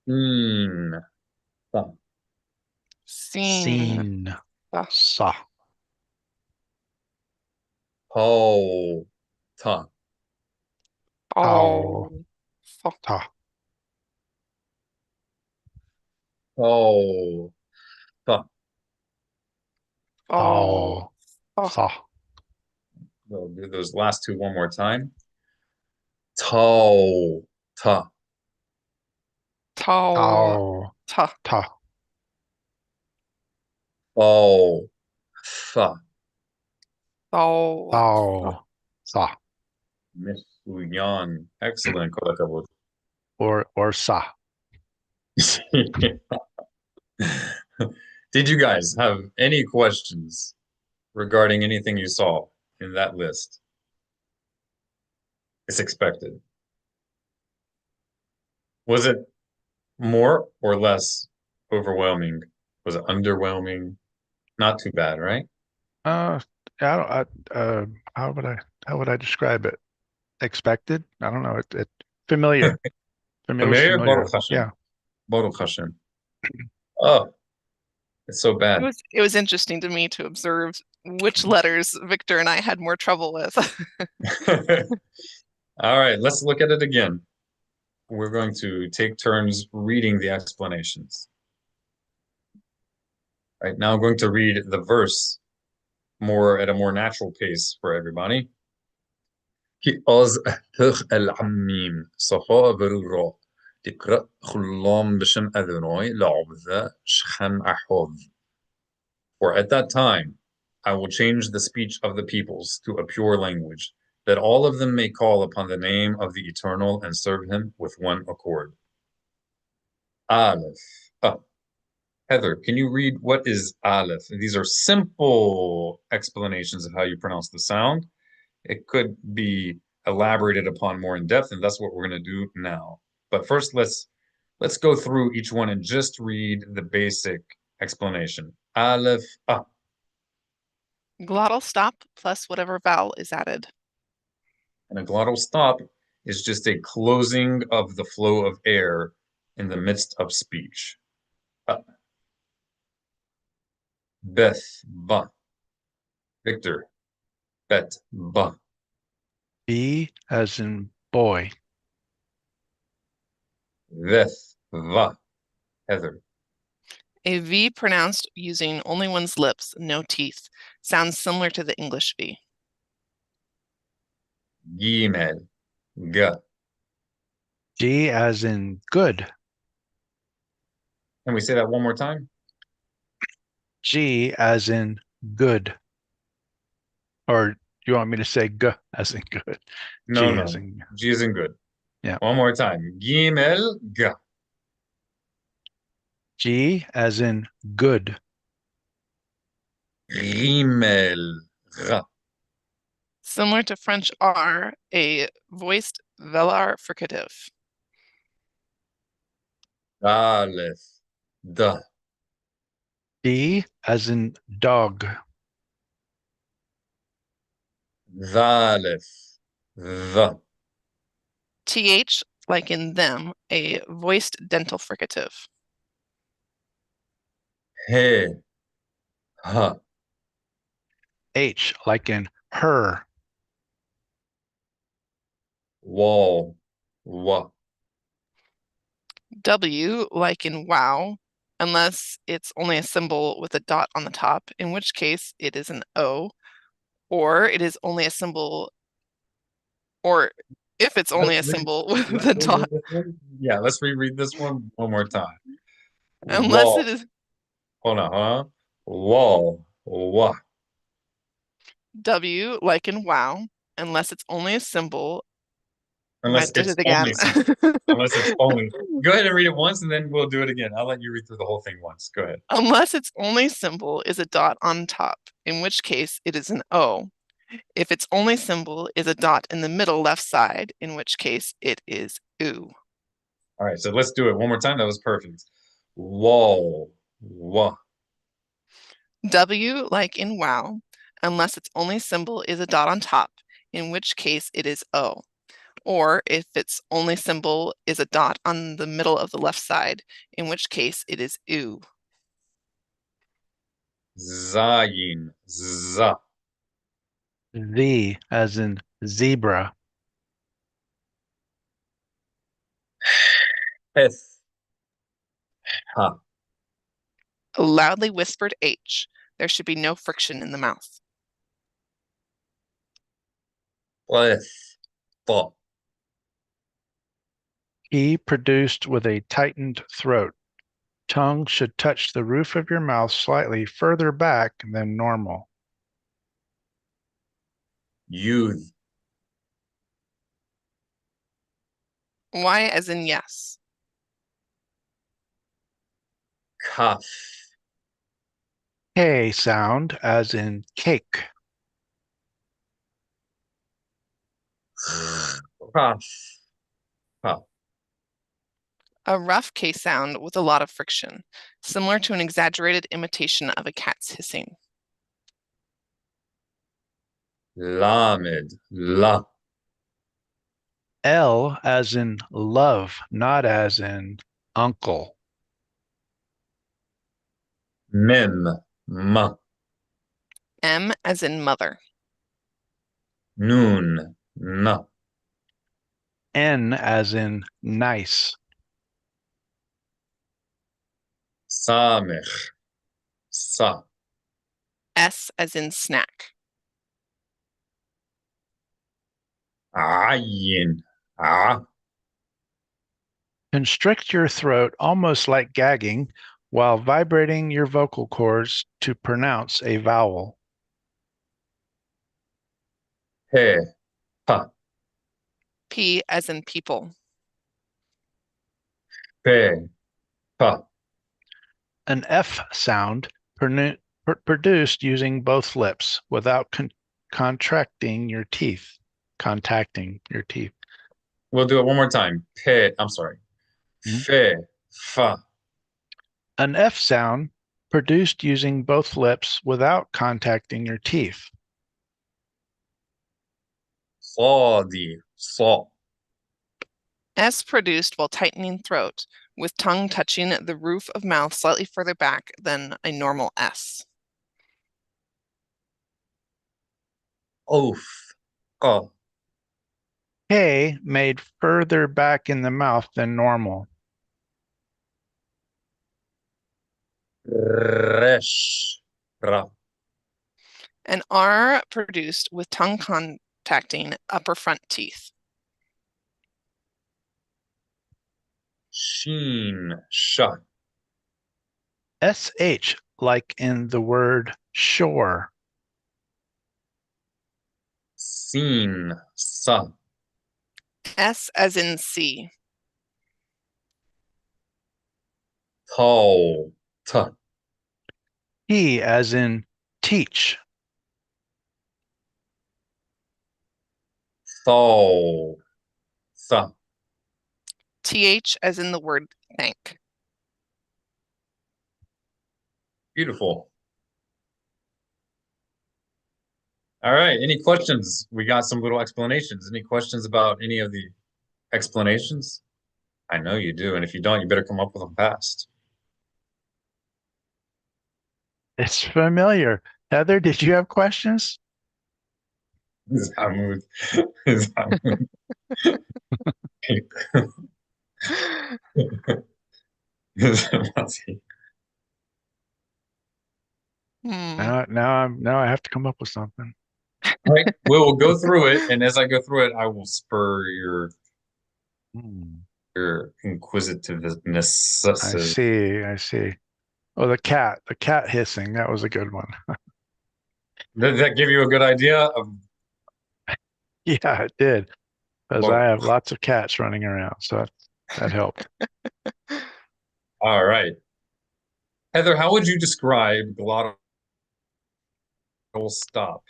In. Sa. Seen. Sin. Sa. Sa. Ho. Ta. Oh. Au. Fa. Ta. Ho. Fa. Oh. Au. Fa. Fa. We'll do those last two one more time. Tau. Ta. Tau. Au. Ta. Ta. Fo. Fa. Tau. Fa. Thou. Sa. Misuyan. Excellent. כל הכבוד. Or sa. Did you guys have any questions regarding anything you saw in that list? It's expected. Was it more or less overwhelming? Was it underwhelming? Not too bad, right? I don't. How would I describe it? Expected? I don't know. It familiar. It was Familiar? familiar. Baruch Hashem. Yeah. Baruch Hashem. Oh, it's so bad. It was interesting to me to observe which letters Victor and I had more trouble with. All right, let's look at it again. We're going to take turns reading the explanations. Right now, I'm going to read the verse more at a more natural pace for everybody. כי אז אהך אל עמים صفاء برورا تقرأ خلام بشم أذنوي لعبذا شخن أحوذ. For at that time I will change the speech of the peoples to a pure language, that all of them may call upon the name of the Eternal and serve him with one accord. Aleph. Heather, can you read what is Aleph? These are simple explanations of how you pronounce the sound. It could be elaborated upon more in depth, and that's what we're going to do now. But first, let's go through each one and just read the basic explanation. Aleph. Glottal stop plus whatever vowel is added. And a glottal stop is just a closing of the flow of air in the midst of speech. Beth, ba. Victor, bet, ba. B as in boy. Veth, va. Heather. A V pronounced using only one's lips, no teeth. Sounds similar to the English V. Gimel, ga. G as in good. Can we say that one more time? G as in good. Or you want me to say g as in good? No, G as no. in, G is in good. yeah. One more time. Gimel, g. G as in good. Rimel, r. Similar to French R, a voiced velar fricative. Aleph, d. D as in dog. Zalef, v. TH, like in them, a voiced dental fricative. He, h. H like in her. Wall, w. W, like in wow, unless it's only a symbol with a dot on the top, in which case it is an O, or it is only a symbol, or if it's only a symbol with Let's a reread dot, this one. Yeah, let's reread this one more time. unless it Wall, is hold on, huh? Wall, w. W, like in wow, unless it's only a symbol. I Unless did it's it again. only symbol. Unless it's only. Go ahead and read it once, and then we'll do it again. I'll let you read through the whole thing once. Go ahead. Unless its only symbol is a dot on top, in which case it is an O. If its only symbol is a dot in the middle left side, in which case it is oo. All right, so let's do it one more time. That was perfect. Wall, w. W, like in wow, unless its only symbol is a dot on top, in which case it is O. Or if its only symbol is a dot on the middle of the left side, in which case it is oo. Zayin, z. Z as in zebra. Heth, ha. A loudly whispered H. There should be no friction in the mouth. Leth, th. E produced with a tightened throat. Tongue should touch the roof of your mouth slightly further back than normal. Youth, Y as in yes. kaf. K sound as in cake. Kaf, ha. A rough K sound with a lot of friction, similar to an exaggerated imitation of a cat's hissing. Lamed, la. L as in love, not as in uncle. Mem, ma. M as in mother. Nun, na. N as in nice. Samech, sa. S as in snack. Ayin, ah. Constrict your throat almost like gagging while vibrating your vocal cords to pronounce a vowel. He, ha. P as in people. Fe, ha. An F sound produced using both lips without contracting your teeth. Contacting your teeth. We'll do it one more time. Pe, I'm sorry. Mhm. Fe, fa. An F sound produced using both lips without contacting your teeth. Sadi, sa. S produced while tightening throat, with tongue touching the roof of mouth slightly further back than a normal S. Oaf, ka. K made further back in the mouth than normal. Resh, ra. An R produced with tongue contacting upper front teeth. Sheen, sha. SH like in the word shore. Seen, sa. S as in C. Tall, ta. He as in teach. Thal, sa. TH as in the word thank. Beautiful. All right. Any questions? We got some little explanations. Any questions about any of the explanations? I know you do. And if you don't, you better come up with them fast. It's familiar. Heather, did you have questions? Zamood. Zamood. Now I have to come up with something. All right. We'll go through it, and as I go through it, I will spur your inquisitiveness. I see. Oh, the cat hissing. That was a good one. Did that give you a good idea of Yeah, it did. Because what? I have lots of cats running around, so that helped. All right. Heather, how would you describe glottal stop?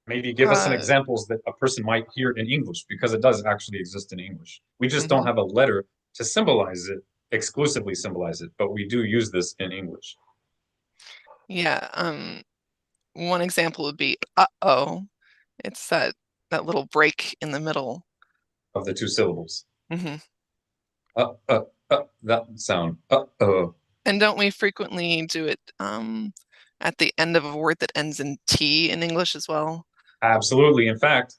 Maybe give us some examples that a person might hear in English, because it does actually exist in English. We just don't have a letter to symbolize it, exclusively symbolize it, but we do use this in English. Yeah. One example would be uh-oh. It's that little break in the middle of the two syllables. Mm-hmm. That sound. Uh-oh. And don't we frequently do it at the end of a word that ends in T in English as well? Absolutely. In fact,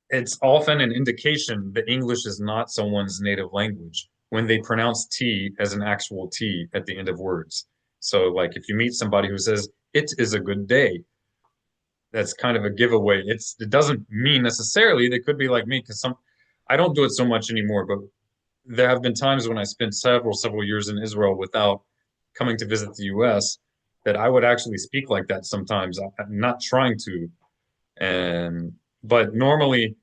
it's often an indication that English is not someone's native language when they pronounce T as an actual T at the end of words. So, like, if you meet somebody who says, "It is a good day," that's kind of a giveaway. It doesn't mean necessarily, they could be like me, because I don't do it so much anymore, but there have been times when I spent several years in Israel without coming to visit the US that I would actually speak like that sometimes. I'm not trying to. But normally,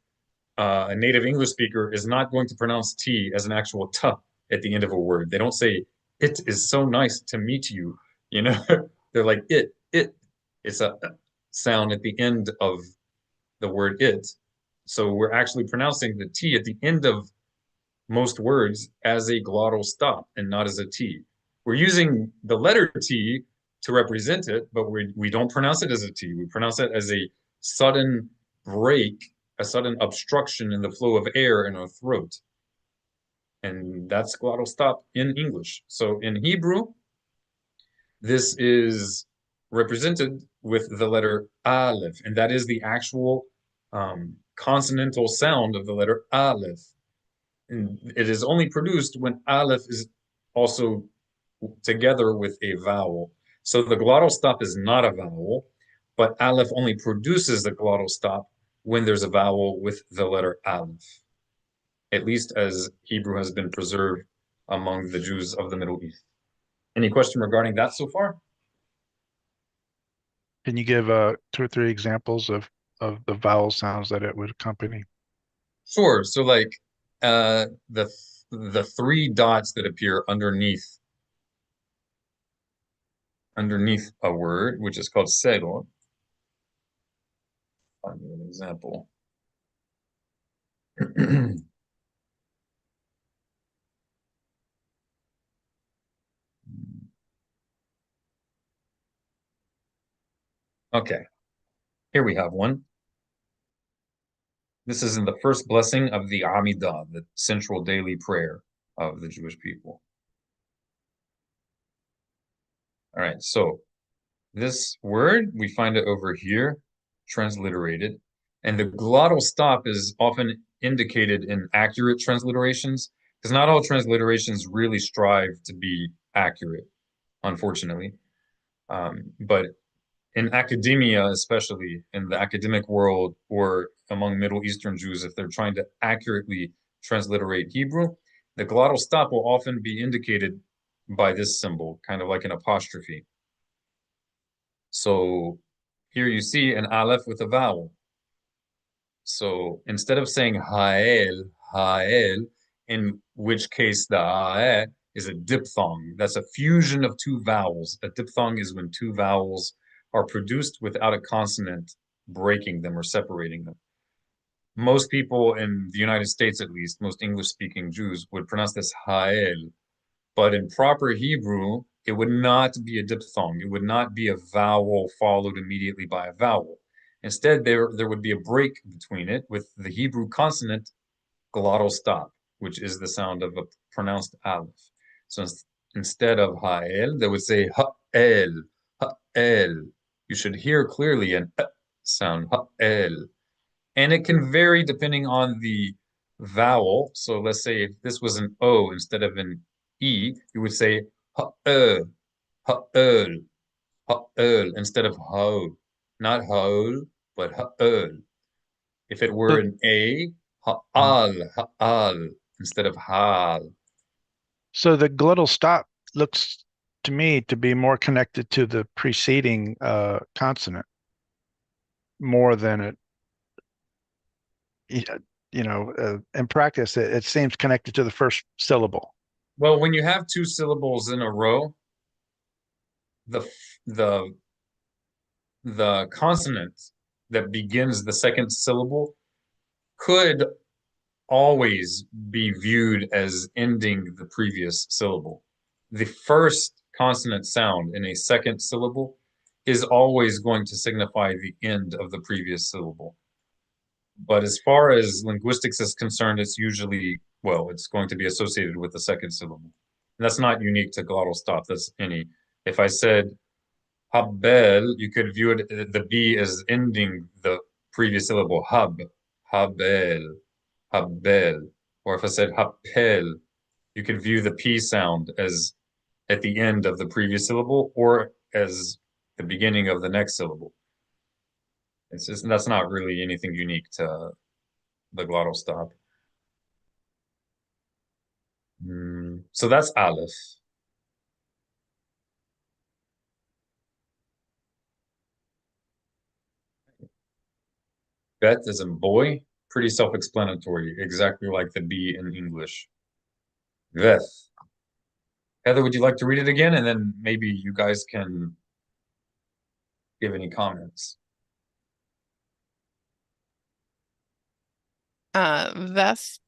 a native English speaker is not going to pronounce T as an actual T at the end of a word. They don't say, "It is so nice to meet you." You know, they're like, it. It's a sound at the end of the word it. So we're actually pronouncing the T at the end of most words as a glottal stop and not as a T. We're using the letter T to represent it, but we don't pronounce it as a T. We pronounce it as a sudden break, a sudden obstruction in the flow of air in our throat. And that's glottal stop in English. So in Hebrew, this is represented with the letter Aleph, and that is the actual consonantal sound of the letter Aleph. And it is only produced when Aleph is also together with a vowel. So the glottal stop is not a vowel, but Aleph only produces the glottal stop when there's a vowel with the letter Aleph, at least as Hebrew has been preserved among the Jews of the Middle East. Any question regarding that so far? Can you give 2 or 3 examples of the vowel sounds that it would accompany? Sure. So like the 3 dots that appear underneath a word, which is called selo. Find me an example. Okay, here we have one. This is in the first blessing of the Amidah, the central daily prayer of the Jewish people. All right, so this word, we find it over here, transliterated, and the glottal stop is often indicated in accurate transliterations, because not all transliterations really strive to be accurate, unfortunately. But in academia, especially in the academic world or among Middle Eastern Jews, if they're trying to accurately transliterate Hebrew, the glottal stop will often be indicated by this symbol, kind of like an apostrophe. So here you see an aleph with a vowel. So instead of saying hael, hael, in which case the ae is a diphthong. That's a fusion of two vowels. A diphthong is when two vowels are produced without a consonant breaking them or separating them. Most people in the United States, at least, most English-speaking Jews, would pronounce this hael. But in proper Hebrew, it would not be a diphthong. It would not be a vowel followed immediately by a vowel. Instead, there would be a break between it with the Hebrew consonant glottal stop, which is the sound of a pronounced aleph. So instead of ha'el, they would say ha'el, ha'el. You should hear clearly an sound, ha'el. And it can vary depending on the vowel. So let's say if this was an O instead of an E, you would say ha'el, ha'el, ha'el instead of ha'ol. Not ha'ol, but ha'el. If it were an A, ha'al, ha'al instead of ha'al. So the glottal stop looks to me to be more connected to the preceding consonant more than it, in practice, it seems connected to the first syllable. Well, when you have two syllables in a row, the the the consonant that begins the second syllable could always be viewed as ending the previous syllable. The first consonant sound in a second syllable is always going to signify the end of the previous syllable. But as far as linguistics is concerned, it's usually, well, it's going to be associated with the second syllable. And that's not unique to glottal stop. That's any. If I said habel, you could view it, the B as ending the previous syllable, habel, habel. Or if I said hapel, you could view the P sound as at the end of the previous syllable or as the beginning of the next syllable. It's just, that's not really anything unique to the glottal stop. So that's Aleph. Bet is in boy, pretty self-explanatory, exactly like the B in English. Veth. Heather, would you like to read it again? And then maybe you guys can give any comments. Veth,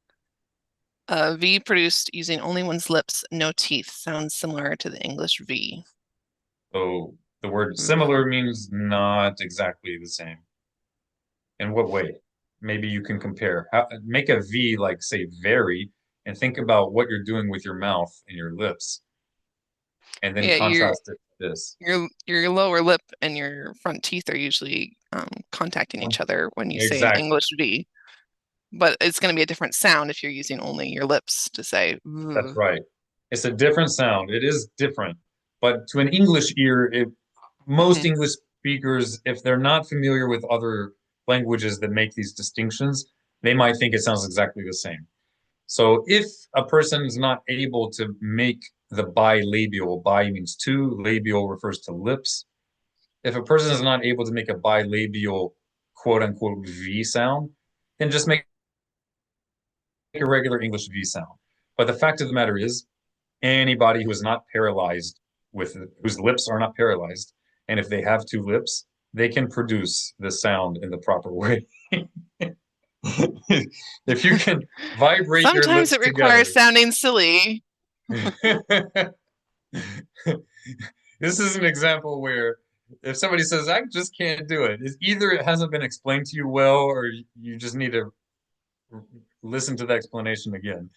V produced using only one's lips, no teeth, sounds similar to the English V. So the word similar means not exactly the same. In what way? Maybe you can compare. Make a V like, say, very, and think about what you're doing with your mouth and your lips, and then Yeah, contrast it to this. your lower lip and your front teeth are usually contacting each other when you say an Exactly. English V. But it's going to be a different sound if you're using only your lips to say. That's right. It's a different sound. It is different. But to an English ear, most English speakers, if they're not familiar with other languages that make these distinctions, they might think it sounds exactly the same. So if a person is not able to make the bilabial, bi means two, labial refers to lips. If a person is not able to make a bilabial, quote unquote, V sound, then just make a regular English V sound. But the fact of the matter is, anybody who is not paralyzed whose lips are not paralyzed, and if they have two lips, they can produce the sound in the proper way. If you can vibrate your Sometimes lips it requires sounding silly. This is an example where if somebody says, I just can't do it, it's either it hasn't been explained to you well, or you just need to listen to the explanation again.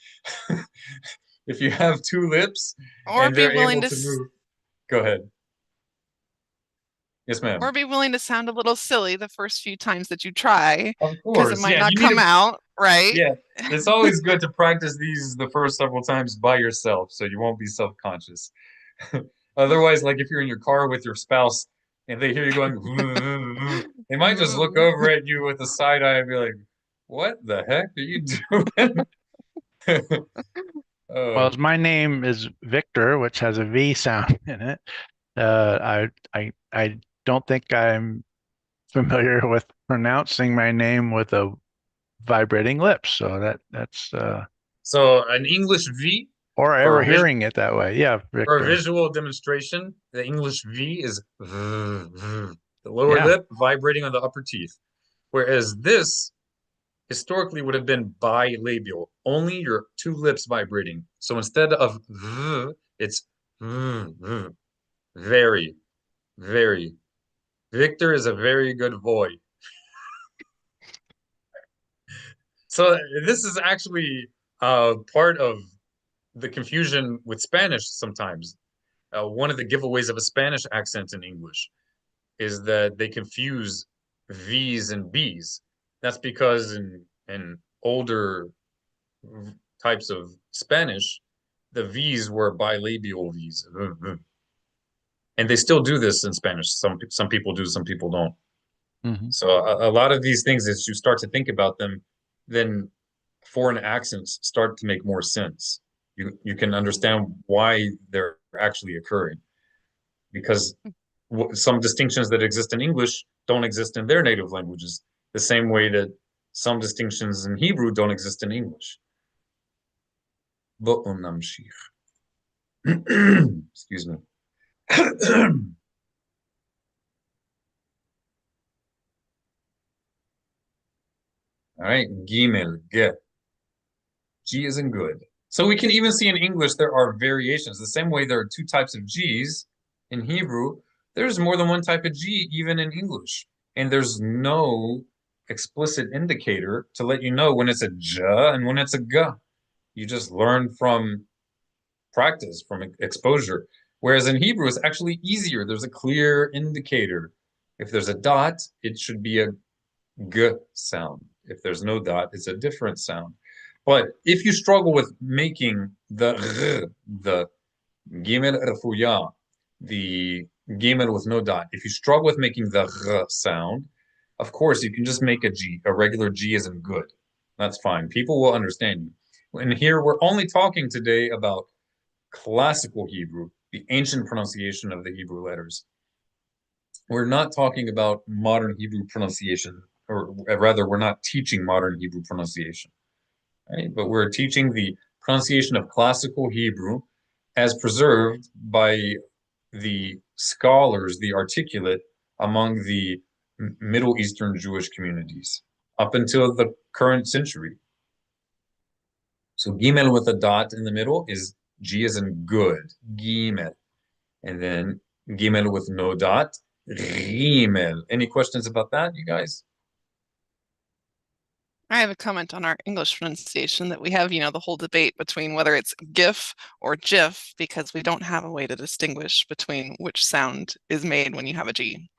If you have two lips Or and be they're willing able to to move, go ahead. Yes, ma'am. or be willing to sound a little silly the first few times that you try, Of because it course, might yeah. not You need come to, out right. yeah. It's always good to practice these the first several times by yourself, so you won't be self-conscious. Otherwise, like if you're in your car with your spouse and they hear you going, they might just look over at you with a side eye and be like, "What the heck are you doing?" Well, as my name is Victor, which has a V sound in it, I don't think I'm familiar with pronouncing my name with a vibrating lips. So that's So an English V or for ever a hearing it that way. Yeah, for a Victor. visual demonstration, the English V is the lower Yeah. lip vibrating on the upper teeth, whereas this historically would have been bilabial, only your two lips vibrating. So instead of it's very, very. Victor is a very good boy. So this is actually part of the confusion with Spanish sometimes. One of the giveaways of a Spanish accent in English is that they confuse V's and B's. That's because in older types of Spanish, the V's were bilabial V's. And they still do this in Spanish. Some people do, some people don't. Mhm. So a lot of these things, as you start to think about them, then foreign accents start to make more sense. You can understand why they're actually occurring because some distinctions that exist in English don't exist in their native languages, the same way that some distinctions in Hebrew don't exist in English. Excuse me. All right, Gimel, G. G is in good. So we can even see in English there are variations. The same way there are two types of G's in Hebrew, there's more than one type of G even in English. And there's no explicit indicator to let you know when it's a J and when it's a G. You just learn from practice, from exposure. Whereas in Hebrew, it's actually easier. There's a clear indicator. If there's a dot, it should be a G sound. If there's no dot, it's a different sound. But if you struggle with making the gimel refuya, the gimel with no dot, if you struggle with making the sound, of course you can just make a G. A regular G isn't good. That's fine. People will understand you. And here we're only talking today about classical Hebrew, the ancient pronunciation of the Hebrew letters. We're not talking about modern Hebrew pronunciation, or rather, we're not teaching modern Hebrew pronunciation, right? But we're teaching the pronunciation of classical Hebrew as preserved by the scholars, the articulate among the Middle Eastern Jewish communities up until the current century. So Gimel with a dot in the middle is G as in good, Gimel. And then Gimel with no dot, Gimel. Any questions about that, you guys? I have a comment on our English pronunciation that we have, the whole debate between whether it's GIF or GIF because we don't have a way to distinguish between which sound is made when you have a G.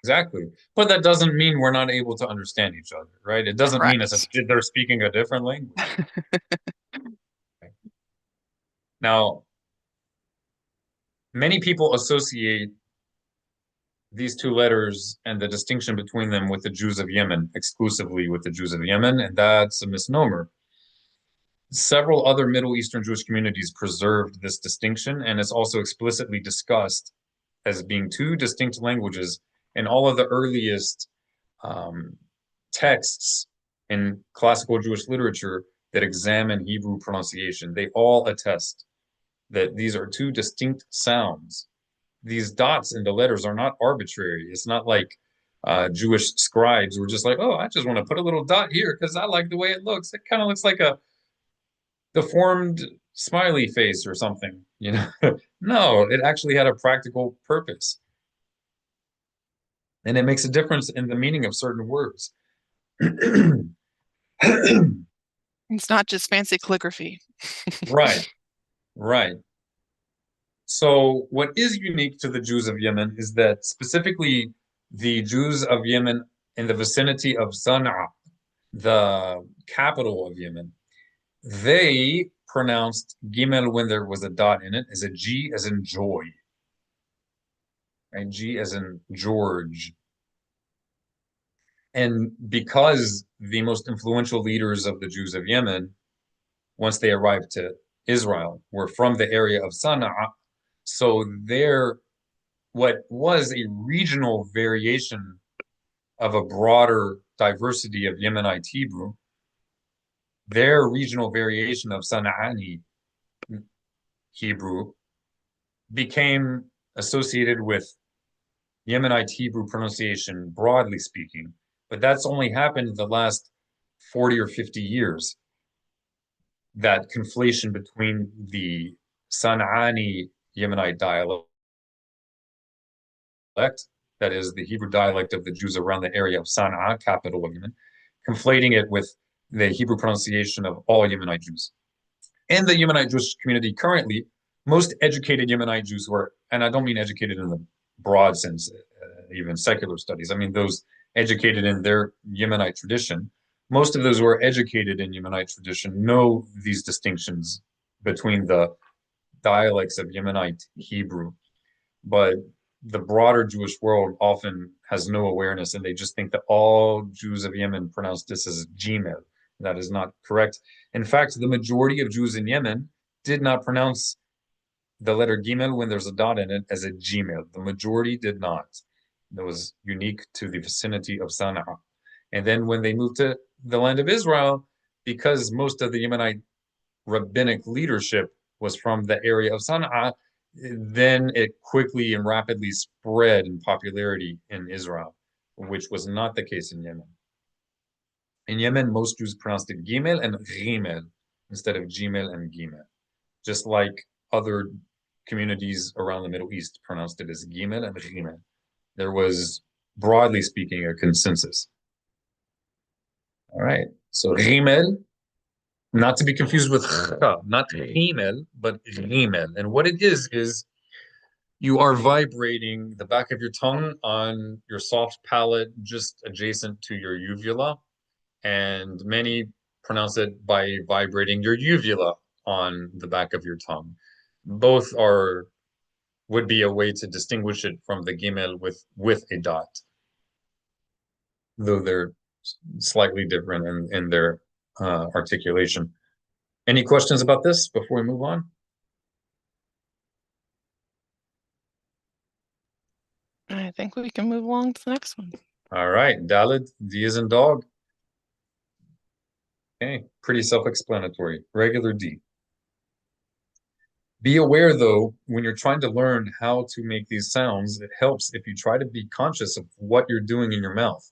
Exactly. But that doesn't mean we're not able to understand each other, right? It doesn't mean as if Correct. they're speaking a different language. Now, many people associate these two letters and the distinction between them with the Jews of Yemen, exclusively with the Jews of Yemen, and that's a misnomer. Several other Middle Eastern Jewish communities preserved this distinction, and it's also explicitly discussed as being two distinct languages in all of the earliest texts in classical Jewish literature that examine Hebrew pronunciation. They all attest that these are two distinct sounds. These dots in the letters are not arbitrary. It's not like Jewish scribes were just like, oh, I just want to put a little dot here because I like the way it looks. It kind of looks like a deformed smiley face or something, No, it actually had a practical purpose. And it makes a difference in the meaning of certain words. It's not just fancy calligraphy. Right, right. So what is unique to the Jews of Yemen is that specifically the Jews of Yemen in the vicinity of Sana'a, the capital of Yemen, they pronounced Gimel when there was a dot in it as a G as in joy, and G as in George. And because the most influential leaders of the Jews of Yemen, once they arrived to Israel, were from the area of Sana'a, so their what was a regional variation of a broader diversity of Yemenite Hebrew their regional variation of Sana'ani Hebrew became associated with Yemenite Hebrew pronunciation, broadly speaking, but that's only happened in the last 40 or 50 years. That conflation between the Sana'ani Yemenite dialect, that is the Hebrew dialect of the Jews around the area of Sana'a, capital of Yemen, conflating it with the Hebrew pronunciation of all Yemenite Jews. In the Yemenite Jewish community currently, most educated Yemenite Jews who are, and I don't mean educated in the broad sense, even secular studies, I mean those educated in their Yemenite tradition, most of those who are educated in Yemenite tradition know these distinctions between the dialects of Yemenite Hebrew. But the broader Jewish world often has no awareness, and they just think that all Jews of Yemen pronounce this as Gimel. That is not correct. In fact, the majority of Jews in Yemen did not pronounce the letter Gimel when there's a dot in it as a Gimel. The majority did not. That was unique to the vicinity of Sana'a. And then when they moved to the land of Israel, because most of the Yemenite rabbinic leadership was from the area of Sana'a, then it quickly and rapidly spread in popularity in Israel, which was not the case in Yemen. In Yemen, most Jews pronounced it Gimel and Gimel instead of Gimel and Gimel, just like other communities around the Middle East pronounced it as Gimel and Gimel. There was, broadly speaking, a consensus. All right, so Gimel, not to be confused with not Gimel, but Gimel. And what it is you are vibrating the back of your tongue on your soft palate just adjacent to your uvula. And many pronounce it by vibrating your uvula on the back of your tongue. Both would be a way to distinguish it from the Gimel with a dot, though they're slightly different in their articulation. Any questions about this before we move on? I think we can move along to the next one. All right, Dalet, D as in dog. Okay, pretty self-explanatory. Regular D. Be aware, though, when you're trying to learn how to make these sounds, it helps if you try to be conscious of what you're doing in your mouth.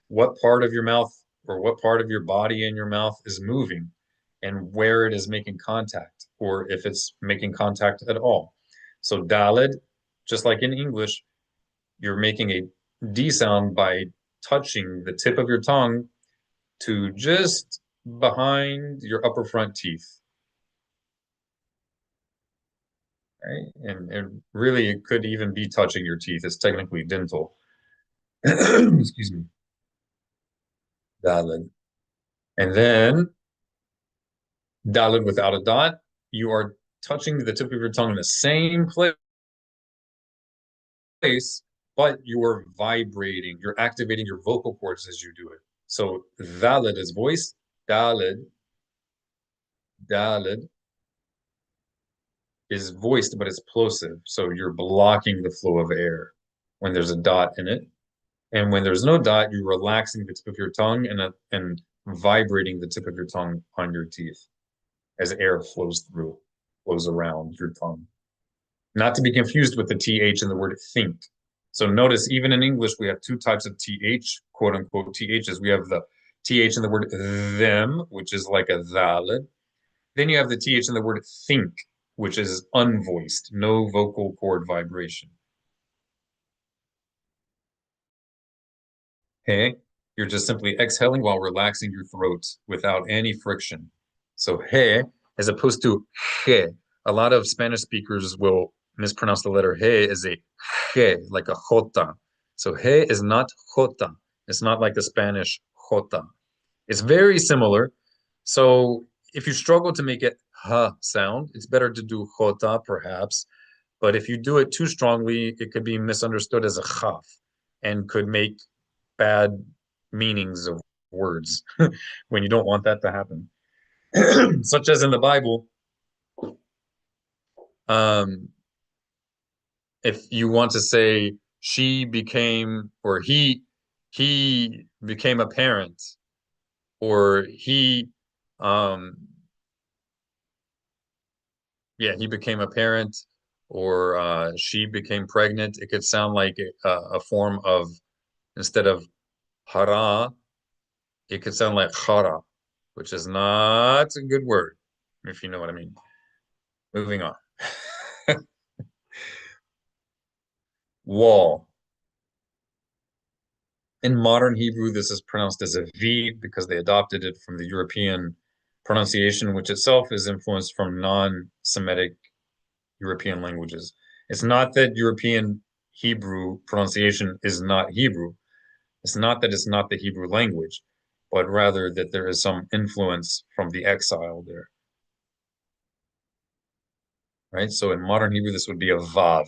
What part of your mouth or what part of your body in your mouth is moving and where it is making contact, or if it's making contact at all. So Daled, just like in English, you're making a D sound by touching the tip of your tongue to just behind your upper front teeth. Right? And really, it could even be touching your teeth. It's technically dental. Excuse me. Daled. And then Daled without a dot, you are touching the tip of your tongue in the same place, but you are vibrating. You're activating your vocal cords as you do it. So Daled is voice. Daled is voiced, but it's plosive. So you're blocking the flow of air when there's a dot in it. And when there's no dot, you're relaxing the tip of your tongue and vibrating the tip of your tongue on your teeth as air flows around your tongue. Not to be confused with the TH in the word think. So notice, even in English, we have two types of TH, quote unquote THs. We have the TH in the word them, which is like a Daled. Then you have the TH in the word think, which is unvoiced, no vocal cord vibration. Okay, you're just simply exhaling while relaxing your throat without any friction. So he, as opposed to he. A lot of Spanish speakers will mispronounce the letter he as a he, like a jota. So he is not jota. It's not like the Spanish jota. It's very similar. So if you struggle to make it ha sound, it's better to do jota perhaps. But if you do it too strongly, it could be misunderstood as a chaf and could make bad meanings of words when you don't want that to happen. Such as in the Bible, if you want to say she became or he became a parent, or he Yeah, he became a parent, or she became pregnant. It could sound like a form of, instead of hara, it could sound like khara, which is not a good word, if you know what I mean. Moving on. Wall. In modern Hebrew, this is pronounced as a V because they adopted it from the European pronunciation, which itself is influenced from non-Semitic European languages. It's not that European Hebrew pronunciation is not Hebrew. It's not that it's not the Hebrew language, but rather that there is some influence from the exile there. Right? So in modern Hebrew, this would be a Vav.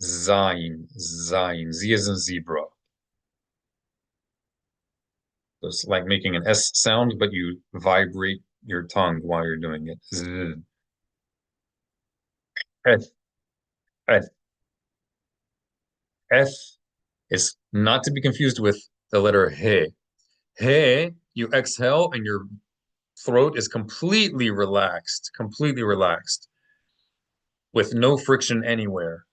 Zayin, Zayin. Z as in zebra. So it's like making an S sound, but you vibrate your tongue while you're doing it. Z. F. F. F is not to be confused with the letter He. He, you exhale and your throat is completely relaxed with no friction anywhere.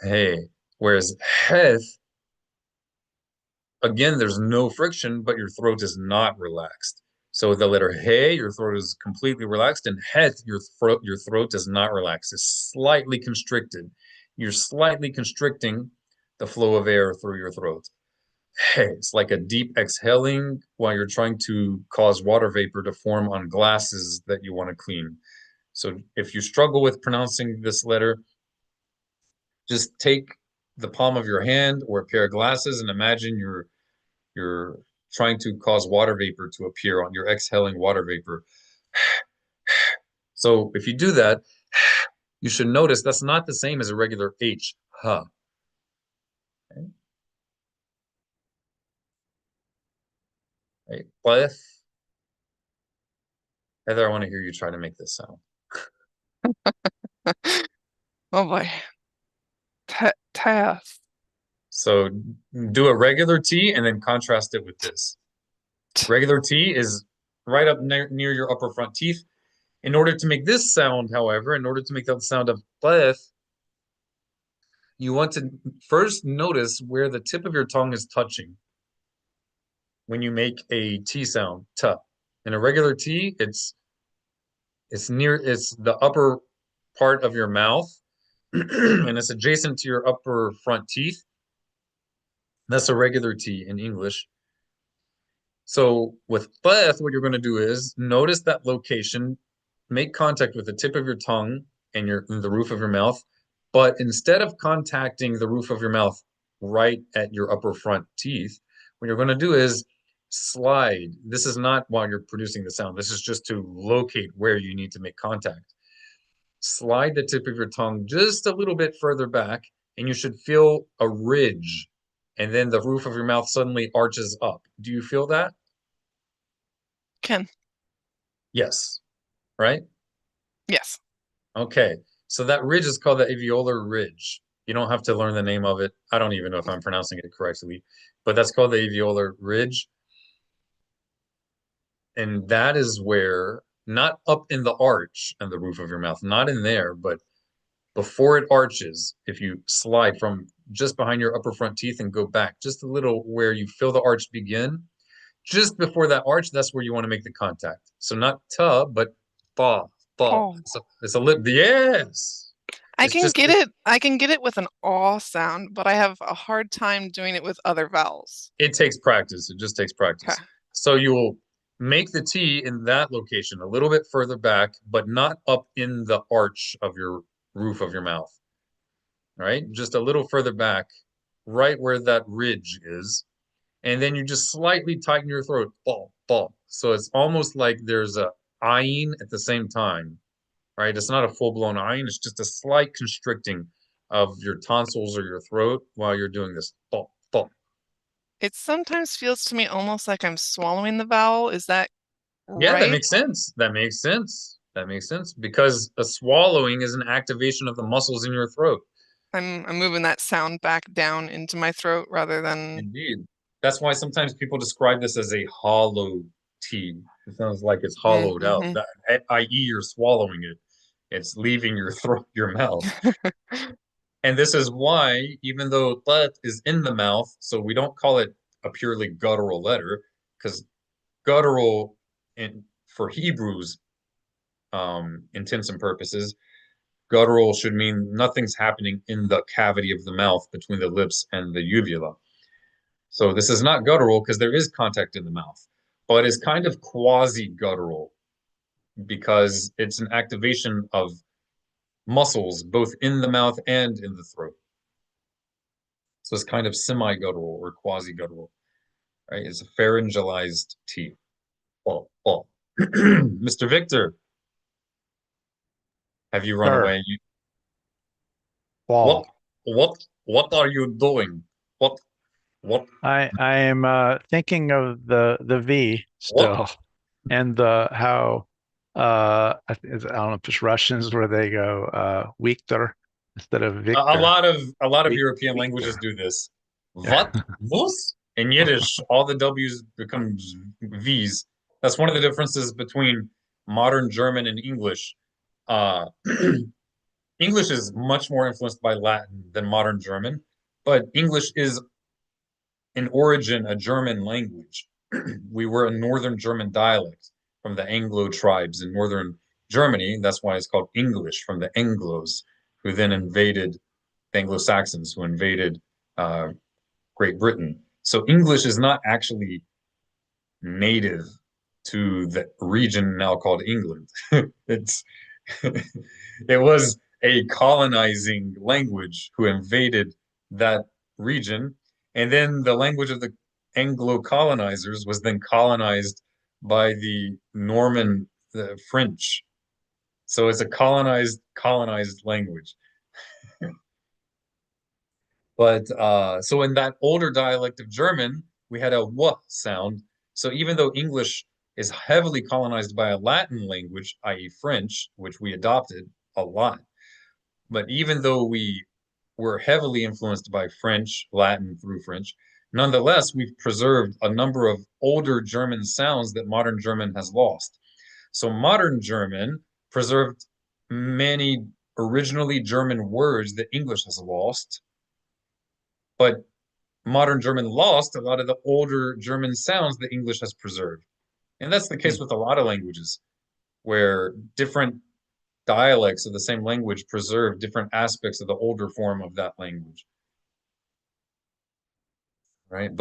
Hey, whereas Heth, again, there's no friction, but your throat is not relaxed. So the letter He, your throat is completely relaxed, and Het, your throat is not relaxed. It's slightly constricted. You're slightly constricting the flow of air through your throat. Hey, it's like a deep exhaling while you're trying to cause water vapor to form on glasses that you want to clean. So if you struggle with pronouncing this letter, just take the palm of your hand or a pair of glasses and imagine you're trying to cause water vapor to appear on, you're exhaling water vapor. So if you do that, you should notice that's not the same as a regular H, huh. Okay. Right. Pleth. Heather, I want to hear you try to make this sound. Oh boy. Tath. So do a regular T and then contrast it with this. Regular T is right up near your upper front teeth. In order to make this sound, however, in order to make that sound of pleth, you want to first notice where the tip of your tongue is touching when you make a T sound, t. In a regular T, it's the upper part of your mouth and it's adjacent to your upper front teeth. That's a regular T in English. So with pleth, what you're going to do is notice that location, make contact with the tip of your tongue and the roof of your mouth, but instead of contacting the roof of your mouth right at your upper front teeth, what you're going to do is slide. This is not while you're producing the sound. This is just to locate where you need to make contact. Slide the tip of your tongue just a little bit further back, and you should feel a ridge, and then the roof of your mouth suddenly arches up. Do you feel that? Ken. Yes. Right? Yes. Okay. So that ridge is called the alveolar ridge. You don't have to learn the name of it. I don't even know if I'm pronouncing it correctly, but that's called the alveolar ridge. And that is where, not up in the arch and the roof of your mouth, not in there, but before it arches, if you slide from just behind your upper front teeth and go back just a little where you feel the arch begin, just before that arch, that's where you want to make the contact. So not ta, but ba, ba. Oh. It's a lip. Yes. I can get it with an aw sound, but I have a hard time doing it with other vowels. It takes practice. It just takes practice. Okay. So you will make the T in that location a little bit further back, but not up in the arch of your roof of your mouth. All right? Just a little further back, right where that ridge is. And then you just slightly tighten your throat. Ball, ball. So it's almost like there's a ayin at the same time. Right? It's not a full-blown ayin. It's just a slight constricting of your tonsils or your throat while you're doing this. Ball, ball. It sometimes feels to me almost like I'm swallowing the vowel. Is that Yeah, that right? makes sense. That makes sense. That makes sense because a swallowing is an activation of the muscles in your throat. I'm moving that sound back down into my throat rather than Indeed. That's why sometimes people describe this as a hollow T. It sounds like it's hollowed out, Mhm. i.e., you're swallowing it. It's leaving your throat, your mouth. And this is why, even though th is in the mouth, so we don't call it a purely guttural letter, because guttural for Hebrews intents and purposes, guttural should mean nothing's happening in the cavity of the mouth between the lips and the uvula. So this is not guttural because there is contact in the mouth, but it's kind of quasi-guttural because it's an activation of muscles both in the mouth and in the throat. So it's kind of semi-guttural or quasi-guttural, right? It's a pharyngalized T. Oh, oh. Mr. Victor, have you run Sir, away? What, wall. what are you doing? What, I am thinking of the V what? still, and the how I don't know if it's Russians where they go Victor instead of Victor. A lot of European languages Victor. do this. Yeah. What? Was? In Yiddish, all the W's become V's. That's one of the differences between modern German and English. Uh, English is much more influenced by Latin than modern German, but English is in origin a German language. We were a northern German dialect from the Anglo tribes in northern Germany. That's why it's called English, from the Anglos, who then invaded the Anglo-Saxons, who invaded uh, Great Britain. So English is not actually native to the region now called England. It's it was a colonizing language who invaded that region, and then the language of the Anglo colonizers was then colonized by the Norman, the French. So it's a colonized language. But so in that older dialect of German, we had a w sound. So even though English is heavily colonized by a Latin language, i.e., French, which we adopted a lot, but even though we were heavily influenced by French, Latin through French, nonetheless, we've preserved a number of older German sounds that modern German has lost. So modern German preserved many originally German words that English has lost, but modern German lost a lot of the older German sounds that English has preserved. And that's the case with a lot of languages, where different dialects of the same language preserve different aspects of the older form of that language. Right?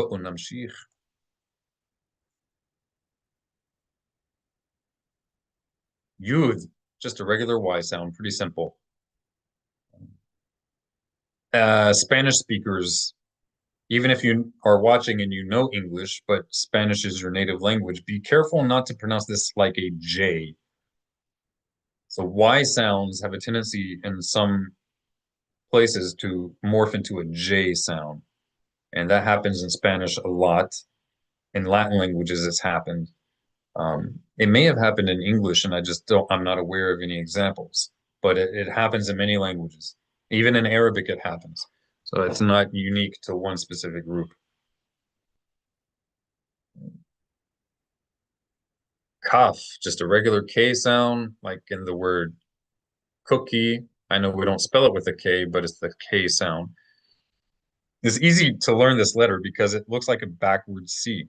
Yud, just a regular Y sound, pretty simple. Spanish speakers, even if you are watching and you know English, but Spanish is your native language, be careful not to pronounce this like a J. So Y sounds have a tendency in some places to morph into a J sound. And that happens in Spanish a lot. In Latin languages, it's happened. It may have happened in English, and I'm not aware of any examples, but it happens in many languages. Even in Arabic, it happens. So it's not unique to one specific group. Kaf, just a regular K sound, like in the word cookie. I know we don't spell it with a K, but it's the K sound. It's easy to learn this letter because it looks like a backward C,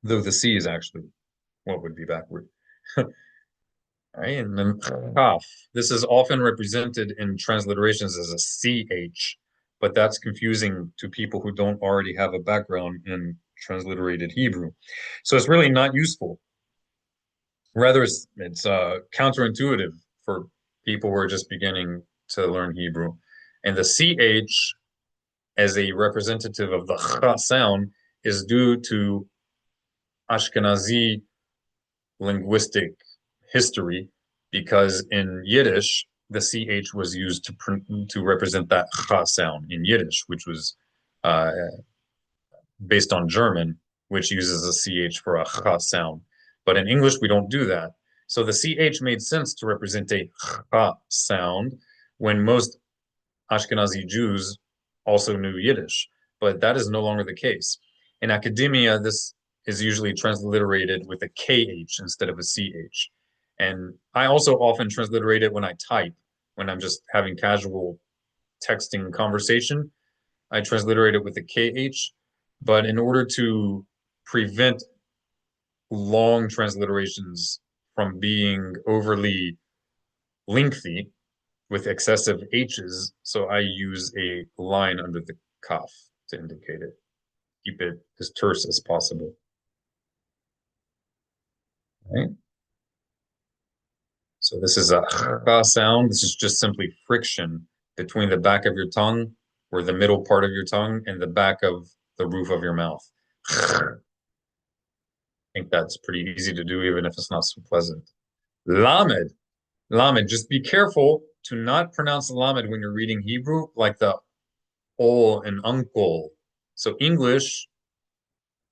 though the C is actually what would be backward. Right, and then kaf. This is often represented in transliterations as a CH, but that's confusing to people who don't already have a background in transliterated Hebrew. So it's really not useful. Rather, it's counterintuitive for people who are just beginning to learn Hebrew. And the CH as a representative of the ch sound is due to Ashkenazi linguistic history, because in Yiddish, the CH was used to represent that ch sound in Yiddish, which was uh, based on German, which uses a CH for a ch sound. But in English, we don't do that. So the CH made sense to represent a ch sound when most Ashkenazi Jews also knew Yiddish. but that is no longer the case. In academia, this is usually transliterated with a KH instead of a CH. And I also often transliterate it when I type, when I'm just having casual texting conversation. I transliterate it with a KH, but in order to prevent long transliterations from being overly lengthy with excessive H's, so I use a line under the kaf to indicate it. Keep it as terse as possible. Right? So this is a ch sound. This is just simply friction between the back of your tongue, or the middle part of your tongue, and the back of the roof of your mouth. I think that's pretty easy to do, even if it's not so pleasant. Lamed. Lamed. Just be careful to not pronounce lamed when you're reading Hebrew like the ol and uncle. So English,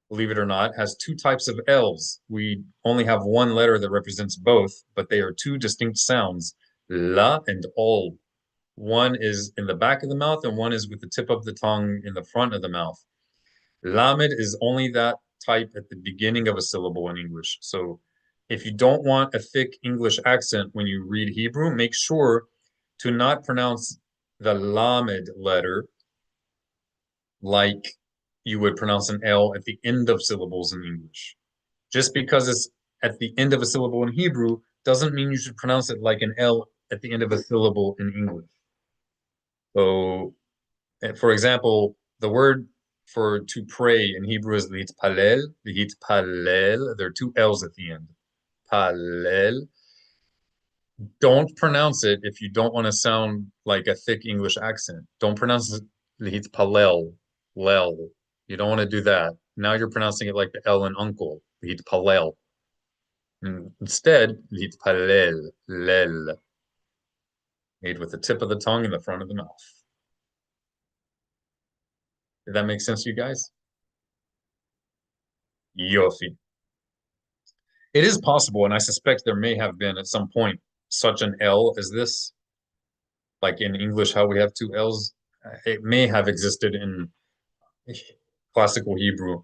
believe it or not, has two types of L's. We only have one letter that represents both, but they are two distinct sounds, la and ol. One is in the back of the mouth, and one is with the tip of the tongue in the front of the mouth. Lamed is only that type at the beginning of a syllable in English. So if you don't want a thick English accent when you read Hebrew, make sure to not pronounce the lamed letter like you would pronounce an L at the end of syllables in English. Just because it's at the end of a syllable in Hebrew doesn't mean you should pronounce it like an L at the end of a syllable in English. So, for example, the word for to pray in Hebrew is litpalel. There are two L's at the end. Palel. Don't pronounce it if you don't want to sound like a thick English accent. Don't pronounce it litpalel. Lel. You don't want to do that. Now you're pronouncing it like the L in uncle. Litpalel. Instead, litpalel. Lel. Made with the tip of the tongue and the front of the mouth. Did that make sense to you guys? Yofi. It is possible, and I suspect there may have been at some point such an L as this. Like in English, how we have two L's. It may have existed in classical Hebrew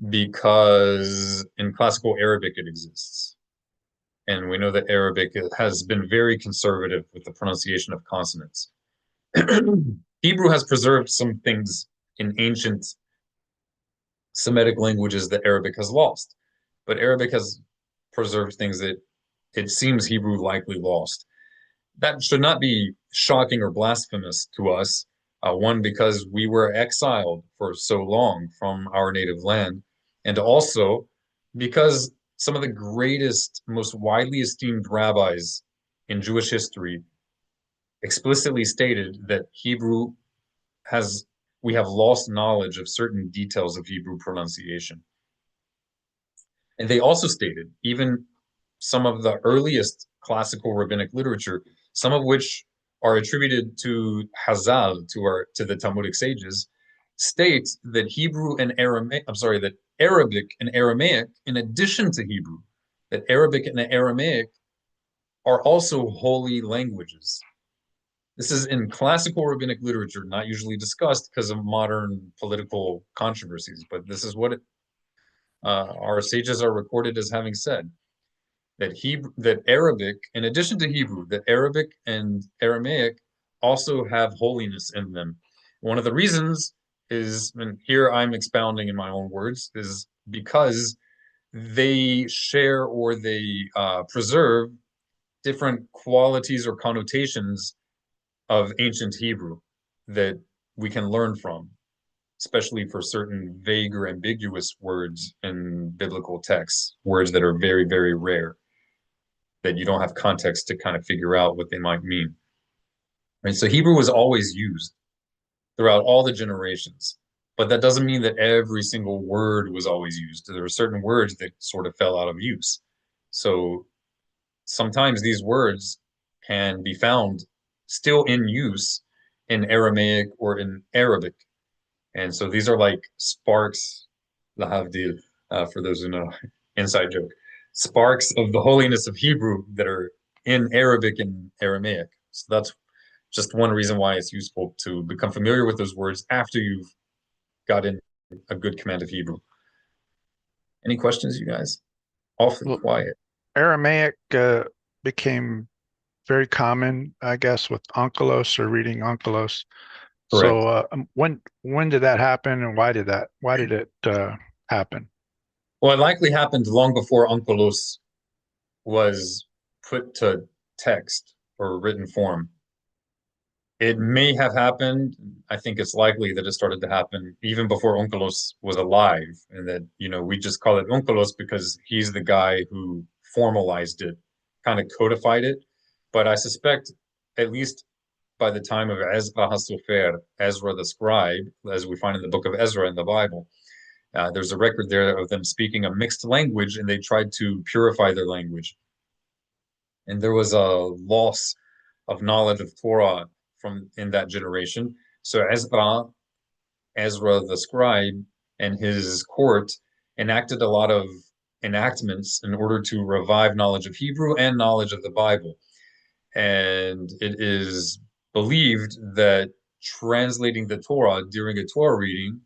because in classical Arabic it exists. And we know that Arabic has been very conservative with the pronunciation of consonants. Hebrew has preserved some things in ancient Semitic languages that Arabic has lost, but Arabic has preserved things that it seems Hebrew likely lost. That should not be shocking or blasphemous to us. One, because we were exiled for so long from our native land, and also because some of the greatest, most widely esteemed rabbis in Jewish history explicitly stated that we have lost knowledge of certain details of Hebrew pronunciation. And they also stated, even some of the earliest classical rabbinic literature, some of which are attributed to Hazal, to the Talmudic sages, state that that Arabic and Aramaic, in addition to Hebrew, that Arabic and Aramaic are also holy languages. This is in classical rabbinic literature, not usually discussed because of modern political controversies, but this is what our sages are recorded as having said. That Arabic, in addition to Hebrew, that Arabic and Aramaic also have holiness in them. One of the reasons is, and here I'm expounding in my own words, is because they share or they preserve different qualities or connotations of ancient Hebrew that we can learn from, especially for certain vague or ambiguous words in biblical texts, words that are very, very rare, that you don't have context to kind of figure out what they might mean. Right? So Hebrew was always used throughout all the generations, but that doesn't mean that every single word was always used. There were certain words that sort of fell out of use. So sometimes these words can be found still in use in Aramaic or in Arabic. And so these are like sparks, lahavdil, for those who know, inside joke, sparks of the holiness of Hebrew that are in Arabic and Aramaic. So that's just one reason why it's useful to become familiar with those words after you've got in a good command of Hebrew. Any questions, you guys? Awfully Well, quiet. Aramaic became very common, I guess, with Onkelos or reading Onkelos. Correct. So when did that happen, and why did it happen? Well, it likely happened long before Onkelos was put to text or written form. It may have happened. I think it's likely that it started to happen even before Onkelos was alive, and that, we just call it Onkelos because he's the guy who formalized it, kind of codified it. But I suspect, at least by the time of Ezra HaSofer, Ezra the scribe, as we find in the book of Ezra in the Bible, there's a record there of them speaking a mixed language, and they tried to purify their language. And there was a loss of knowledge of Torah from in that generation. So Ezra the scribe, and his court enacted a lot of enactments in order to revive knowledge of Hebrew and knowledge of the Bible. And it is believed that translating the Torah during a Torah reading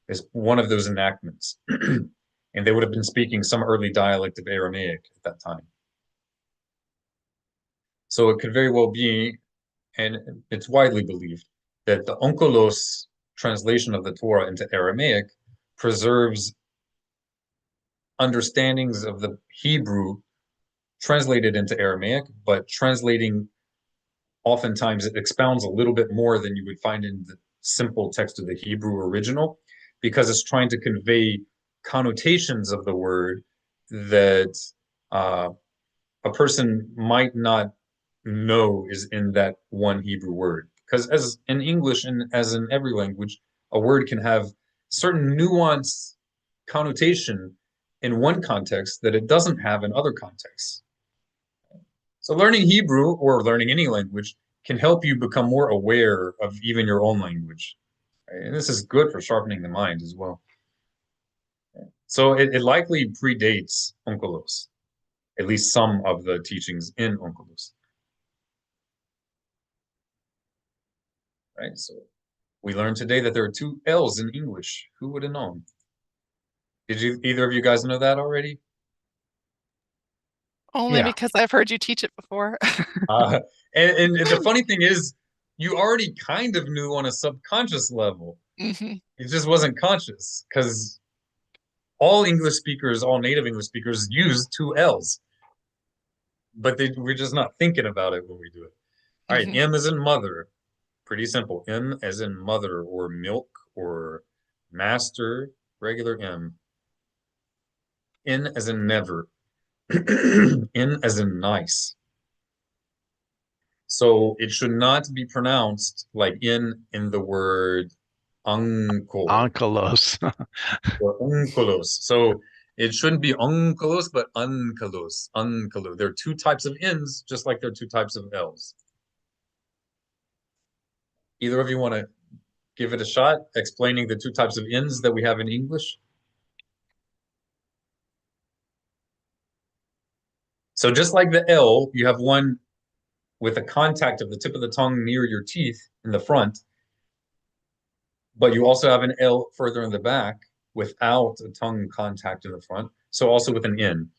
is one of those enactments. And they would have been speaking some early dialect of Aramaic at that time. So it could very well be, and it's widely believed, that the Onkelos translation of the Torah into Aramaic preserves understandings of the Hebrew translated into Aramaic, but translating oftentimes it expounds a little bit more than you would find in the simple text of the Hebrew original, because it's trying to convey connotations of the word that a person might not know is in that one Hebrew word. Because as in English and as in every language, a word can have certain nuanced connotation in one context that it doesn't have in other contexts. So learning Hebrew or learning any language can help you become more aware of even your own language. And this is good for sharpening the mind as well. So it likely predates Onkelos, at least some of the teachings in Onkelos. Right, so we learned today that there are two L's in English. Who would have known? Did either of you guys know that already? Only Yeah. because I've heard you teach it before. Uh, and the funny thing is, you already kind of knew on a subconscious level. Mhm. It just wasn't conscious, because all English speakers, all native English speakers use two L's, but we're just not thinking about it when we do it. All right, Mhm. M as in mother. Pretty simple. M as in mother or milk or master, regular M. N as in never. N as in nice. So it should not be pronounced like in the word uncle Onkelos. or unculos. So it shouldn't be unculos, but unculos. Unculo. There are two types of N's, just like there are two types of L's. Either of you want to give it a shot, explaining the two types of N's that we have in English? So just like the L, you have one with a contact of the tip of the tongue near your teeth in the front, but you also have an L further in the back without a tongue contact in the front. So also with an N.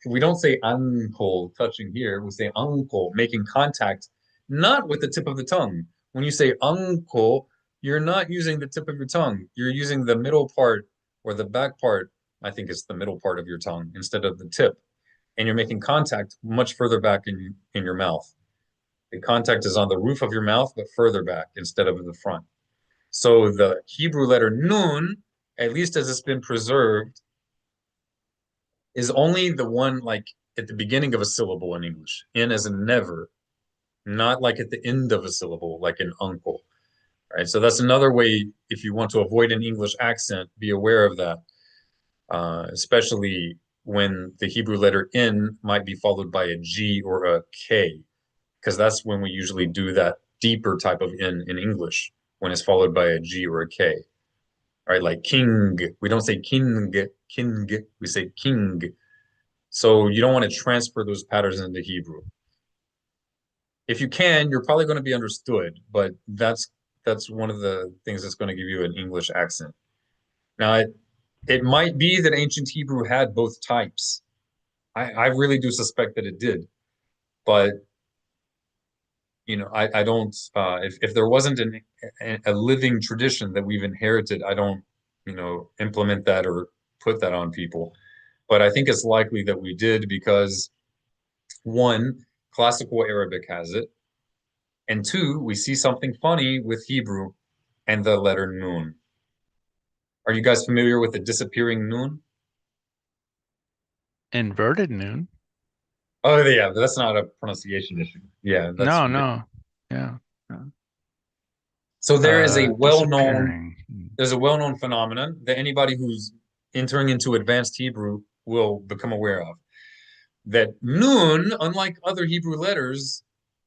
We don't say uncle touching here. We say uncle, making contact, not with the tip of the tongue. When you say uncle, you're not using the tip of your tongue. You're using the middle part or the back part. I think it's the middle part of your tongue instead of the tip. And you're making contact much further back in your mouth. The contact is on the roof of your mouth, but further back instead of in the front. So the Hebrew letter nun, at least as it's been preserved, is only the one like at the beginning of a syllable in English. In as in never, not like at the end of a syllable, like in uncle. Right. So that's another way, if you want to avoid an English accent, be aware of that. Especially when the Hebrew letter in might be followed by a G or a K, because that's when we usually do that deeper type of in English, when it's followed by a G or a K. All right, like king. We don't say king, we say king. So you don't want to transfer those patterns into Hebrew. If you can, you're probably going to be understood, but that's that's one of the things that's going to give you an English accent. Now, it might be that ancient Hebrew had both types. I really do suspect that it did, but I don't. If there wasn't a living tradition that we've inherited, I don't, implement that or put that on people. But I think it's likely that we did because one, classical Arabic has it, and two, we see something funny with Hebrew and the letter nun. Are you guys familiar with the disappearing nun? Inverted noon? Oh, yeah, but that's not a pronunciation issue. Yeah, that's No. Yeah. so there is a well-known Disappearing. there's a well-known phenomenon that anybody who's entering into advanced Hebrew will become aware of. That nun, unlike other Hebrew letters,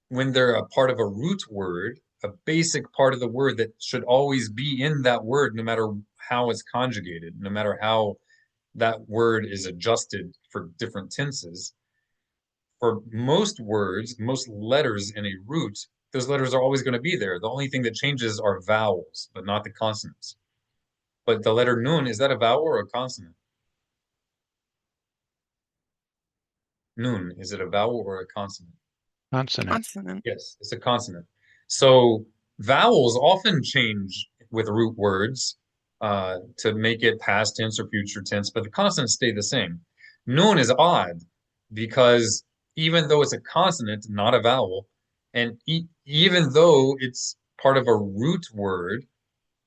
when they're a part of a root word, a basic part of the word that should always be in that word, no matter how it's conjugated, no matter how that word is adjusted for different tenses. For most words, most letters in a root, those letters are always going to be there. The only thing that changes are vowels, but not the consonants. But the letter nun, is that a vowel or a consonant? Nun, is it a vowel or a consonant? Consonant. Consonant. Yes, it's a consonant. So vowels often change with root words to make it past tense or future tense, but the consonants stay the same. Nun is odd because even though it's a consonant, not a vowel, and even though it's part of a root word,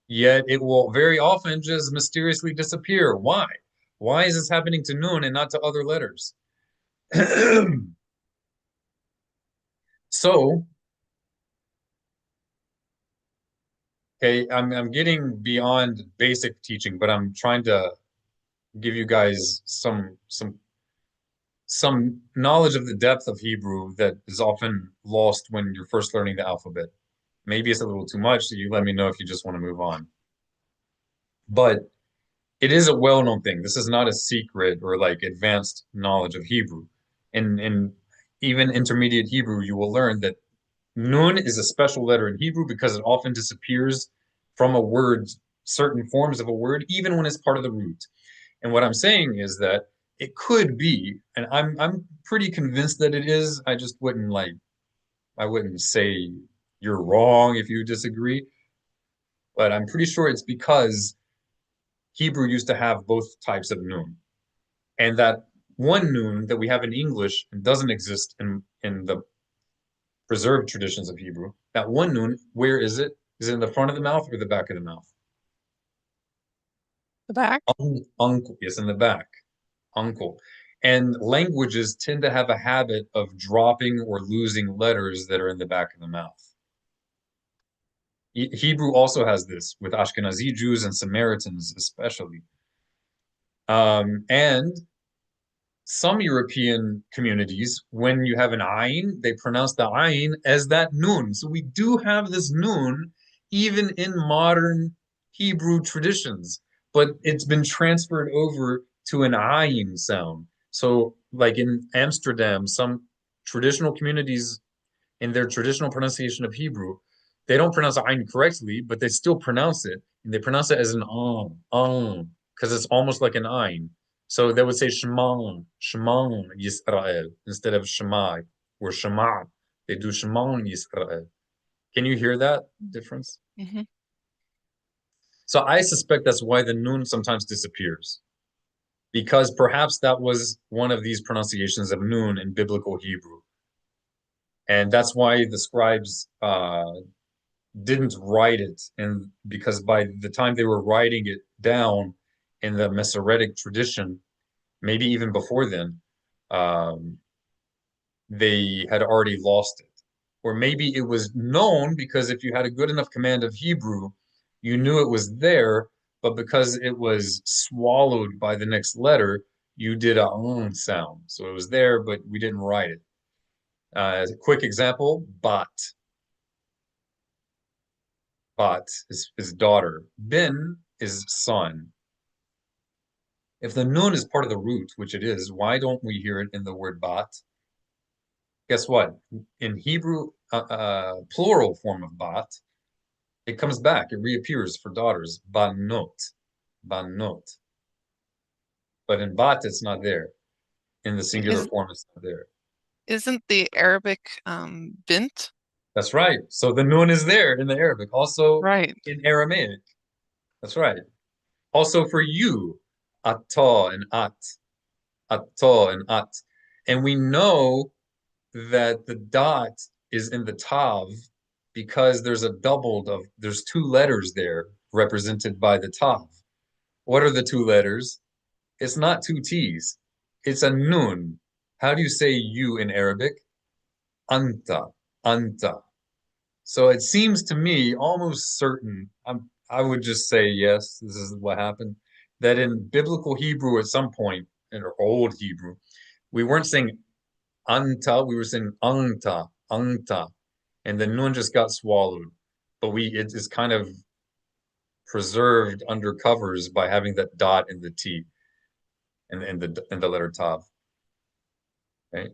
yet it will very often just mysteriously disappear. Why? Why is this happening to nun and not to other letters? So, okay, I'm getting beyond basic teaching, but I'm trying to give you guys some knowledge of the depth of Hebrew that is often lost when you're first learning the alphabet. Maybe it's a little too much, so you let me know if you just want to move on. But it is a well-known thing. This is not a secret or like advanced knowledge of Hebrew. In even intermediate Hebrew, you will learn that nun is a special letter in Hebrew because it often disappears from a word, certain forms of a word, even when it's part of the root. And what I'm saying is that it could be, and I'm pretty convinced that it is. I just I wouldn't say you're wrong if you disagree, but I'm pretty sure it's because Hebrew used to have both types of nun. And that one nun that we have in English doesn't exist in the preserved traditions of Hebrew. That one nun, where is it? Is it in the front of the mouth or the back of the mouth? The back? Uncle, yes, in the back. Uncle. And languages tend to have a habit of dropping or losing letters that are in the back of the mouth. Hebrew also has this with Ashkenazi Jews and Samaritans, especially. And some European communities, when you have an ayin, they pronounce the ayin as that nun. So we do have this nun even in modern Hebrew traditions, but it's been transferred over to an ayin sound. So, like in Amsterdam, some traditional communities in their traditional pronunciation of Hebrew, they don't pronounce ayin correctly, but they still pronounce it, and they pronounce it as an because it's almost like an ayin. So they would say Shema, Shema Yisrael instead of Shema or Shema. They do Shema Yisrael. Can you hear that difference? Mm-hmm. So I suspect that's why the nun sometimes disappears, because perhaps that was one of these pronunciations of nun in biblical Hebrew. And that's why the scribes didn't write it. And because by the time they were writing it down in the Masoretic tradition, maybe even before then, they had already lost it. Or maybe it was known because if you had a good enough command of Hebrew, you knew it was there, but because it was swallowed by the next letter, you did a sound. So it was there, but we didn't write it. As a quick example, bat. Bat is daughter. Bin is son. If the nun is part of the root, which it is, why don't we hear it in the word bat? Guess what? In Hebrew, plural form of bat, It comes back, it reappears for daughters. Banot. Banot. But in bat, it's not there. In the singular form, it's not there. Isn't the Arabic bint? That's right. So the nun is there in the Arabic, also Right. in Aramaic. That's right. Also for you, atta and atta and at. And we know that the dot is in the tav because there's there's two letters there represented by the tav. What are the two letters? It's not two T's. It's a nun. How do you say you in Arabic? Anta, anta. So it seems to me almost certain, I would just say yes, this is what happened, that in biblical Hebrew at some point, in old Hebrew, we weren't saying anta, we were saying anta, anta, and the nun just got swallowed. But it is kind of preserved under covers by having that dot in the T and the letter tav. Right?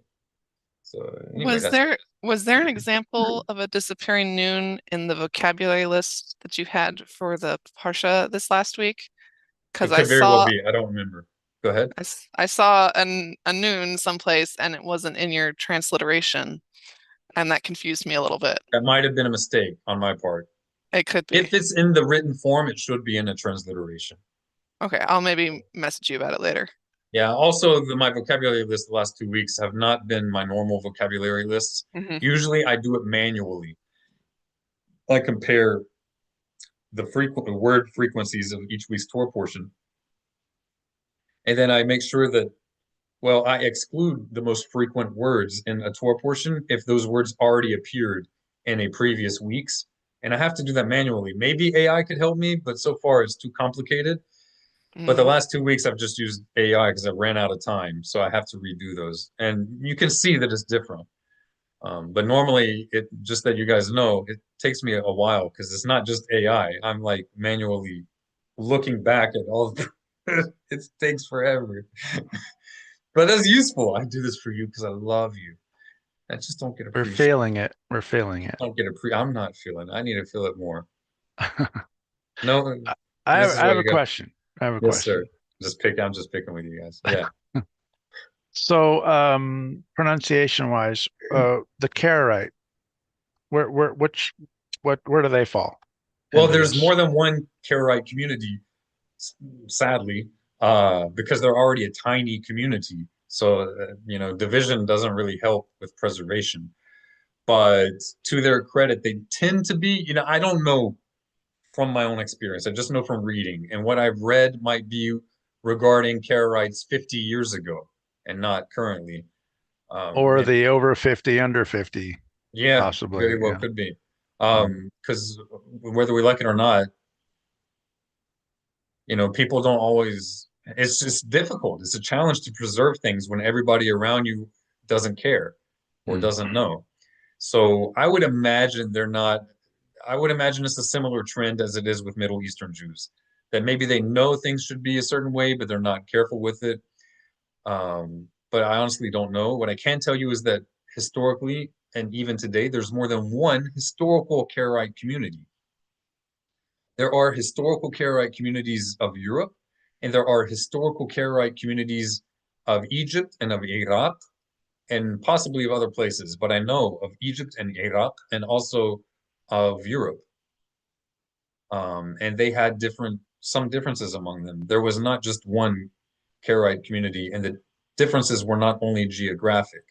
So anyway, Was there an example of a disappearing noon in the vocabulary list that you had for the Parsha this last week? Because it could very well be. I don't remember. Go ahead. I saw a noon someplace and it wasn't in your transliteration, and that confused me a little bit. That might have been a mistake on my part. It could be. If it's in the written form, it should be in a transliteration. Okay, I'll maybe message you about it later. Yeah, also my vocabulary list the last 2 weeks have not been my normal vocabulary lists. Usually I do it manually. I compare the word frequencies of each week's Torah portion. And then I make sure that, well, I exclude the most frequent words in a Torah portion if those words already appeared in a previous week's. And I have to do that manually. Maybe AI could help me, but so far it's too complicated. But the last 2 weeks I've just used AI because I ran out of time, so I have to redo those. And you can see that it's different. But normally, just that you guys know, it takes me a while because it's not just AI. I'm like manually looking back at all of it takes forever. But that's useful. I do this for you because I love you. I just don't get We're appreciated. failing it. We're failing it. I'm not feeling it. I need to feel it more. No, I this is have what a you got. question. I have a Yes, question. sir. I'm just picking with you guys. Yeah. So, pronunciation wise, the Karaite, where do they fall? Well, into there's this? more than one Karaite community, sadly, because they're already a tiny community. So, division doesn't really help with preservation. But to their credit, they tend to be, I don't know from my own experience. I just know from reading. And what I've read might be regarding Karaites 50 years ago and not currently. Or the over 50, under 50, Yeah, possibly. very well Yeah. could be. Because whether we like it or not, people don't always, it's just difficult. It's a challenge to preserve things when everybody around you doesn't care or doesn't know. So I would imagine it's a similar trend as it is with Middle Eastern Jews, that maybe they know things should be a certain way, but they're not careful with it. But I honestly don't know. What I can tell you is that historically, and even today, there's more than one historical Karaite community. There are historical Karaite communities of Europe, and there are historical Karaite communities of Egypt and of Iraq, and possibly of other places. But I know of Egypt and Iraq, and also of Europe. And they had some differences among them. There was not just one Karaite community, and the differences were not only geographic.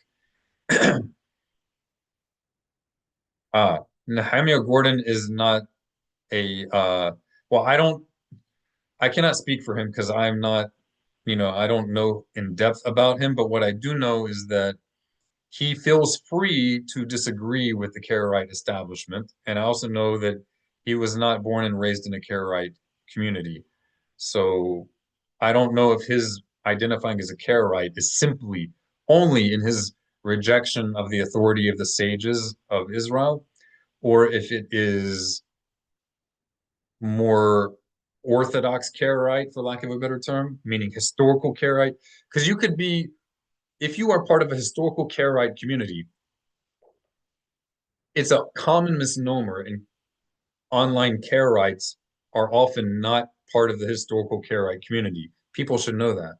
Nehemiah Gordon is not well, I cannot speak for him because I'm not, I don't know in depth about him, but what I do know is that he feels free to disagree with the Karaite establishment. And I also know that he was not born and raised in a Karaite community. So I don't know if his identifying as a Karaite is simply only in his rejection of the authority of the sages of Israel, or if it is more orthodox Karaite, for lack of a better term, meaning historical Karaite. Because if you are part of a historical Karaite community, it's a common misnomer online Karaites are often not part of the historical Karaite community. People should know that.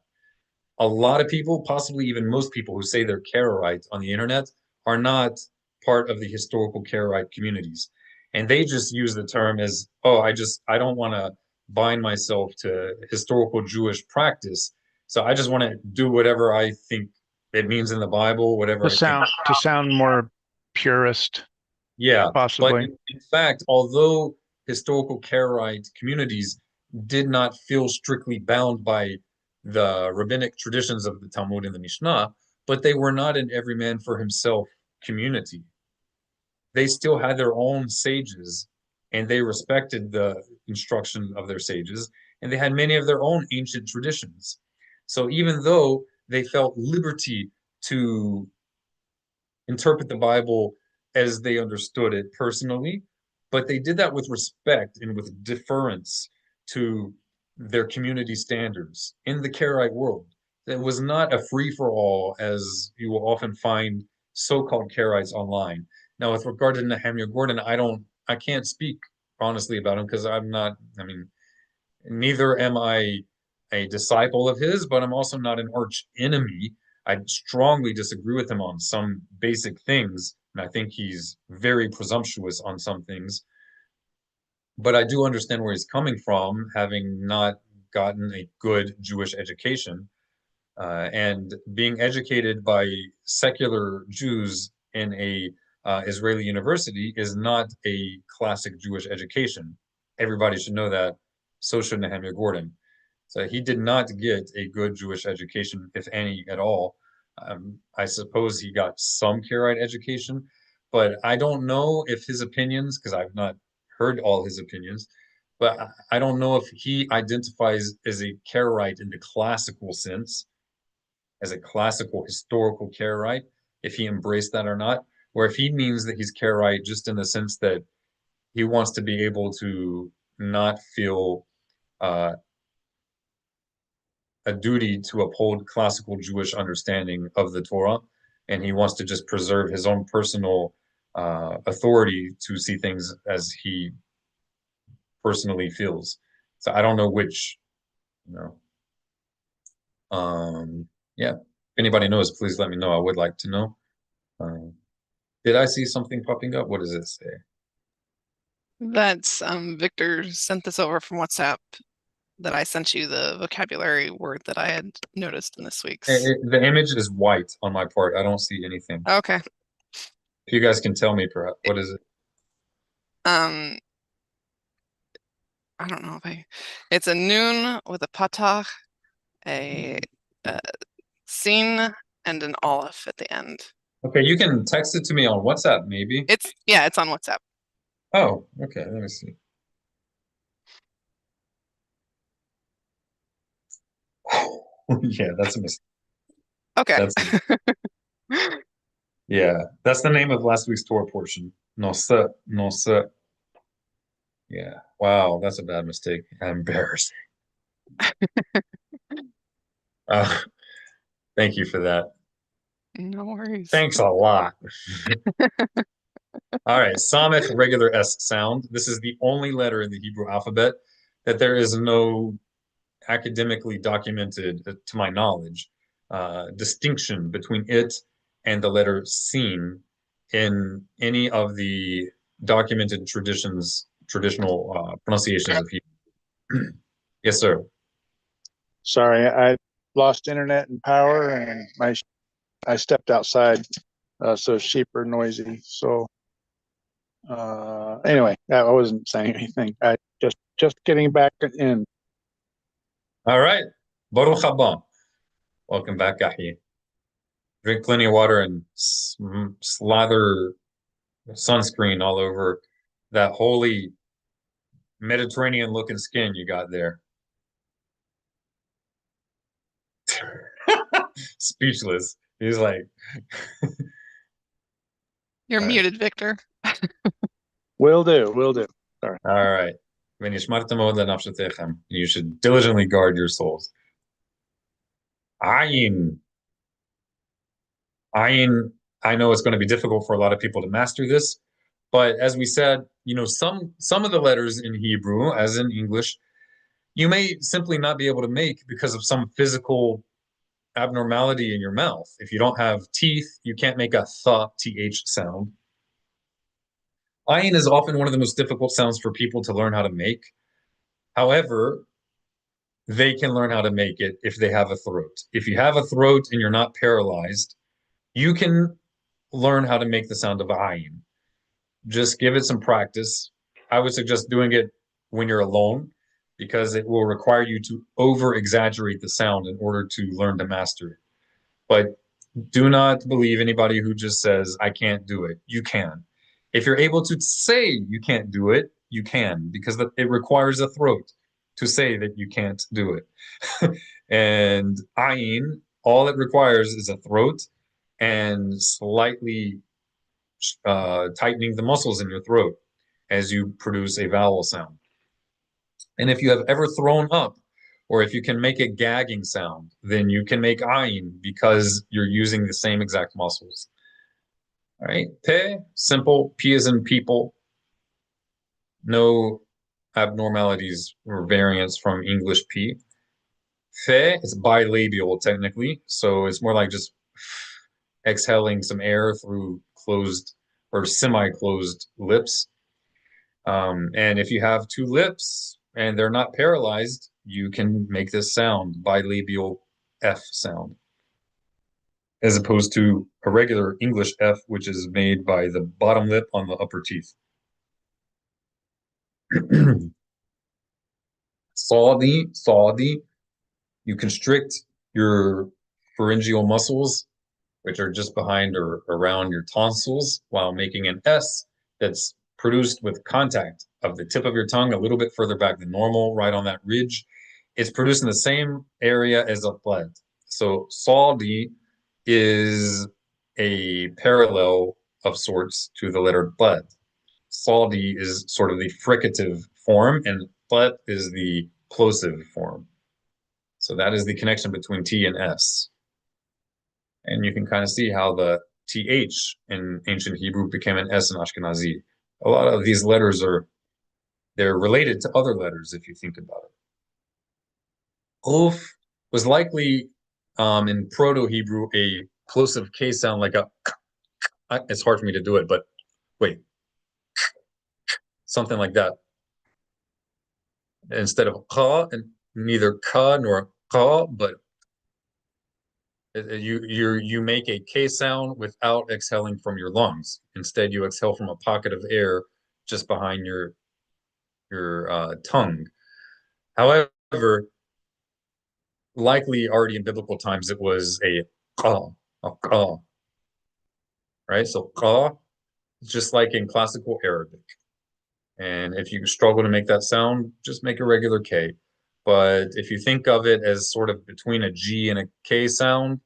A lot of people, possibly even most people who say they're Karaites on the internet, are not part of the historical Karaite communities. And they just use the term as, oh, I don't want to bind myself to historical Jewish practice. So I just want to do whatever I think it means in the Bible, whatever I think. To sound more purist, Yeah, but possibly. in fact, although historical Karaite communities did not feel strictly bound by the rabbinic traditions of the Talmud and the Mishnah, but they were not an every man for himself community. They still had their own sages, and they respected the instruction of their sages, and they had many of their own ancient traditions. So even though they felt liberty to interpret the Bible as they understood it personally, but they did that with respect and with deference to their community standards in the Karaite world. It was not a free for all, as you will often find so-called Karaites online. Now, with regard to Nehemiah Gordon, I can't speak honestly about him because I'm not, I mean, neither am I a disciple of his, but I'm also not an arch enemy. I strongly disagree with him on some basic things, and I think he's very presumptuous on some things. But I do understand where he's coming from, having not gotten a good Jewish education, and being educated by secular Jews in a Israeli university is not a classic Jewish education. Everybody should know that. So should Nehemiah Gordon. So he did not get a good Jewish education, if any at all. I suppose he got some Karaite education, but I don't know if his opinions, because I've not heard all his opinions, but I don't know if he identifies as a Karaite in the classical sense, as a classical historical Karaite, if he embraced that or not, or if he means that he's Karaite just in the sense that he wants to be able to not feel a duty to uphold classical Jewish understanding of the Torah, and he wants to just preserve his own personal authority to see things as he personally feels. So I don't know which, you know. Yeah. If anybody knows, please let me know. I would like to know. Did I see something popping up? What does it say? That's Victor sent this over from WhatsApp that I sent you the vocabulary word that I had noticed in this week's. The image is white on my part. I don't see anything. Okay. If you guys can tell me, perhaps, what is it? I don't know if it's a noon with a patach, a sin, and an aleph at the end. Okay, you can text it to me on WhatsApp, maybe. It's on WhatsApp. Oh, okay. Let me see. Yeah, that's a mistake. Okay. That's yeah, that's the name of last week's Torah portion. No sir, no sir. Yeah. Wow, that's a bad mistake. Embarrassing. Uh, thank you for that. No worries. Thanks a lot. All right, Samech regular S sound. This is the only letter in the Hebrew alphabet that there is no academically documented, to my knowledge, distinction between it and the letter Sin in any of the documented traditional pronunciations of Hebrew. Yes, sir. Sorry, I lost internet and power, and I stepped outside, so sheep are noisy. So anyway, I wasn't saying anything. I just getting back in. All right. Baruch haba. Welcome back, Ahi. Drink plenty of water and slather sunscreen all over that holy Mediterranean looking skin you got there. Speechless. He's like, You're all right. muted, Victor. Will do. Sorry. All right. You should diligently guard your souls. Ayin. Ayin, I know it's going to be difficult for a lot of people to master this, But as we said, some of the letters in Hebrew, as in English, you may simply not be able to make because of some physical abnormality in your mouth. If you don't have teeth, you can't make a th sound. Ayin is often one of the most difficult sounds for people to learn how to make. However, they can learn how to make it if they have a throat. If you have a throat and you're not paralyzed, you can learn how to make the sound of ayin. Just give it some practice. I would suggest doing it when you're alone because it will require you to over exaggerate the sound in order to learn to master it. But do not believe anybody who just says, I can't do it. You can. If you're able to say you can't do it, you can, because it requires a throat to say that you can't do it. And ayin, all it requires is a throat and slightly tightening the muscles in your throat as you produce a vowel sound. And if you have ever thrown up, or if you can make a gagging sound, then you can make ayin because you're using the same exact muscles. All right, pe, simple, p as in people. No abnormalities or variants from English p. Fe is bilabial technically, so it's more like just exhaling some air through closed or semi-closed lips. And if you have two lips and they're not paralyzed, you can make this sound, bilabial F sound, as opposed to a regular English F, which is made by the bottom lip on the upper teeth. Saudi, you constrict your pharyngeal muscles, which are just behind or around your tonsils, while making an S that's produced with contact of the tip of your tongue a little bit further back than normal, right on that ridge. It's produced in the same area as a bled. So Saudi is a parallel of sorts to the letter bled. Saudi is sort of the fricative form, and bled is the plosive form. So that is the connection between T and S. And you can kind of see how the TH in ancient Hebrew became an S in Ashkenazi. A lot of these letters they're related to other letters if you think about it. Uf was likely in Proto-Hebrew a plosive K sound like a, it's hard for me to do it, but wait, something like that. Instead of ka, and neither ka nor ka, but you make a K sound without exhaling from your lungs. Instead, you exhale from a pocket of air just behind your tongue. However, likely already in biblical times, it was a ka, right? So ka, just like in classical Arabic. And if you struggle to make that sound, just make a regular K. But if you think of it as sort of between a G and a K sound,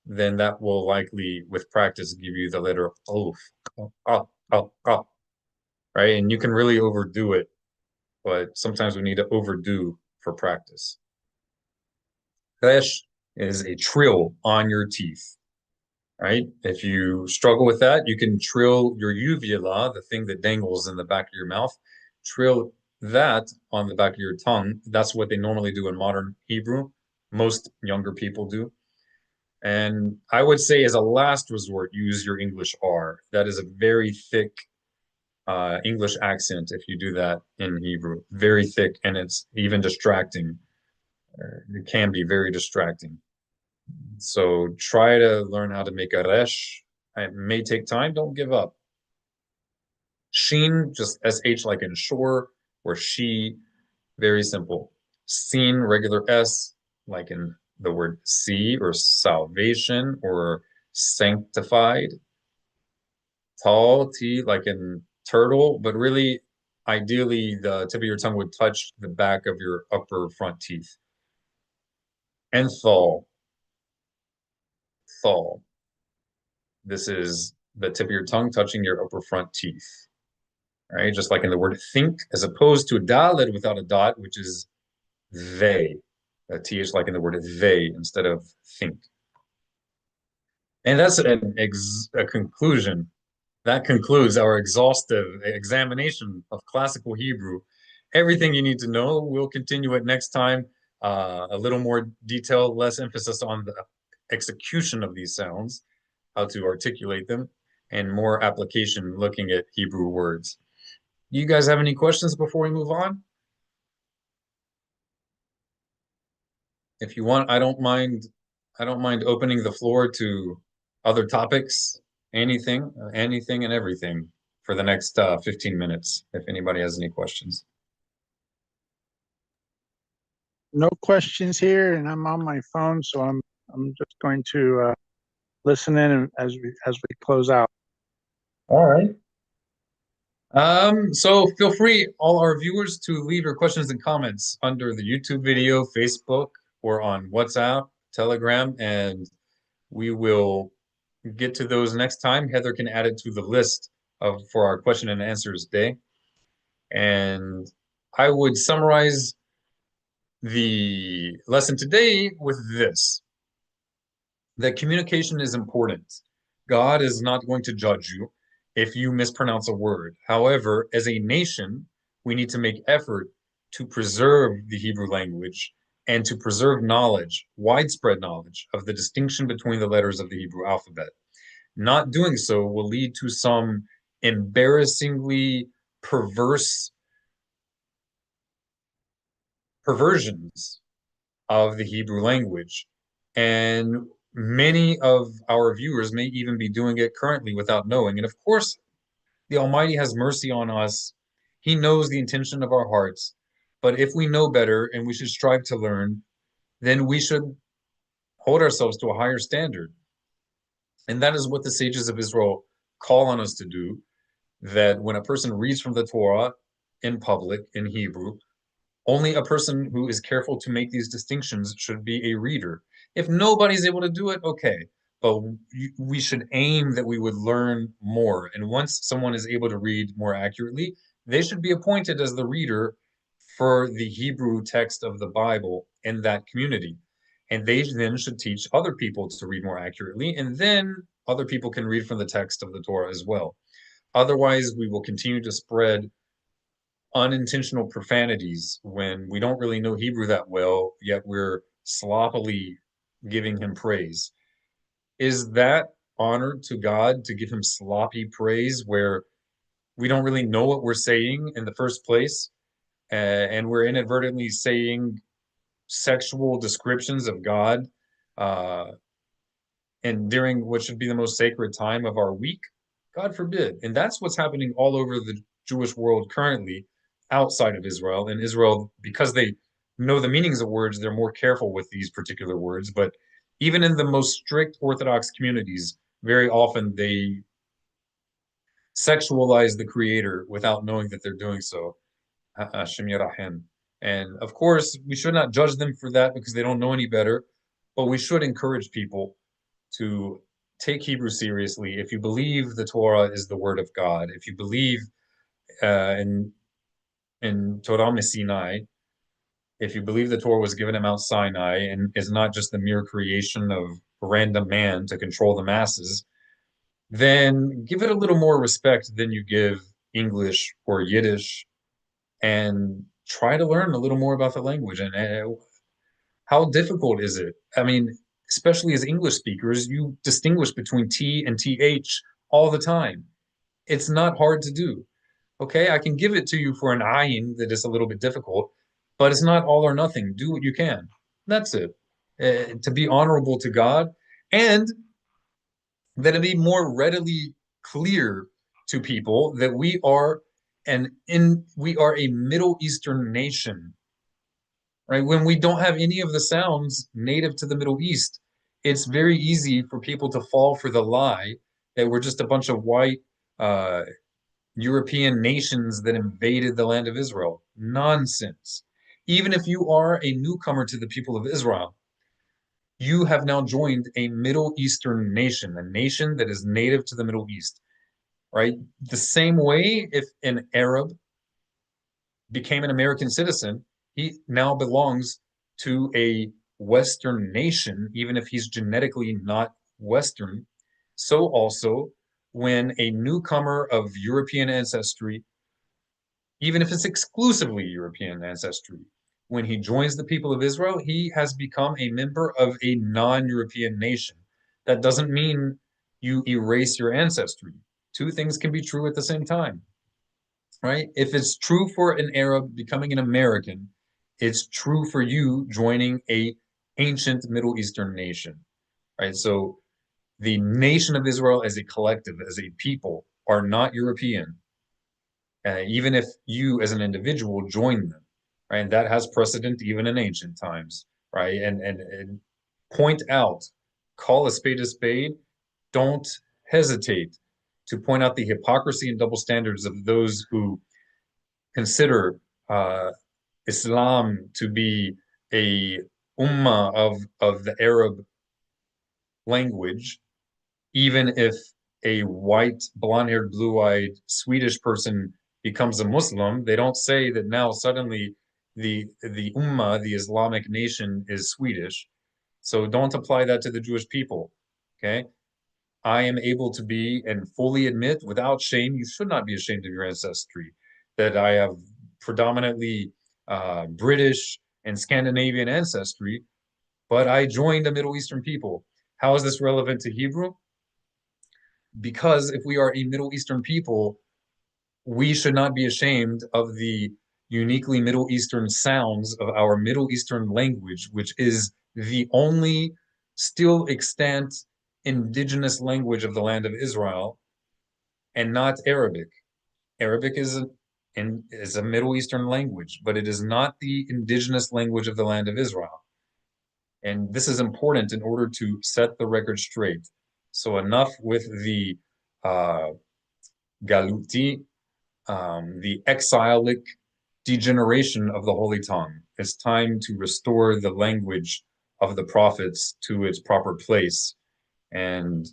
then that will likely, with practice, give you the letter oof, right? And you can really overdo it, but sometimes we need to overdo for practice. Resh is a trill on your teeth, right? If you struggle with that, you can trill your uvula, the thing that dangles in the back of your mouth, trill that on the back of your tongue. That's what they normally do in modern Hebrew. Most younger people do. And I would say as a last resort, use your English R. That is a very thick English accent if you do that in Hebrew. Very thick, and it's even distracting. It can be very distracting. So try to learn how to make a resh. It may take time. Don't give up. Sheen, just SH like in shore, or she, very simple. Seen, regular S, like in the word see or salvation or sanctified. Tall, T, like in turtle, but really, ideally, the tip of your tongue would touch the back of your upper front teeth. And thal. This is the tip of your tongue touching your upper front teeth. All right, just like in the word think, as opposed to a daled without a dot, which is they. A th like in the word they instead of think. And that's a conclusion That concludes our exhaustive examination of classical Hebrew. Everything you need to know. We'll continue it next time. A little more detail, less emphasis on the execution of these sounds, how to articulate them, and more application looking at Hebrew words. You guys have any questions before we move on? If you want, I don't mind opening the floor to other topics, anything and everything for the next 15 minutes, if anybody has any questions. No questions here, and I'm on my phone, so I'm just going to listen in as we close out. All right. So feel free, all our viewers, to leave your questions and comments under the YouTube video, Facebook, or on WhatsApp, Telegram, and we will get to those next time. Heather can add it to the list for our question and answers day. And I would summarize the lesson today with this: that communication is important. God is not going to judge you if you mispronounce a word. However, as a nation, we need to make effort to preserve the Hebrew language and to preserve knowledge, widespread knowledge of the distinction between the letters of the Hebrew alphabet. Not doing so will lead to some embarrassingly perversions of the Hebrew language. And many of our viewers may even be doing it currently without knowing. And of course, the Almighty has mercy on us. He knows the intention of our hearts. But if we know better and we should strive to learn, then we should hold ourselves to a higher standard. And that is what the sages of Israel call on us to do, that when a person reads from the Torah in public in Hebrew, only a person who is careful to make these distinctions should be a reader. If nobody's able to do it, okay. But we should aim that we would learn more. And once someone is able to read more accurately, they should be appointed as the reader for the Hebrew text of the Bible in that community. And they then should teach other people to read more accurately. And then other people can read from the text of the Torah as well. Otherwise, we will continue to spread unintentional profanities when we don't really know Hebrew that well, yet we're sloppily giving him praise. Is that honor to God to give him sloppy praise where we don't really know what we're saying in the first place, and we're inadvertently saying sexual descriptions of God, uh, and during what should be the most sacred time of our week? God forbid. And that's what's happening all over the Jewish world currently, outside of Israel. In Israel, because they know the meanings of words, they're more careful with these particular words. But even in the most strict Orthodox communities, very often they sexualize the Creator without knowing that they're doing so. Hashem Yirahem. And of course, we should not judge them for that because they don't know any better, but we should encourage people to take Hebrew seriously. If you believe the Torah is the word of God, if you believe in Torah Messinai, if you believe the Torah was given at Mount Sinai and is not just the mere creation of a random man to control the masses, then give it a little more respect than you give English or Yiddish, and try to learn a little more about the language. And how difficult is it? I mean, especially as English speakers, you distinguish between T and TH all the time. It's not hard to do. Okay, I can give it to you for an ayin that is a little bit difficult, but it's not all or nothing. Do what you can. That's it. To be honorable to God, and that it be more readily clear to people that we are a Middle Eastern nation, right? When we don't have any of the sounds native to the Middle East, it's very easy for people to fall for the lie that we're just a bunch of white European nations that invaded the land of Israel. Nonsense. Even if you are a newcomer to the people of Israel, you have now joined a Middle Eastern nation, a nation that is native to the Middle East, right? The same way if an Arab became an American citizen, he now belongs to a Western nation, even if he's genetically not Western. So also when a newcomer of European ancestry, even if it's exclusively European ancestry, when he joins the people of Israel, he has become a member of a non-European nation. That doesn't mean you erase your ancestry. Two things can be true at the same time, right? If it's true for an Arab becoming an American, it's true for you joining a ancient Middle Eastern nation, right? So the nation of Israel as a collective, as a people, are not European. Even if you as an individual join them, right? That has precedent even in ancient times, right? And point out, call a spade a spade. Don't hesitate to point out the hypocrisy and double standards of those who consider Islam to be a ummah of the Arab language, even if a white, blonde-haired, blue-eyed Swedish person becomes a Muslim, they don't say that now suddenly the ummah, the Islamic nation, is Swedish. So don't apply that to the Jewish people. Okay? I am able to be and fully admit without shame, you should not be ashamed of your ancestry, that I have predominantly British and Scandinavian ancestry, but I joined a Middle Eastern people. How is this relevant to Hebrew? Because if we are a Middle Eastern people, we should not be ashamed of the uniquely Middle Eastern sounds of our Middle Eastern language, which is the only still extant indigenous language of the land of Israel, and not Arabic. Arabic is a Middle Eastern language, but it is not the indigenous language of the land of Israel. And this is important in order to set the record straight. So enough with the galuti, the exilic degeneration of the Holy Tongue. It's time to restore the language of the prophets to its proper place and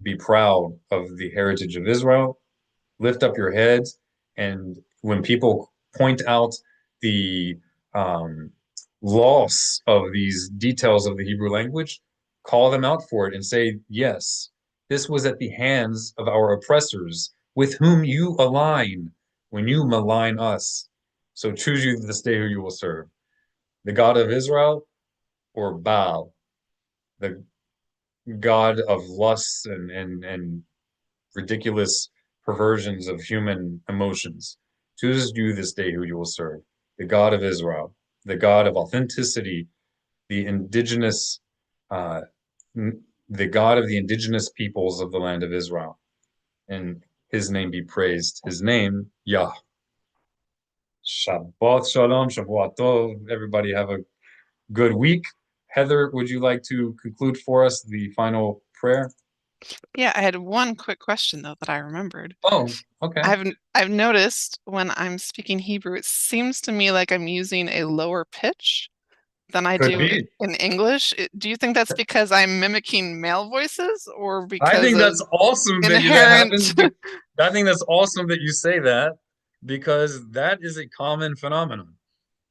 be proud of the heritage of Israel. Lift up your heads, and when people point out the loss of these details of the Hebrew language, call them out for it and say, yes, this was at the hands of our oppressors with whom you align when you malign us. So choose you this day who you will serve, the God of Israel or Baal, the God of lusts and ridiculous perversions of human emotions. Choose you this day who you will serve, the God of Israel, the God of authenticity, the indigenous, the God of the indigenous peoples of the land of Israel. And his name be praised. His name, Yah. Shabbat shalom, Shabbat tov. Everybody have a good week. Heather, would you like to conclude for us the final prayer? Yeah, I had one quick question though that I remembered. Oh, okay. I've noticed when I'm speaking Hebrew, it seems to me like I'm using a lower pitch than I Could do be. in English. Do you think that's because I'm mimicking male voices or I because think of that's awesome that inherent? happens. I think that's awesome that you say that because that is a common phenomenon.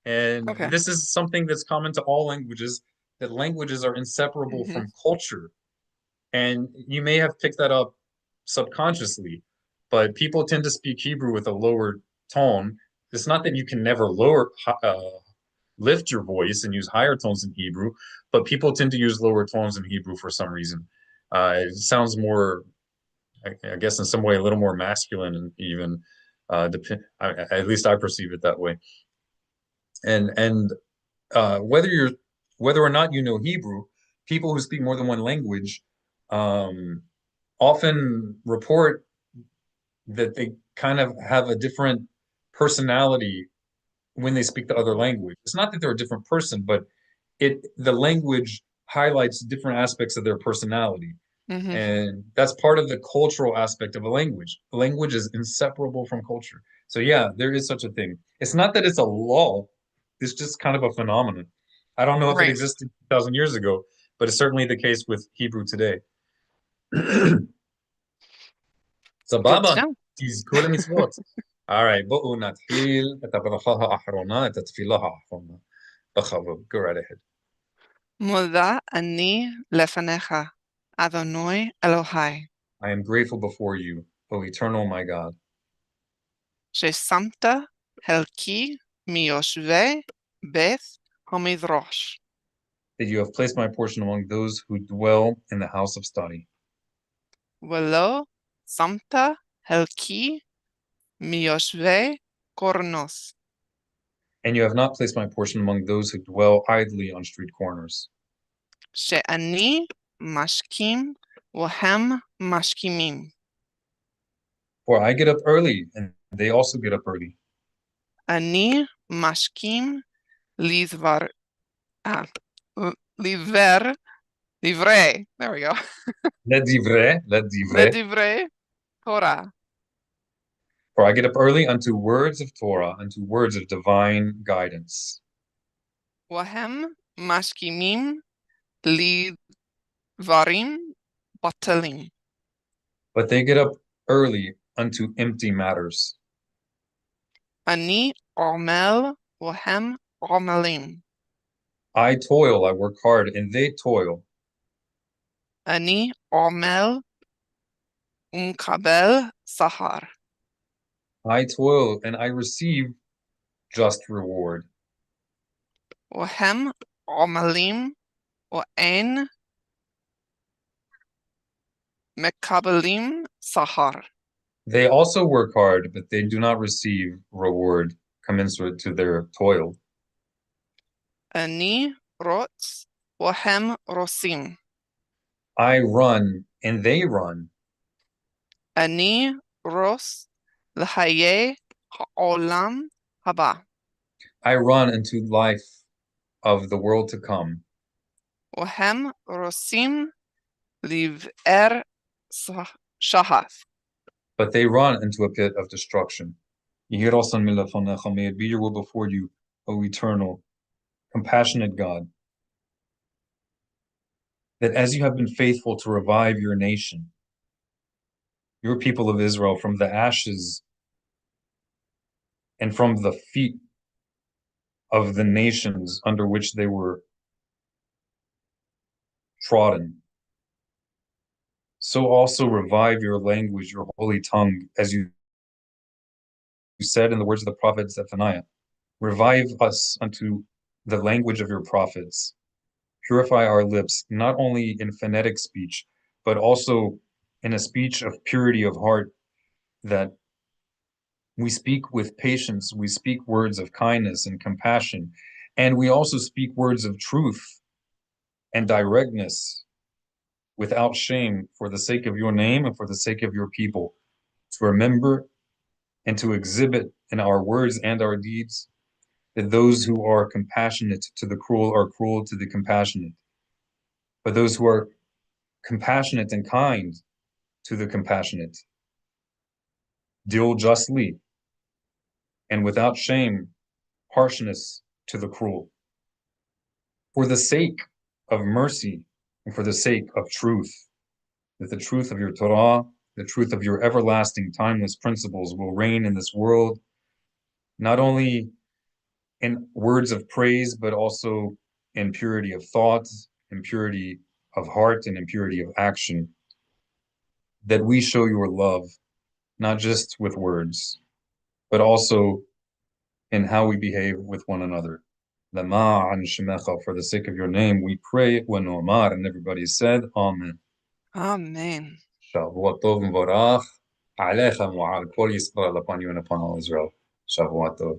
And Okay. this is something that's common to all languages, that languages are inseparable Mhm. from culture. And you may have picked that up subconsciously, but people tend to speak Hebrew with a lower tone. It's not that you can never lift your voice and use higher tones in Hebrew, but people tend to use lower tones in Hebrew for some reason. It sounds more, I guess, in some way, a little more masculine, and even at least I perceive it that way. And whether or not you know Hebrew, people who speak more than one language often report that they kind of have a different personality when they speak the other language. It's not that they're a different person, but the language highlights different aspects of their personality. Mhm. And that's part of the cultural aspect of a language. Language is inseparable from culture. So yeah, there is such a thing. It's not that it's a law, it's just kind of a phenomenon. I don't know if it Right. existed 2,000 years ago, but it's certainly the case with Hebrew today. Good to סבבה, know. תזכו למצוות. Alright, בואו נתחיל את הברכה האחרונה, את התפילה האחרונה. בכבוד, go right ahead. מודה אני לפניך, אדוני אלוהי, I am grateful before you, O eternal my God, ששמת חלקי מיושבי בית המדרש. that you have placed my portion among those who dwell in the house of study, ולא שמת חלקי מיושבי קורנוס. and you have not placed my portion among those who dwell idly on street corners. שאני משכים והם משכימים. For I get up early, and they also get up early. אני משכים לדבר, לדבר, דברי, there we go, לדברי, לדברי תורה. For I get up early unto words of Torah, unto words of divine guidance. והם משכימים לדברים בטלים. But they get up early unto empty matters. אני עמל והם עמלים. I toil, I work hard, and they toil. אני עמל ומקבל שכר. I toil, and I receive just reward. והם עמלים ואין מקבלים שכר. They also work hard, but they do not receive reward commensurate to their toil. אני רוץ והם רוצים. I run, and they run. אני רוץ לחיי העולם הבא. I run into life of the world to come. והם רוצים לבאר שחף. But they run into a pit of destruction. May it be your will before you, O eternal, compassionate God, that as you have been faithful to revive your nation, your people of Israel, from the ashes and from the feet of the nations under which they were trodden, so also revive your language, your holy tongue, as you said in the words of the prophet Zephaniah. Revive us unto the language of your prophets. Purify our lips, not only in phonetic speech, but also in a speech of purity of heart, that we speak with patience, we speak words of kindness and compassion, and we also speak words of truth and directness without shame, for the sake of your name and for the sake of your people, to remember and to exhibit in our words and our deeds that those who are compassionate to the cruel are cruel to the compassionate, but those who are compassionate and kind to the compassionate deal justly and without shame, harshness to the cruel. For the sake of mercy and for the sake of truth, that the truth of your Torah, the truth of your everlasting timeless principles will reign in this world, not only in words of praise, but also in purity of thought, in purity of heart, and in purity of action. That we show your love, not just with words, but also in how we behave with one another. For the sake of your name, we pray, and everybody said, Amen. Amen. Shavua Tov Mvarach, Alechem, Wa'al Kol Yisrael, upon you and upon all Israel. Shavua Tov.